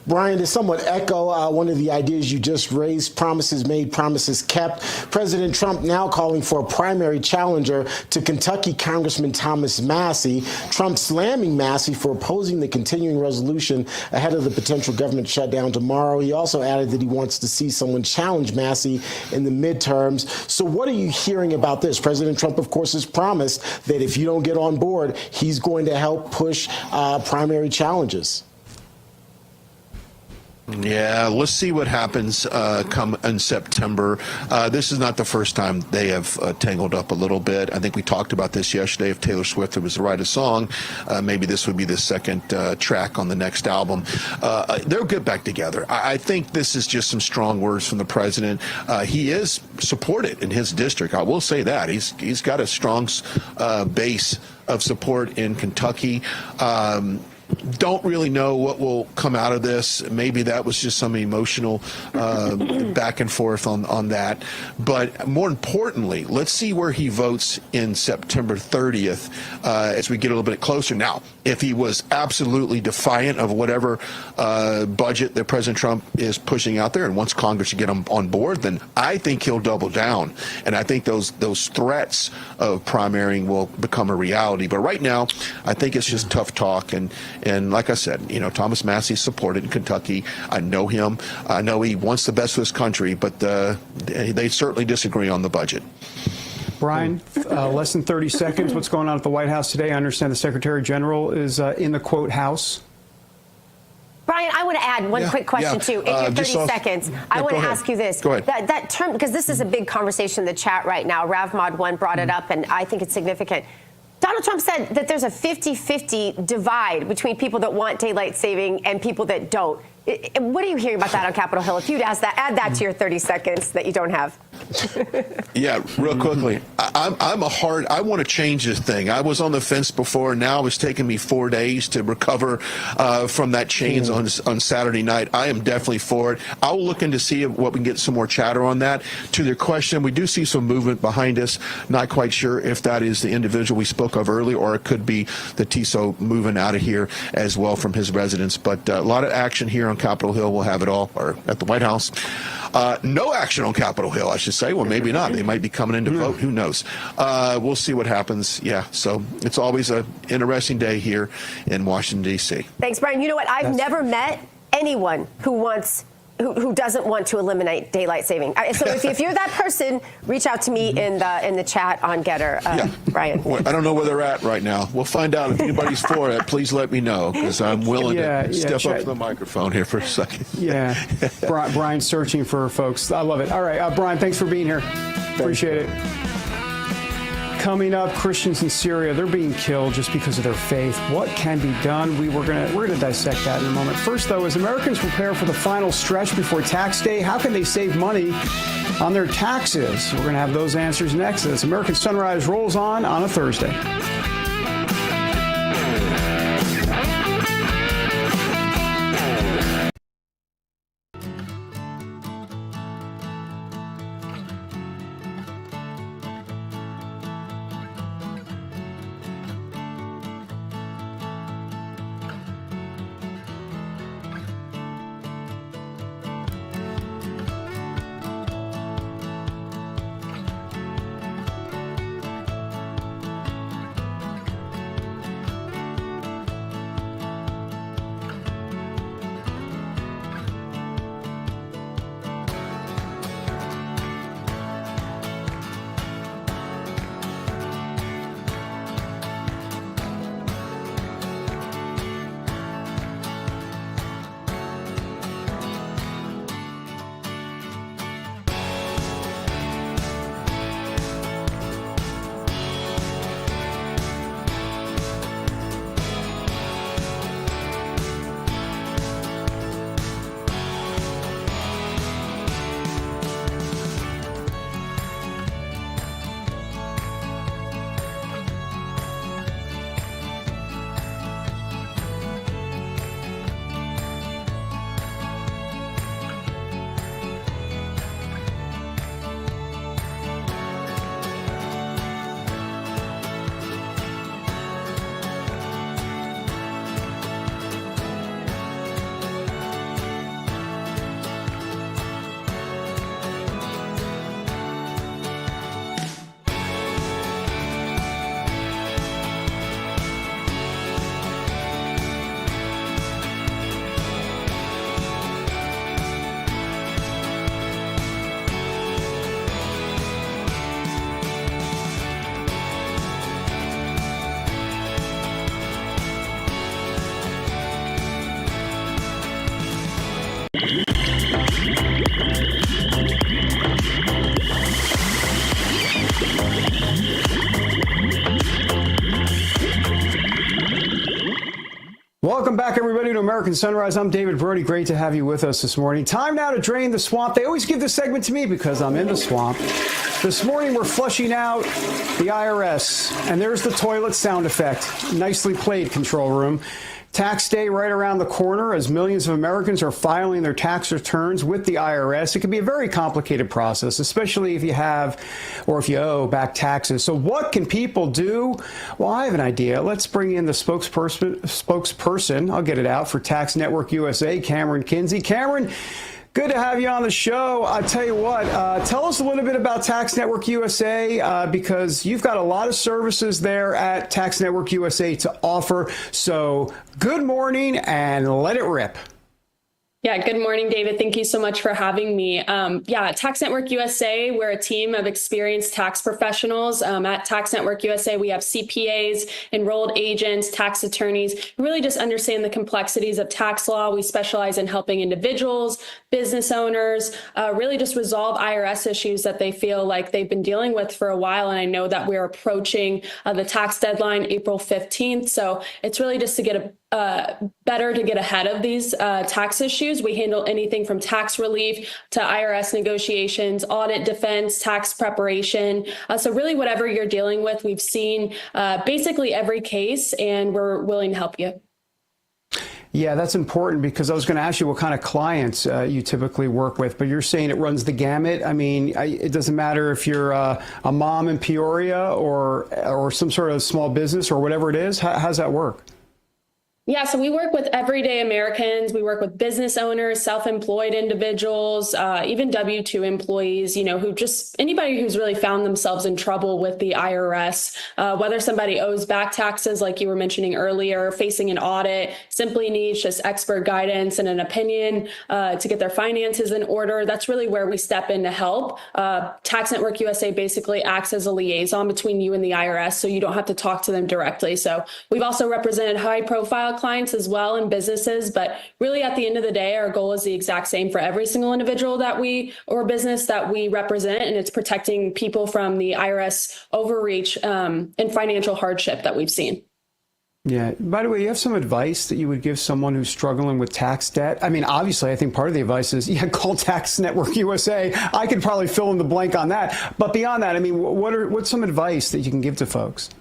Brian, to somewhat echo one of the ideas you just raised, promises made, promises kept. President Trump now calling for a primary challenger to Kentucky Congressman Thomas Massie. Trump slamming Massie for opposing the continuing resolution ahead of the potential government shutdown tomorrow. He also added that he wants to see someone challenge Massie in the midterms. So what are you hearing about this? President Trump, of course, has promised that if you don't get on board, he's going to help push primary challenges. Yeah, let's see what happens come in September. This is not the first time they have tangled up a little bit. I think we talked about this yesterday. If Taylor Swift was to write a song, maybe this would be the second track on the next album. They'll get back together. I think this is just some strong words from the president. He is supported in his district. I will say that. He's got a strong base of support in Kentucky. Don't really know what will come out of this. Maybe that was just some emotional back and forth on that. But more importantly, let's see where he votes in September 30th as we get a little bit closer. Now, if he was absolutely defiant of whatever budget that President Trump is pushing out there and wants Congress to get him on board, then I think he'll double down. And I think those threats of primarying will become a reality. But right now, I think it's just tough talk. And like I said, Thomas Massie is supported in Kentucky. I know him. I know he wants the best for this country, but they certainly disagree on the budget. Brian, less than 30 seconds. What's going on at the White House today? I understand the Secretary General is in the, quote, House. Brian, I want to add one quick question, too. In your 30 seconds, I want to ask you this. Go ahead. That term, because this is a big conversation in the chat right now. RavMod1 brought it up, and I think it's significant. Donald Trump said that there's a 50-50 divide between people that want daylight saving and people that don't. What are you hearing about that on Capitol Hill? If you'd add that to your 30 seconds that you don't have. Yeah, real quickly. I want to change this thing. I was on the fence before. Now it's taken me 4 days to recover from that change on Saturday night. I am definitely for it. I'll look into see what we can get some more chatter on that. To your question, we do see some movement behind us. Not quite sure if that is the individual we spoke of earlier, or it could be the TISO moving out of here as well from his residence. But a lot of action here on Capitol Hill. We'll have it all, or at the White House. No action on Capitol Hill, I should say. Well, maybe not. They might be coming in to vote. Who knows? We'll see what happens. Yeah, so it's always an interesting day here in Washington, D.C. Thanks, Brian. You know what? I've never met anyone who doesn't want to eliminate daylight saving. So if you're that person, reach out to me in the chat on Getter, Brian. I don't know where they're at right now. We'll find out if anybody's for it. Please let me know, because I'm willing to step up to the microphone here for a second. Yeah, Brian's searching for folks. I love it. All right, Brian, thanks for being here. Appreciate it. Coming up, Christians in Syria, they're being killed just because of their faith. What can be done? We're gonna dissect that in a moment. First, though, as Americans prepare for the final stretch before tax day, how can they save money on their taxes? We're going to have those answers next as American Sunrise rolls on a Thursday. everybody, to American Sunrise. I'm David Brody. Great to have you with us this morning. Time now to drain the swamp. They always give this segment to me because I'm in the swamp. This morning, we're flushing out the IRS. And there's the toilet sound effect. Nicely played, control room. Tax day right around the corner as millions of Americans are filing their tax returns with the IRS. It can be a very complicated process, especially if you have or if you owe back taxes. So what can people do? Well, I have an idea. Let's bring in the spokesperson, I'll get it out, for Tax Network USA, Cameron Kinsey. Cameron, good to have you on the show. I'll tell you what, tell us a little bit about Tax Network USA, because you've got a lot of services there at Tax Network USA to offer. So good morning and let it rip. Yeah, good morning, David. Thank you so much for having me. Tax Network USA, we're a team of experienced tax professionals. At Tax Network USA, we have CPAs, enrolled agents, tax attorneys, really just understand the complexities of tax law. We specialize in helping individuals, business owners, really just resolve IRS issues that they feel like they've been dealing with for a while. And I know that we're approaching the tax deadline, April 15th. So it's really just to get better to get ahead of these tax issues. We handle anything from tax relief to IRS negotiations, audit defense, tax preparation. So really whatever you're dealing with, we've seen basically every case, and we're willing to help you. Yeah, that's important, because I was going to ask you what kind of clients you typically work with, but you're saying it runs the gamut. I mean, it doesn't matter if you're a mom in Peoria or some sort of small business or whatever it is. How's that work? Yeah, so we work with everyday Americans. We work with business owners, self-employed individuals, even W-2 employees, anybody who's really found themselves in trouble with the IRS, whether somebody owes back taxes, like you were mentioning earlier, facing an audit, simply needs just expert guidance and an opinion to get their finances in order. That's really where we step in to help. Tax Network USA basically acts as a liaison between you and the IRS, so you don't have to talk to them directly. So we've also represented high-profile clients as well in businesses, but really at the end of the day, our goal is the exact same for every single individual or business that we represent, and it's protecting people from the IRS overreach and financial hardship that we've seen. Yeah. By the way, you have some advice that you would give someone who's struggling with tax debt? I mean, obviously, I think part of the advice is, call Tax Network USA. I could probably fill in the blank on that. But beyond that, I mean, what's some advice that you can give to folks?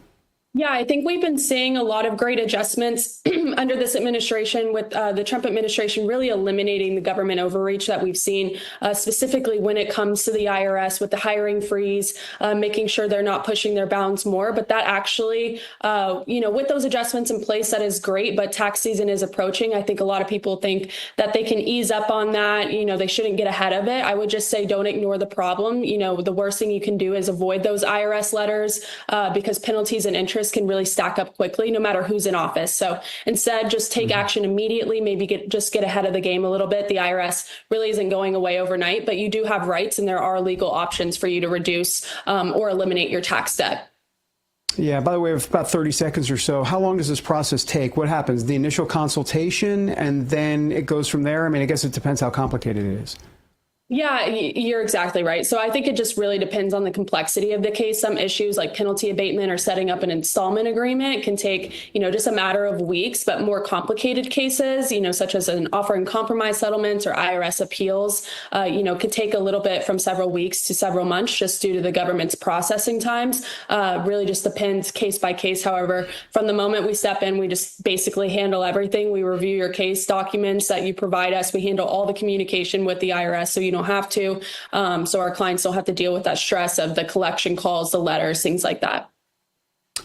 Yeah, I think we've been seeing a lot of great adjustments under this administration, with the Trump administration really eliminating the government overreach that we've seen, specifically when it comes to the IRS with the hiring freeze, making sure they're not pushing their bounds more. But that actually, with those adjustments in place, that is great. But tax season is approaching. I think a lot of people think that they can ease up on that. They shouldn't get ahead of it. I would just say don't ignore the problem. The worst thing you can do is avoid those IRS letters because penalties and interest can really stack up quickly no matter who's in office. So instead, just take action immediately, maybe get ahead of the game a little bit. The IRS really isn't going away overnight, but you do have rights and there are legal options for you to reduce or eliminate your tax debt. Yeah, by the way, we have about 30 seconds or so. How long does this process take? What happens? The initial consultation and then it goes from there? I mean, I guess it depends how complicated it is. Yeah, you're exactly right. So I think it just really depends on the complexity of the case. Some issues like penalty abatement or setting up an installment agreement can take, just a matter of weeks, but more complicated cases, such as an offer and compromise settlements or IRS appeals, could take a little bit from several weeks to several months just due to the government's processing times. Really just depends case by case. However, from the moment we step in, we just basically handle everything. We review your case documents that you provide us. We handle all the communication with the IRS, so you don't have to. So our clients don't have to deal with that stress of the collection calls, the letters, things like that.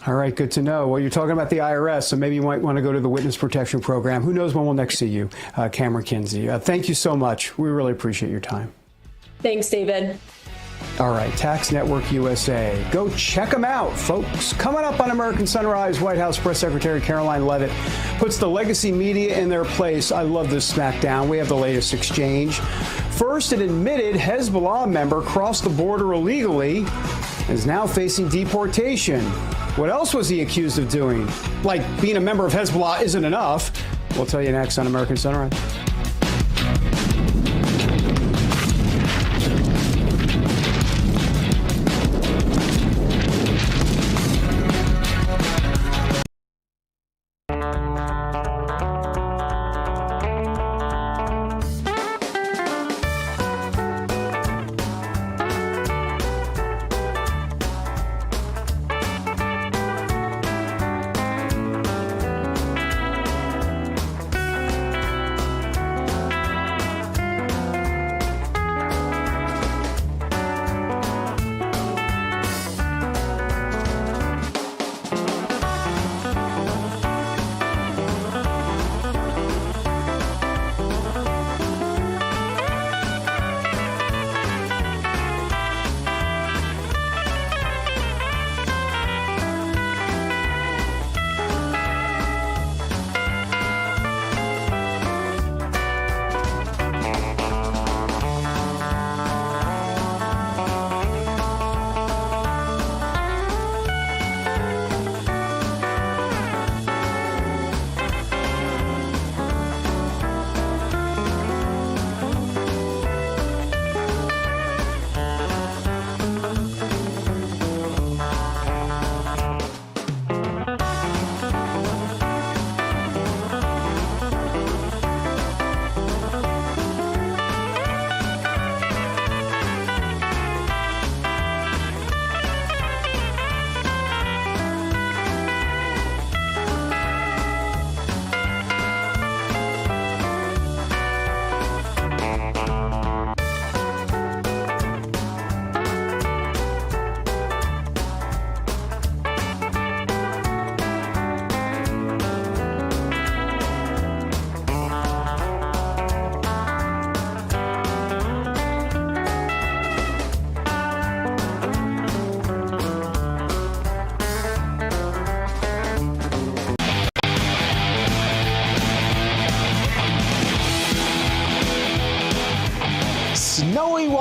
All right, good to know. Well, you're talking about the IRS, so maybe you might want to go to the Witness Protection Program. Who knows when we'll next see you, Cameron Kinsey. Thank you so much. We really appreciate your time. Thanks, David. All right, Tax Network USA. Go check them out, folks. Coming up on American Sunrise, White House Press Secretary Caroline Leavitt puts the legacy media in their place. I love this smackdown. We have the latest exchange. First, an admitted Hezbollah member crossed the border illegally and is now facing deportation. What else was he accused of doing? Like being a member of Hezbollah isn't enough. We'll tell you next on American Sunrise.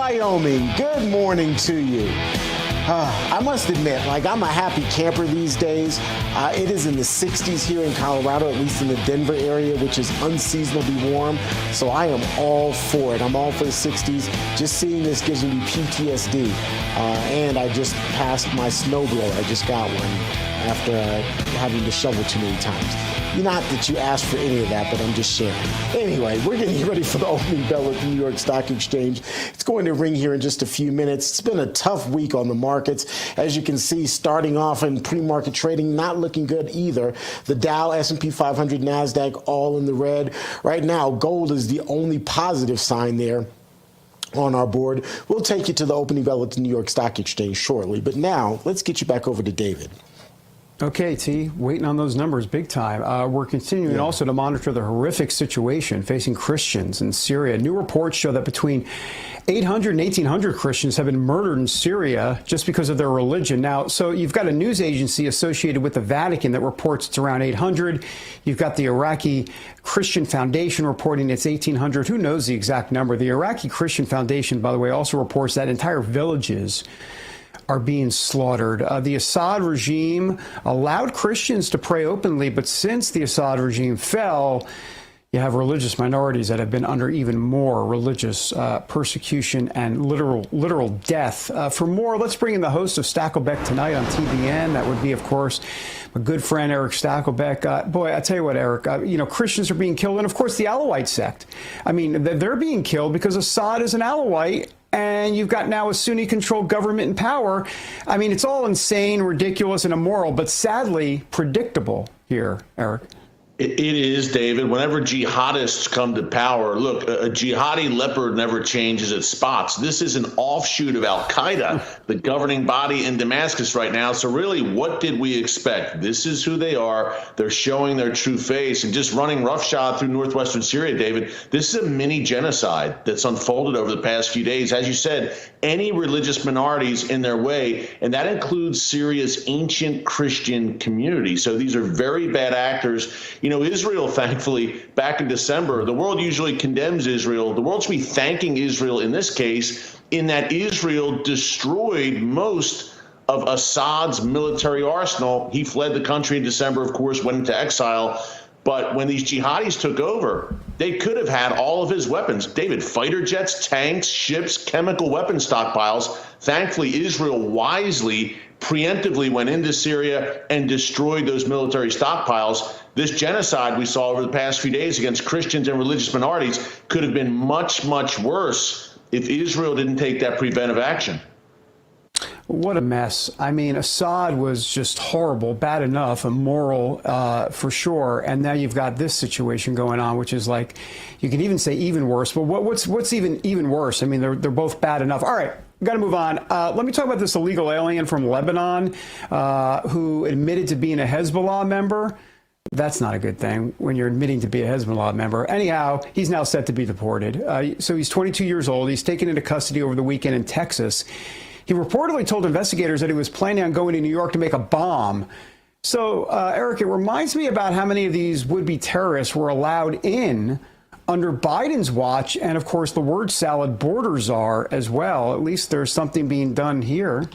Wyoming, good morning to you. I must admit, I'm a happy camper these days. It is in the 60s here in Colorado, at least in the Denver area, which is unseasonably warm. So I am all for it. I'm all for the 60s. Just seeing this gives me PTSD. And I just passed my snowblower. I just got one after having to shovel too many times. Not that you asked for any of that, but I'm just sharing. Anyway, we're getting ready for the opening bell at the New York Stock Exchange. It's going to ring here in just a few minutes. It's been a tough week on the markets. As you can see, starting off in pre-market trading, not looking good either. The Dow, S&P 500, NASDAQ, all in the red. Right now, gold is the only positive sign there on our board. We'll take you to the opening bell at the New York Stock Exchange shortly. But now, let's get you back over to David. Okay, T, waiting on those numbers big time. We're continuing also to monitor the horrific situation facing Christians in Syria. New reports show that between 800 and 1,800 Christians have been murdered in Syria just because of their religion. Now, so you've got a news agency associated with the Vatican that reports it's around 800. You've got the Iraqi Christian Foundation reporting it's 1,800. Who knows the exact number? The Iraqi Christian Foundation, by the way, also reports that entire villages are being slaughtered. The Assad regime allowed Christians to pray openly, but since the Assad regime fell, you have religious minorities that have been under even more religious persecution and literal death. For more, let's bring in the host of Stakelbeck Tonight on TBN. That would be, of course, my good friend Eric Stakelbeck. Boy, I tell you what, Eric, Christians are being killed, and of course the Alawite sect. I mean, they're being killed because Assad is an Alawite, and you've got now a Sunni-controlled government in power. I mean, it's all insane, ridiculous, and immoral, but sadly predictable here, Eric. It is, David. Whenever jihadists come to power, look, a jihadi leopard never changes its spots. This is an offshoot of al-Qaeda, the governing body in Damascus right now. So really, what did we expect? This is who they are. They're showing their true face and just running roughshod through northwestern Syria, David. This is a mini genocide that's unfolded over the past few days. As you said, any religious minorities in their way, and that includes Syria's ancient Christian community. So these are very bad actors. Israel, thankfully, back in December, the world usually condemns Israel. The world should be thanking Israel in this case, in that Israel destroyed most of Assad's military arsenal. He fled the country in December, of course, went into exile. But when these jihadis took over, they could have had all of his weapons. David, fighter jets, tanks, ships, chemical weapon stockpiles. Thankfully, Israel wisely, preemptively went into Syria and destroyed those military stockpiles. This genocide we saw over the past few days against Christians and religious minorities could have been much, much worse if Israel didn't take that preventive action. What a mess. I mean, Assad was just horrible, bad enough, immoral for sure. And now you've got this situation going on, which is like, you can even say even worse. But what's even worse? I mean, they're both bad enough. All right. Got to move on. Let me talk about this illegal alien from Lebanon who admitted to being a Hezbollah member. That's not a good thing when you're admitting to be a Hezbollah member. Anyhow, he's now set to be deported. So he's 22 years old. He's taken into custody over the weekend in Texas. He reportedly told investigators that he was planning on going to New York to make a bomb. So, Eric, it reminds me about how many of these would-be terrorists were allowed in under Biden's watch, and of course the word salad borders are as well. At least there's something being done here.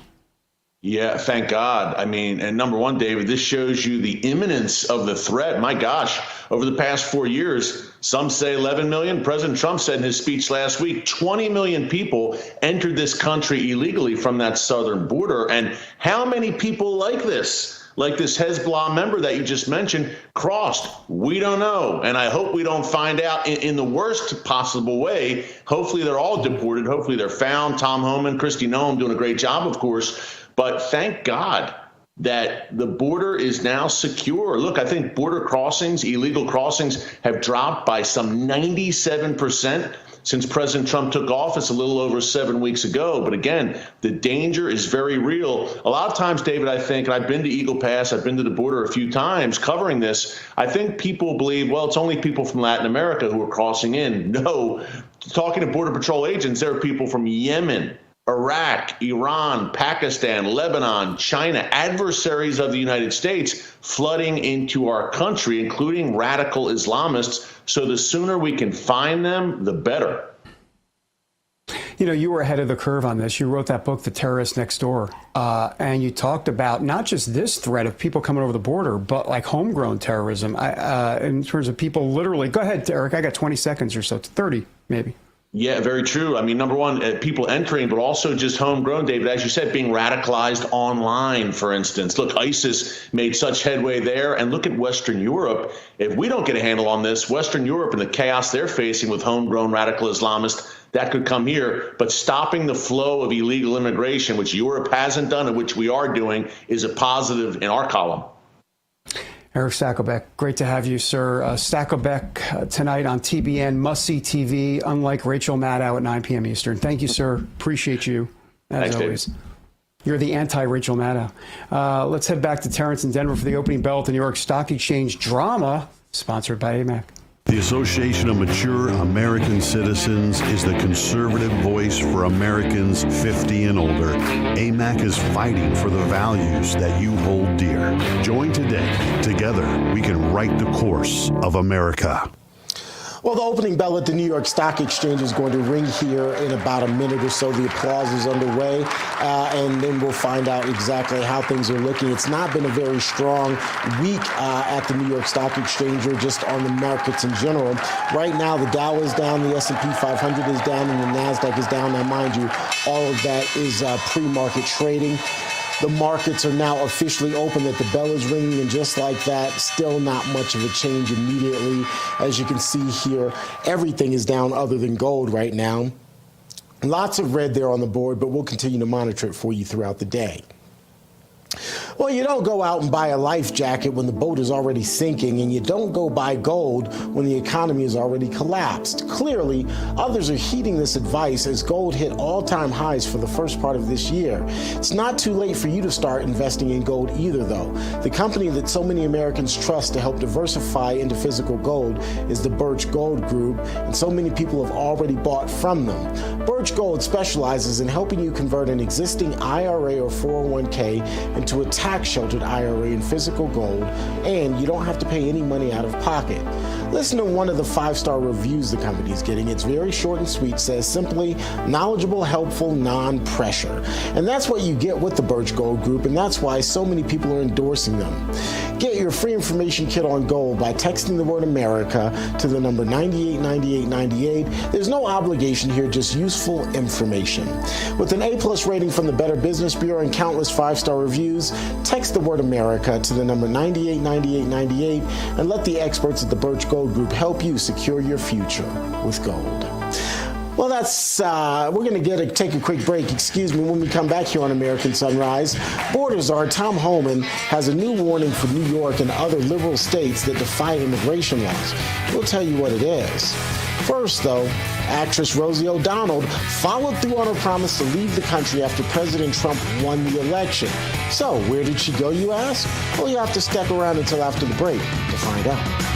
Yeah, thank God. I mean, and number one, David, this shows you the imminence of the threat. My gosh, over the past 4 years, some say 11 million. President Trump said in his speech last week, 20 million people entered this country illegally from that southern border. And how many people like this Hezbollah member that you just mentioned, crossed? We don't know. And I hope we don't find out in the worst possible way. Hopefully they're all deported. Hopefully they're found. Tom Homan, Kristi Noem doing a great job, of course. But thank God that the border is now secure. Look, I think border crossings, illegal crossings, have dropped by some 97% since President Trump took office a little over 7 weeks ago. But again, the danger is very real. A lot of times, David, I think, and I've been to Eagle Pass, I've been to the border a few times covering this, I think people believe, well, it's only people from Latin America who are crossing in. No, talking to Border Patrol agents, there are people from Yemen, Iraq, Iran, Pakistan, Lebanon, China, adversaries of the United States flooding into our country, including radical Islamists. So the sooner we can find them, the better. you were ahead of the curve on this. You wrote that book, The Terrorist Next Door, and you talked about not just this threat of people coming over the border, but like homegrown terrorism in terms of people literally. Go ahead, Eric. I got 20 seconds or so, 30 maybe. Yeah, very true. I mean, number one, people entering, but also just homegrown, David, as you said, being radicalized online, for instance. Look, ISIS made such headway there. And look at Western Europe. If we don't get a handle on this, Western Europe and the chaos they're facing with homegrown radical Islamists, that could come here. But stopping the flow of illegal immigration, which Europe hasn't done and which we are doing, is a positive in our column. Eric Stakelbeck, great to have you, sir. Stakelbeck tonight on TBN, must-see TV, unlike Rachel Maddow at 9 p.m. Eastern. Thank you, sir. Appreciate you, as Thanks, always. David. You're the anti-Rachel Maddow. Let's head back to Terrence in Denver for the opening bell at the New York Stock Exchange drama, sponsored by AMAC. The Association of Mature American Citizens is the conservative voice for Americans 50 and older. AMAC is fighting for the values that you hold dear. Join today. Together, we can write the course of America. Well, the opening bell at the New York Stock Exchange is going to ring here in about a minute or so. The applause is underway, and then we'll find out exactly how things are looking. It's not been a very strong week at the New York Stock Exchange or just on the markets in general. Right now, the Dow is down, the S&P 500 is down, and the NASDAQ is down. Now, mind you, all of that is pre-market trading. The markets are now officially open, that the bell is ringing, and just like that, still not much of a change immediately. As you can see here, everything is down other than gold right now. Lots of red there on the board, but we'll continue to monitor it for you throughout the day. Well, you don't go out and buy a life jacket when the boat is already sinking, and you don't go buy gold when the economy has already collapsed. Clearly, others are heeding this advice as gold hit all-time highs for the first part of this year. It's not too late for you to start investing in gold either, though. The company that so many Americans trust to help diversify into physical gold is the Birch Gold Group, and so many people have already bought from them. Birch Gold specializes in helping you convert an existing IRA or 401k into a tax-sheltered IRA in physical gold, and you don't have to pay any money out of pocket. Listen to one of the 5-star reviews the company is getting. It's very short and sweet, says simply, knowledgeable, helpful, non-pressure. And that's what you get with the Birch Gold Group, and that's why so many people are endorsing them. Get your free information kit on gold by texting the word America to the number 989898. There's no obligation here, just useful information. With an A+ rating from the Better Business Bureau and countless 5-star reviews, text the word America to the number 989898 and let the experts at the Birch Gold Group help you secure your future with gold. Well, that's, we're going to take a quick break, when we come back here on American Sunrise. Border czar Tom Homan has a new warning for New York and other liberal states that defy immigration laws. We'll tell you what it is. First, though, actress Rosie O'Donnell followed through on her promise to leave the country after President Trump won the election. So, where did she go, you ask? Well, you have to stick around until after the break to find out.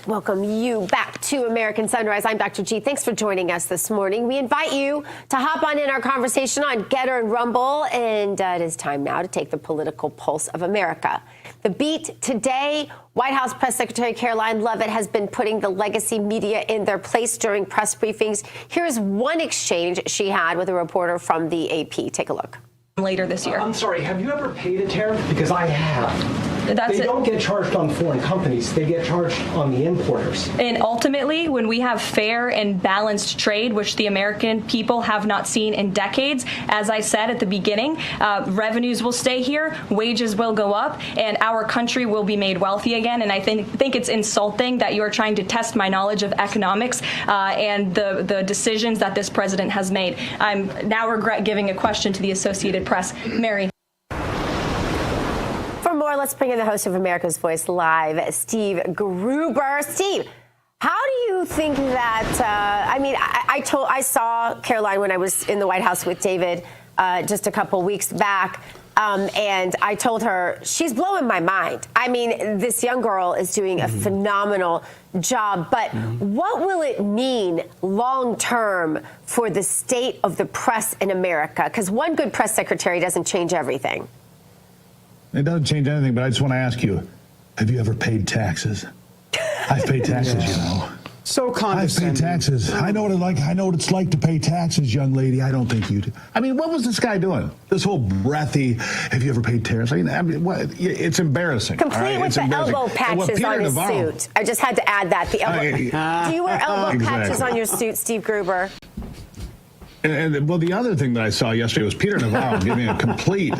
Welcome you back to American Sunrise. I'm Dr. G. Thanks for joining us this morning. We invite you to hop on in our conversation on Getter and Rumble, and it is time now to take the political pulse of America. The beat today, White House Press Secretary Caroline Leavitt has been putting the legacy media in their place during press briefings. Here's one exchange she had with a reporter from the AP. Take a look. Later this year. I'm sorry, have you ever paid a tariff? Because I have. They don't get charged on foreign companies. They get charged on the importers. And ultimately, when we have fair and balanced trade, which the American people have not seen in decades, as I said at the beginning, revenues will stay here, wages will go up, and our country will be made wealthy again. And I think it's insulting that you are trying to test my knowledge of economics and the decisions that this president has made. I'm now regret giving a question to the Associated Press. Mary. For more, let's bring in the host of America's Voice Live, Steve Gruber. Steve, how do you think that, I saw Caroline when I was in the White House with David just a couple weeks back, and I told her, she's blowing my mind. I mean, this young girl is doing a phenomenal job, but what will it mean long term for the state of the press in America? Because one good press secretary doesn't change everything. It doesn't change anything, but I just want to ask you, have you ever paid taxes? I've paid taxes, you know. So condescending. I've paid taxes. I know what it's like to pay taxes, young lady. I don't think you do. I mean, what was this guy doing? This whole breathy, have you ever paid tariffs? I mean what? It's embarrassing. Complete with the elbow patches on his suit. I just had to add that. The elbow. Do you wear elbow patches on your suit, Steve Gruber? And well, the other thing that I saw yesterday was Peter Navarro giving a complete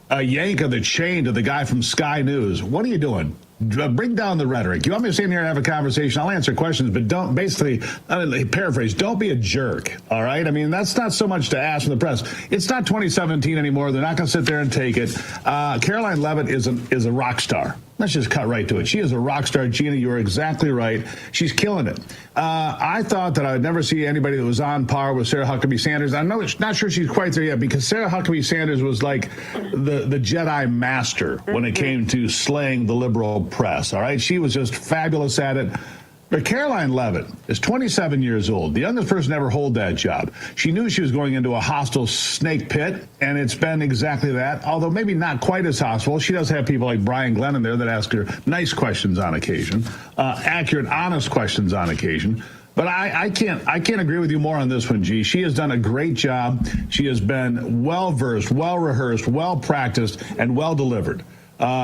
yank of the chain to the guy from Sky News. What are you doing? Bring down the rhetoric. You want me to sit here and have a conversation? I'll answer questions, but don't paraphrase. Don't be a jerk. All right. I mean, that's not so much to ask from the press. It's not 2017 anymore. They're not going to sit there and take it. Caroline Leavitt is a rock star. Let's just cut right to it. She is a rock star. Gina, you are exactly right. She's killing it. I thought that I would never see anybody that was on par with Sarah Huckabee Sanders. I'm not sure she's quite there yet, because Sarah Huckabee Sanders was like the Jedi master when it came to slaying the liberal press. All right. She was just fabulous at it. But Caroline Leavitt is 27 years old, the youngest person to ever hold that job. She knew she was going into a hostile snake pit, and it's been exactly that, although maybe not quite as hostile. She does have people like Brian Glennon there that ask her nice questions on occasion, accurate, honest questions on occasion. But I can't agree with you more on this one, G. She has done a great job. She has been well-versed, well-rehearsed, well-practiced, and well-delivered.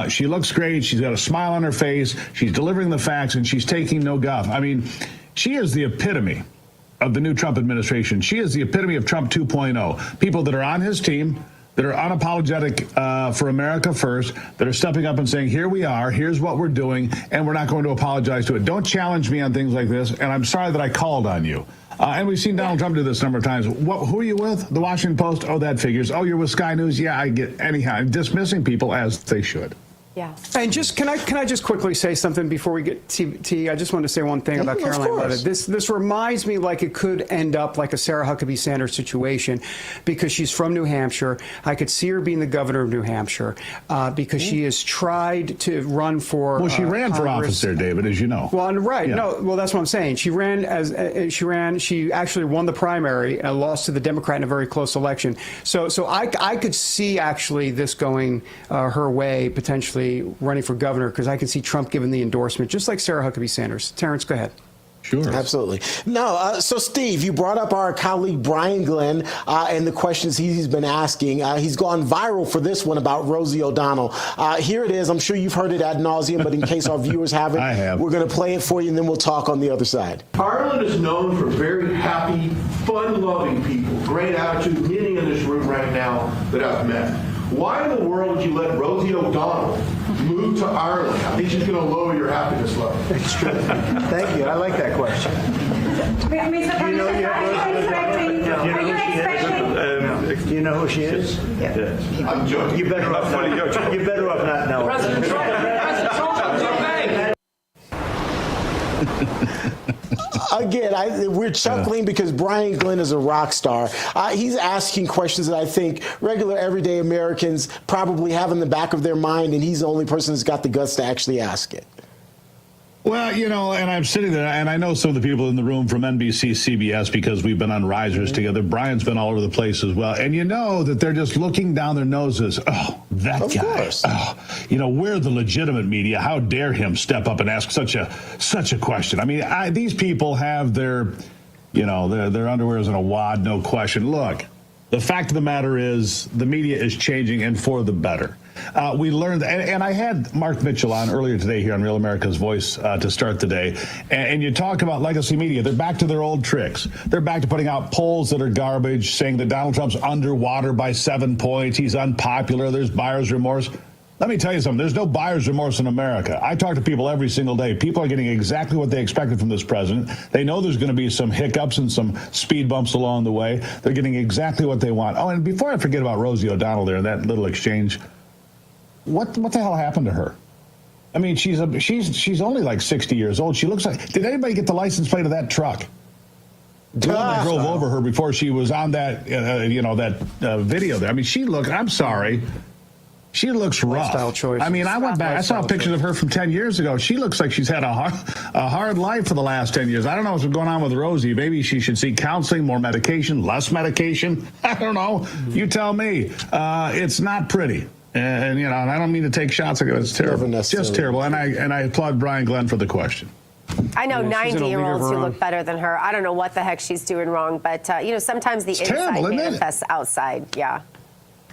She looks great. She's got a smile on her face. She's delivering the facts, and she's taking no guff. I mean, she is the epitome of the new Trump administration. She is the epitome of Trump 2.0. People that are on his team, that are unapologetic for America first, that are stepping up and saying, here we are, here's what we're doing, and we're not going to apologize to it. Don't challenge me on things like this, and I'm sorry that I called on you. And we've seen Donald Trump do this a number of times. Who are you with? The Washington Post? Oh, that figures. Oh, you're with Sky News? Yeah, I get. Anyhow, dismissing people as they should. Yeah. And just can I just quickly say something before we get to I just want to say one thing about Caroline Leavitt. This reminds me like it could end up like a Sarah Huckabee Sanders situation, because she's from New Hampshire. I could see her being the governor of New Hampshire because she has tried to run for. Well, she ran for office there, David, as you know. Well, right. Yeah. No. Well, that's what I'm saying. She ran. She actually won the primary and lost to the Democrat in a very close election. So I could see actually this going her way potentially, running for governor, because I can see Trump giving the endorsement, just like Sarah Huckabee Sanders. Terrence, go ahead. Sure. Absolutely. No, so Steve, you brought up our colleague Brian Glenn and the questions he's been asking. He's gone viral for this one about Rosie O'Donnell. Here it is. I'm sure you've heard it ad nauseum, but in case our viewers haven't, I have. We're going to play it for you, and then we'll talk on the other side. Ireland is known for very happy, fun-loving people. Great attitude, many in this room right now that I've met. Why in the world would you let Rosie O'Donnell move to Ireland? I think she's going to lower your happiness level. It's true. Thank you. I like that question. Do Do you know who she is? Yeah. I'm joking. You better off not knowing. President Trump. Again, we're chuckling because Brian Glenn is a rock star. He's asking questions that I think regular, everyday Americans probably have in the back of their mind, and he's the only person that's got the guts to actually ask it. Well, you know, and I'm sitting there, and I know some of the people in the room from NBC, CBS, because we've been on risers together. Brian's been all over the place as well. And you know that they're just looking down their noses. Oh, that of guy. Course. Oh, you know, we're the legitimate media. How dare him step up and ask such a question? I mean, these people have their, you know, their underwear is in a wad, no question. Look, the fact of the matter is the media is changing, and for the better. We learned, and I had Mark Mitchell on earlier today here on Real America's Voice to start the day, and you talk about legacy media. They're back to their old tricks. They're back to putting out polls that are garbage, saying that Donald Trump's underwater by 7 points, he's unpopular, there's buyer's remorse. Let me tell you something. There's no buyer's remorse in America. I talk to people every single day. People are getting exactly what they expected from this president. They know there's going to be some hiccups and some speed bumps along the way. They're getting exactly what they want. Oh, and before I forget about Rosie O'Donnell there, that little exchange, what the hell happened to her? I mean, she's only like 60 years old. She looks like, did anybody get the license plate of that truck? The one that drove over her before she was on that, video there. I mean, I'm sorry. She looks rough. Lifestyle choices. I mean, I went back. I saw pictures of her from 10 years ago. She looks like she's had a hard life for the last 10 years. I don't know what's going on with Rosie. Maybe she should seek counseling, more medication, less medication. I don't know. You tell me. It's not pretty. And you know, and I don't mean to take shots at it. It's terrible. Just terrible. And I applaud Brian Glenn for the question. I know 90-year-olds who look better than her. I don't know what the heck she's doing wrong, but sometimes the inside manifests outside. Yeah.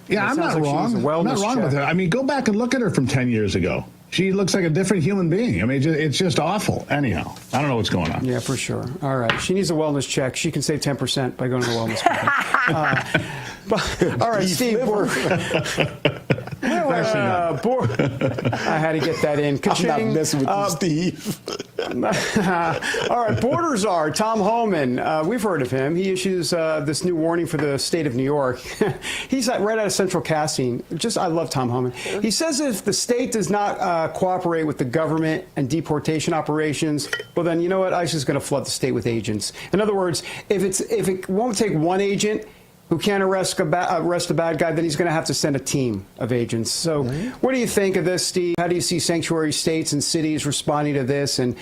Yeah, I'm not wrong. I'm not wrong with her. I mean, go back and look at her from 10 years ago. She looks like a different human being. I mean, it's just awful. Anyhow, I don't know what's going on. Yeah, for sure. All right. She needs a wellness check. She can save 10% by going to the wellness check. All right, Steve. I had to get that in. I'm not messing with you, Steve. All right, border czar Tom Homan. We've heard of him. He issues this new warning for the state of New York. He's right out of Central Casting. I love Tom Homan. He says if the state does not cooperate with the government and deportation operations, well, then you know what? ICE is going to flood the state with agents. In other words, if it won't take one agent who can't arrest a bad guy, then he's going to have to send a team of agents. So what do you think of this, Steve? How do you see sanctuary states and cities responding to this? And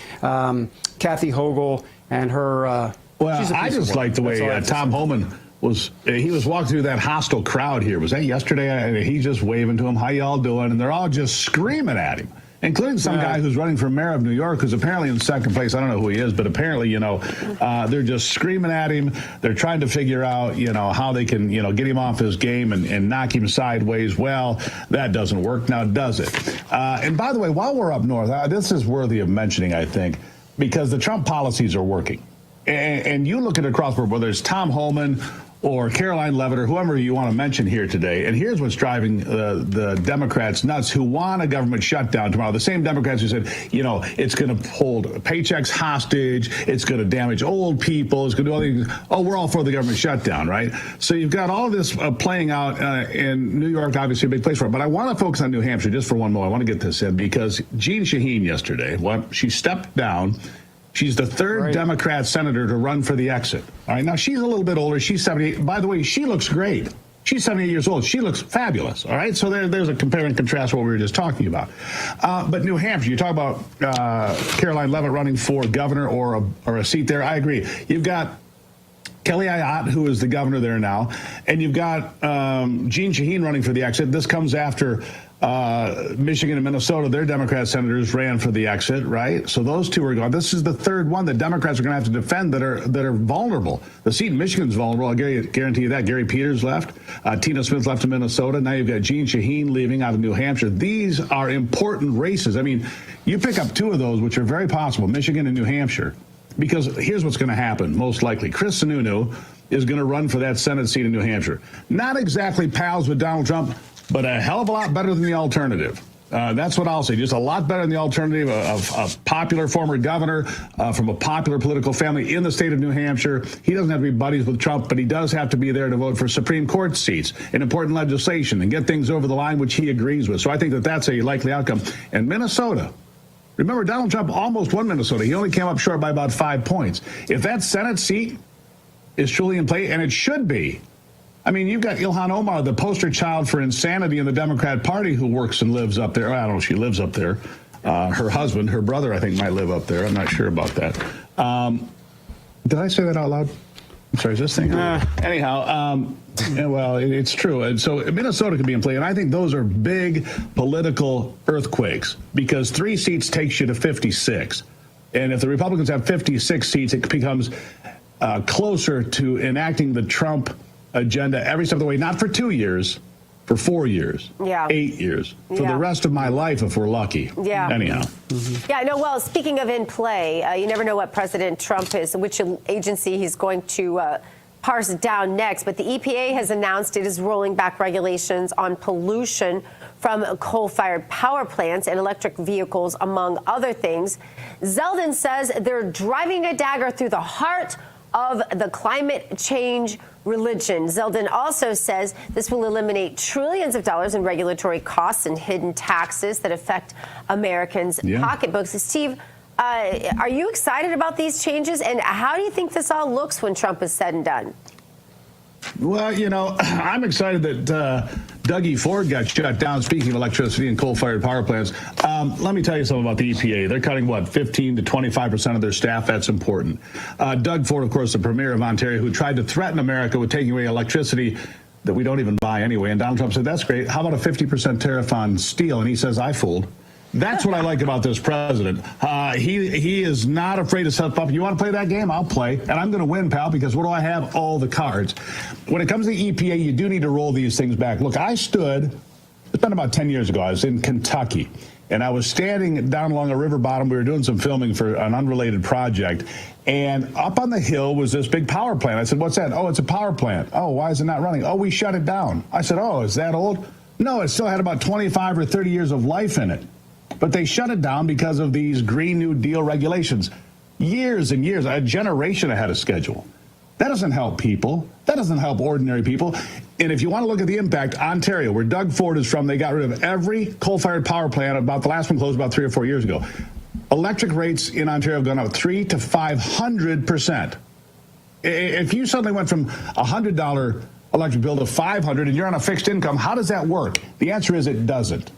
Kathy Hochul and her... well, I just like the way Tom Homan was walking through that hostile crowd here. Was that yesterday? He's just waving to them, how y'all doing? And they're all just screaming at him, including some guy who's running for mayor of New York, who's apparently in second place. I don't know who he is, but apparently, they're just screaming at him. They're trying to figure out, how they can, get him off his game and knock him sideways. Well, that doesn't work now, does it? And by the way, while we're up north, this is worthy of mentioning, I think, because the Trump policies are working. And you look at it across the board, whether it's Tom Homan or Caroline Leavitt or whoever you want to mention here today. And here's what's driving the Democrats nuts who want a government shutdown tomorrow. The same Democrats who said, it's going to hold paychecks hostage. It's going to damage old people. It's going to do all these. Oh, we're all for the government shutdown, right? So you've got all this playing out in New York, obviously a big place for it. But I want to focus on New Hampshire just for one more. I want to get this in because Jeanne Shaheen yesterday, she stepped down. She's the third Democrat senator to run for the exit. All right, now she's a little bit older. She's 78. By the way, she looks great. She's 78 years old. She looks fabulous. All right, so there's a compare and contrast what we were just talking about. But New Hampshire, you talk about Caroline Leavitt running for governor or a seat there. I agree. You've got Kelly Ayotte, who is the governor there now, and you've got Jeanne Shaheen running for the exit. This comes after Michigan and Minnesota, their Democrat senators ran for the exit, right? So those two are gone. This is the third one that Democrats are going to have to defend that are vulnerable. The seat in Michigan's vulnerable. I'll guarantee you that. Gary Peters left. Tina Smith left to Minnesota. Now you've got Jeanne Shaheen leaving out of New Hampshire. These are important races. I mean, you pick up two of those, which are very possible, Michigan and New Hampshire, because here's what's going to happen, most likely. Chris Sununu is going to run for that Senate seat in New Hampshire. Not exactly pals with Donald Trump, but a hell of a lot better than the alternative. That's what I'll say. Just a lot better than the alternative. A popular former governor from a popular political family in the state of New Hampshire. He doesn't have to be buddies with Trump, but he does have to be there to vote for Supreme Court seats and important legislation and get things over the line, which he agrees with. So I think that's a likely outcome. And Minnesota. Remember, Donald Trump almost won Minnesota. He only came up short by about 5 points. If that Senate seat is truly in play, and it should be, I mean, you've got Ilhan Omar, the poster child for insanity in the Democrat Party, who works and lives up there. I don't know if she lives up there. Her husband, her brother, I think, might live up there. I'm not sure about that. Did I say that out loud? I'm sorry, is this thing? Anyhow, well, it's true. And so Minnesota could be in play. And I think those are big political earthquakes because 3 seats takes you to 56. And if the Republicans have 56 seats, it becomes closer to enacting the Trump agenda every step of the way, not for 2 years, for 4 years, 8 years, for the rest of my life if we're lucky. Anyhow. Yeah, no, well, speaking of in play, you never know what President Trump is, which agency he's going to parse down next. But the EPA has announced it is rolling back regulations on pollution from coal-fired power plants and electric vehicles, among other things. Zeldin says they're driving a dagger through the heart of the climate change religion. Zeldin also says this will eliminate trillions of dollars in regulatory costs and hidden taxes that affect Americans' pocketbooks. Steve, are you excited about these changes? And how do you think this all looks when Trump is said and done? Well, you know, I'm excited that Dougie Ford got shut down, speaking of electricity and coal-fired power plants. Let me tell you something about the EPA. They're cutting, 15 to 25% of their staff? That's important. Doug Ford, of course, the premier of Ontario, who tried to threaten America with taking away electricity that we don't even buy anyway. And Donald Trump said, that's great. How about a 50% tariff on steel? And he says, I fooled. That's what I like about this president. He is not afraid to step up. You want to play that game? I'll play. And I'm going to win, pal, because what do I have? All the cards. When it comes to the EPA, you do need to roll these things back. Look, it's been about 10 years ago. I was in Kentucky, and I was standing down along a river bottom. We were doing some filming for an unrelated project. And up on the hill was this big power plant. I said, what's that? Oh, it's a power plant. Oh, why is it not running? Oh, we shut it down. I said, oh, is that old? No, it still had about 25 or 30 years of life in it. But they shut it down because of these Green New Deal regulations. Years and years, a generation ahead of schedule. That doesn't help people. That doesn't help ordinary people. And if you want to look at the impact, Ontario, where Doug Ford is from, they got rid of every coal-fired power plant. About the last one closed about 3 or 4 years ago. Electric rates in Ontario have gone up 300 to 500%. If you suddenly went from $100 electric bill to $500 and you're on a fixed income, how does that work? The answer is it doesn't.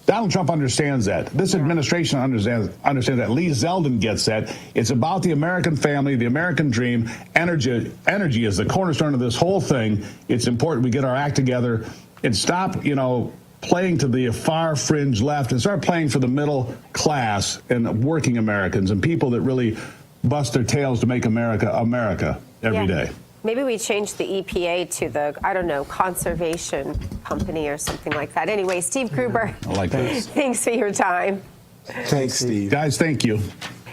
Donald Trump understands that. This administration understands that. Lee Zeldin gets that. It's about the American family, the American dream. Energy is the cornerstone of this whole thing. It's important we get our act together and stop, playing to the far fringe left and start playing for the middle class and working Americans and people that really bust their tails to make America America every day. Maybe we change the EPA to the, conservation company or something like that. Anyway, Steve Gruber. I like this. Thanks for your time. Thanks, Steve. Guys, thank you.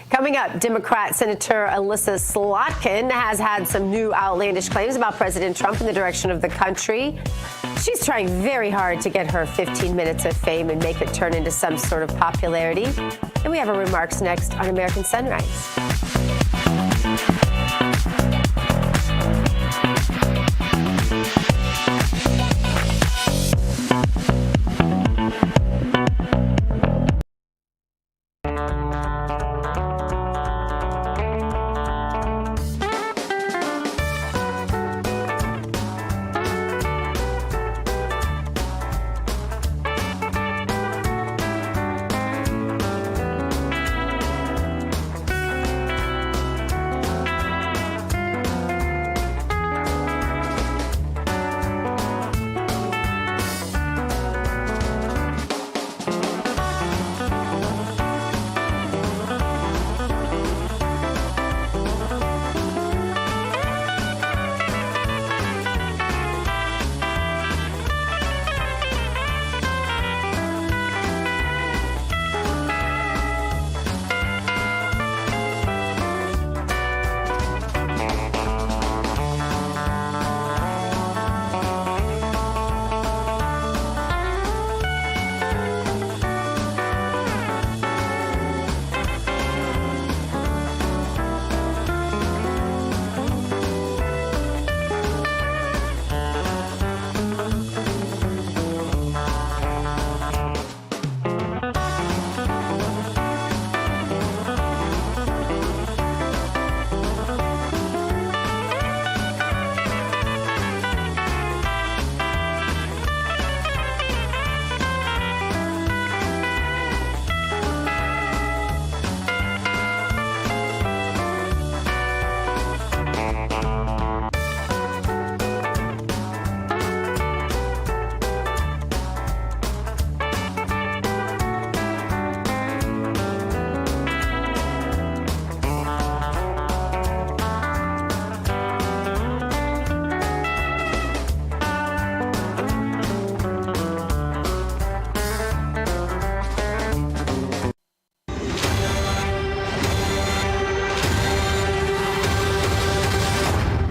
Coming up, Democrat Senator Alyssa Slotkin has had some new outlandish claims about President Trump and the direction of the country. She's trying very hard to get her 15 minutes of fame and make it turn into some sort of popularity. And we have her remarks next on American Sunrise.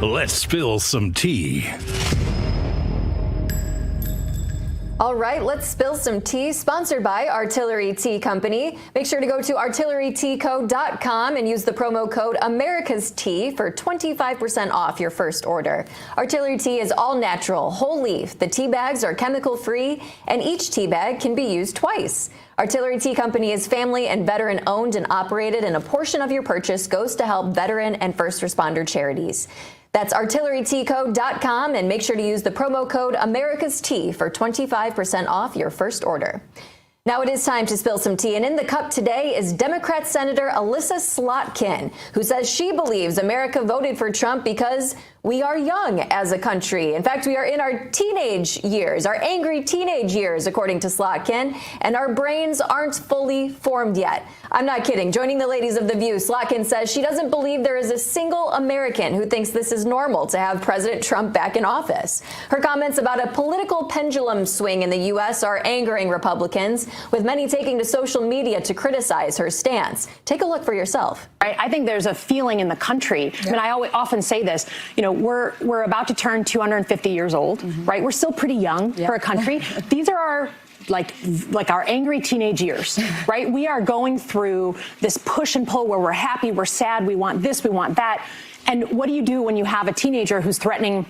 Let's spill some tea. All right, let's spill some tea, sponsored by Artillery Tea Company. Make sure to go to artilleryteaco.com and use the promo code America's Tea for 25% off your first order. Artillery Tea is all natural, whole leaf. The tea bags are chemical free, and each tea bag can be used twice. Artillery Tea Company is family and veteran owned and operated, and a portion of your purchase goes to help veteran and first responder charities. That's artilleryteaco.com, and make sure to use the promo code America's Tea for 25% off your first order. Now it is time to spill some tea, and in the cup today is Democrat Senator Elissa Slotkin, who says she believes America voted for Trump because we are young as a country. In fact, we are in our teenage years, our angry teenage years, according to Slotkin, and our brains aren't fully formed yet. I'm not kidding. Joining the ladies of The View, Slotkin says she doesn't believe there is a single American who thinks this is normal to have President Trump back in office. Her comments about a political pendulum swing in the U.S. are angering Republicans, with many taking to social media to criticize her stance. Take a look for yourself. I think there's a feeling in the country. I mean, I often say this, we're about to turn 250 years old, right? We're still pretty young for a country. These are our like our angry teenage years, right? We are going through this push and pull where we're happy, we're sad, we want this, we want that. And what do you do when you have a teenager who's threatening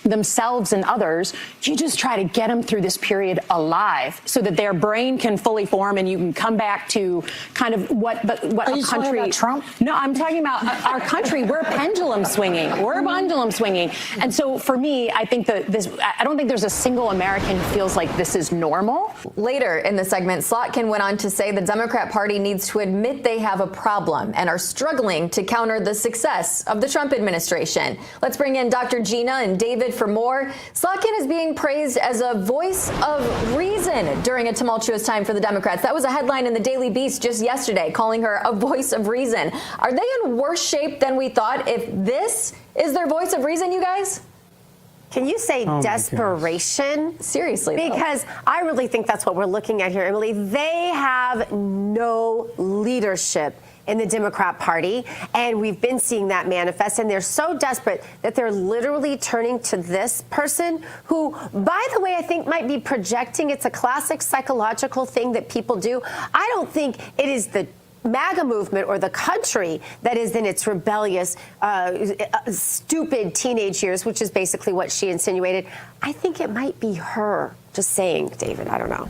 themselves and others? You just try to get them through this period alive so that their brain can fully form and you can come back to kind of what a country. Talking about Trump? No, I'm talking about our country. We're pendulum swinging. And so for me, I think I don't think there's a single American who feels like this is normal. Later in the segment, Slotkin went on to say the Democrat Party needs to admit they have a problem and are struggling to counter the success of the Trump administration. Let's bring in Dr. Gina and David for more. Slotkin is being praised as a voice of reason during a tumultuous time for the Democrats. That was a headline in the Daily Beast just yesterday, calling her a voice of reason. Are they in worse shape than we thought if this is their voice of reason, you guys? Can you say desperation? Seriously, because I really think that's what we're looking at here, Emily. They have no leadership in the Democrat Party, and we've been seeing that manifest, and they're so desperate that they're literally turning to this person who, by the way, I think might be projecting. It's a classic psychological thing that people do. I don't think it is the MAGA movement or the country that is in its rebellious, stupid teenage years, which is basically what she insinuated. I think it might be her. Just saying, David, I don't know.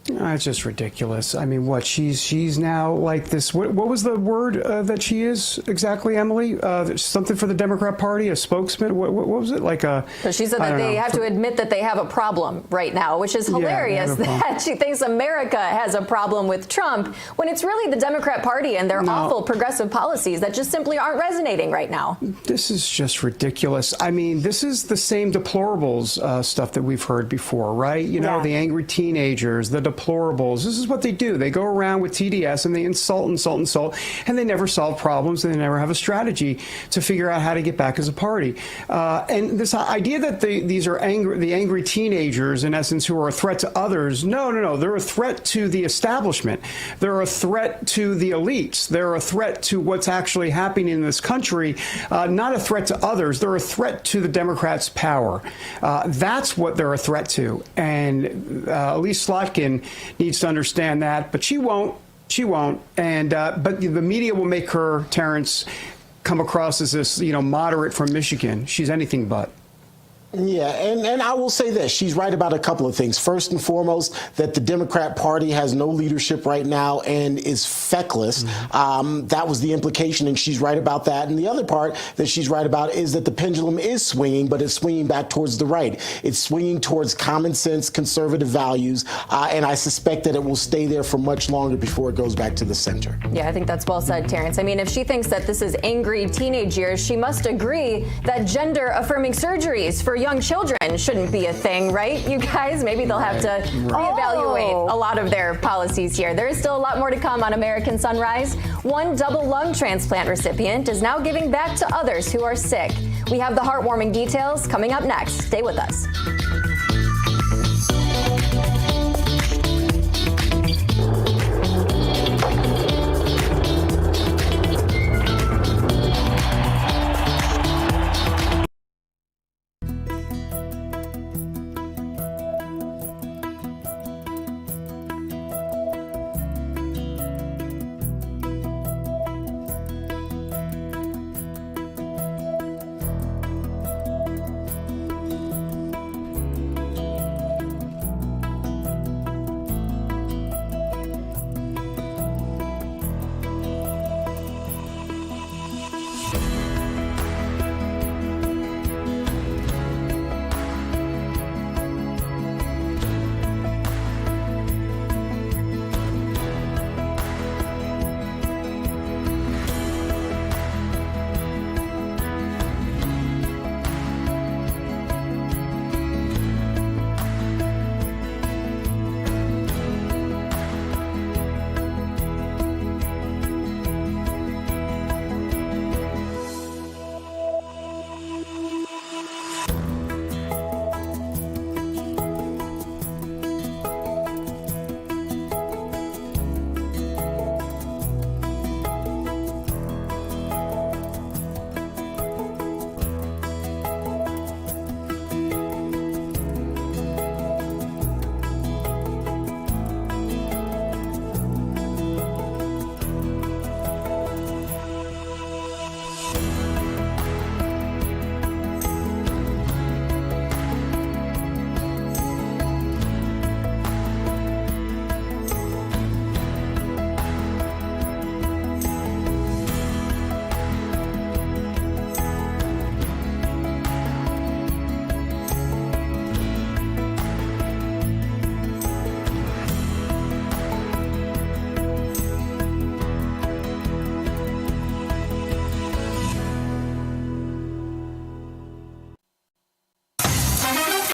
It's just ridiculous. I mean, what she's now like this. What was the word that she is exactly, Emily? Something for the Democrat Party, a spokesman. What was it like? So she said that they have to admit that they have a problem right now, which is hilarious. That she thinks America has a problem with Trump when it's really the Democrat Party and their awful progressive policies that just simply aren't resonating right now. This is just ridiculous. I mean, this is the same deplorables stuff that we've heard before, right? You know, the angry teenagers, the deplorables. This is what they do. They go around with TDS and they insult, and they never solve problems, and they never have a strategy to figure out how to get back as a party. And this idea that these are the angry teenagers, in essence, who are a threat to others, no. They're a threat to the establishment. They're a threat to the elites. They're a threat to what's actually happening in this country, not a threat to others. They're a threat to the Democrats' power. That's what they're a threat to. And Elissa Slotkin needs to understand that, but she won't. And but the media will make her, Terrence, come across as this, moderate from Michigan. She's anything but. Yeah, and I will say this. She's right about a couple of things. First and foremost, that the Democrat Party has no leadership right now and is feckless. That was the implication, and she's right about that. And the other part that she's right about is that the pendulum is swinging, but it's swinging back towards the right. It's swinging towards common sense, conservative values, and I suspect that it will stay there for much longer before it goes back to the center. Yeah, I think that's well said, Terrence. I mean, if she thinks that this is angry teenage years, she must agree that gender-affirming surgeries for young children shouldn't be a thing, right? You guys, maybe they'll have to reevaluate a lot of their policies here. There is still a lot more to come on American Sunrise. One double lung transplant recipient is now giving back to others who are sick. We have the heartwarming details coming up next. Stay with us.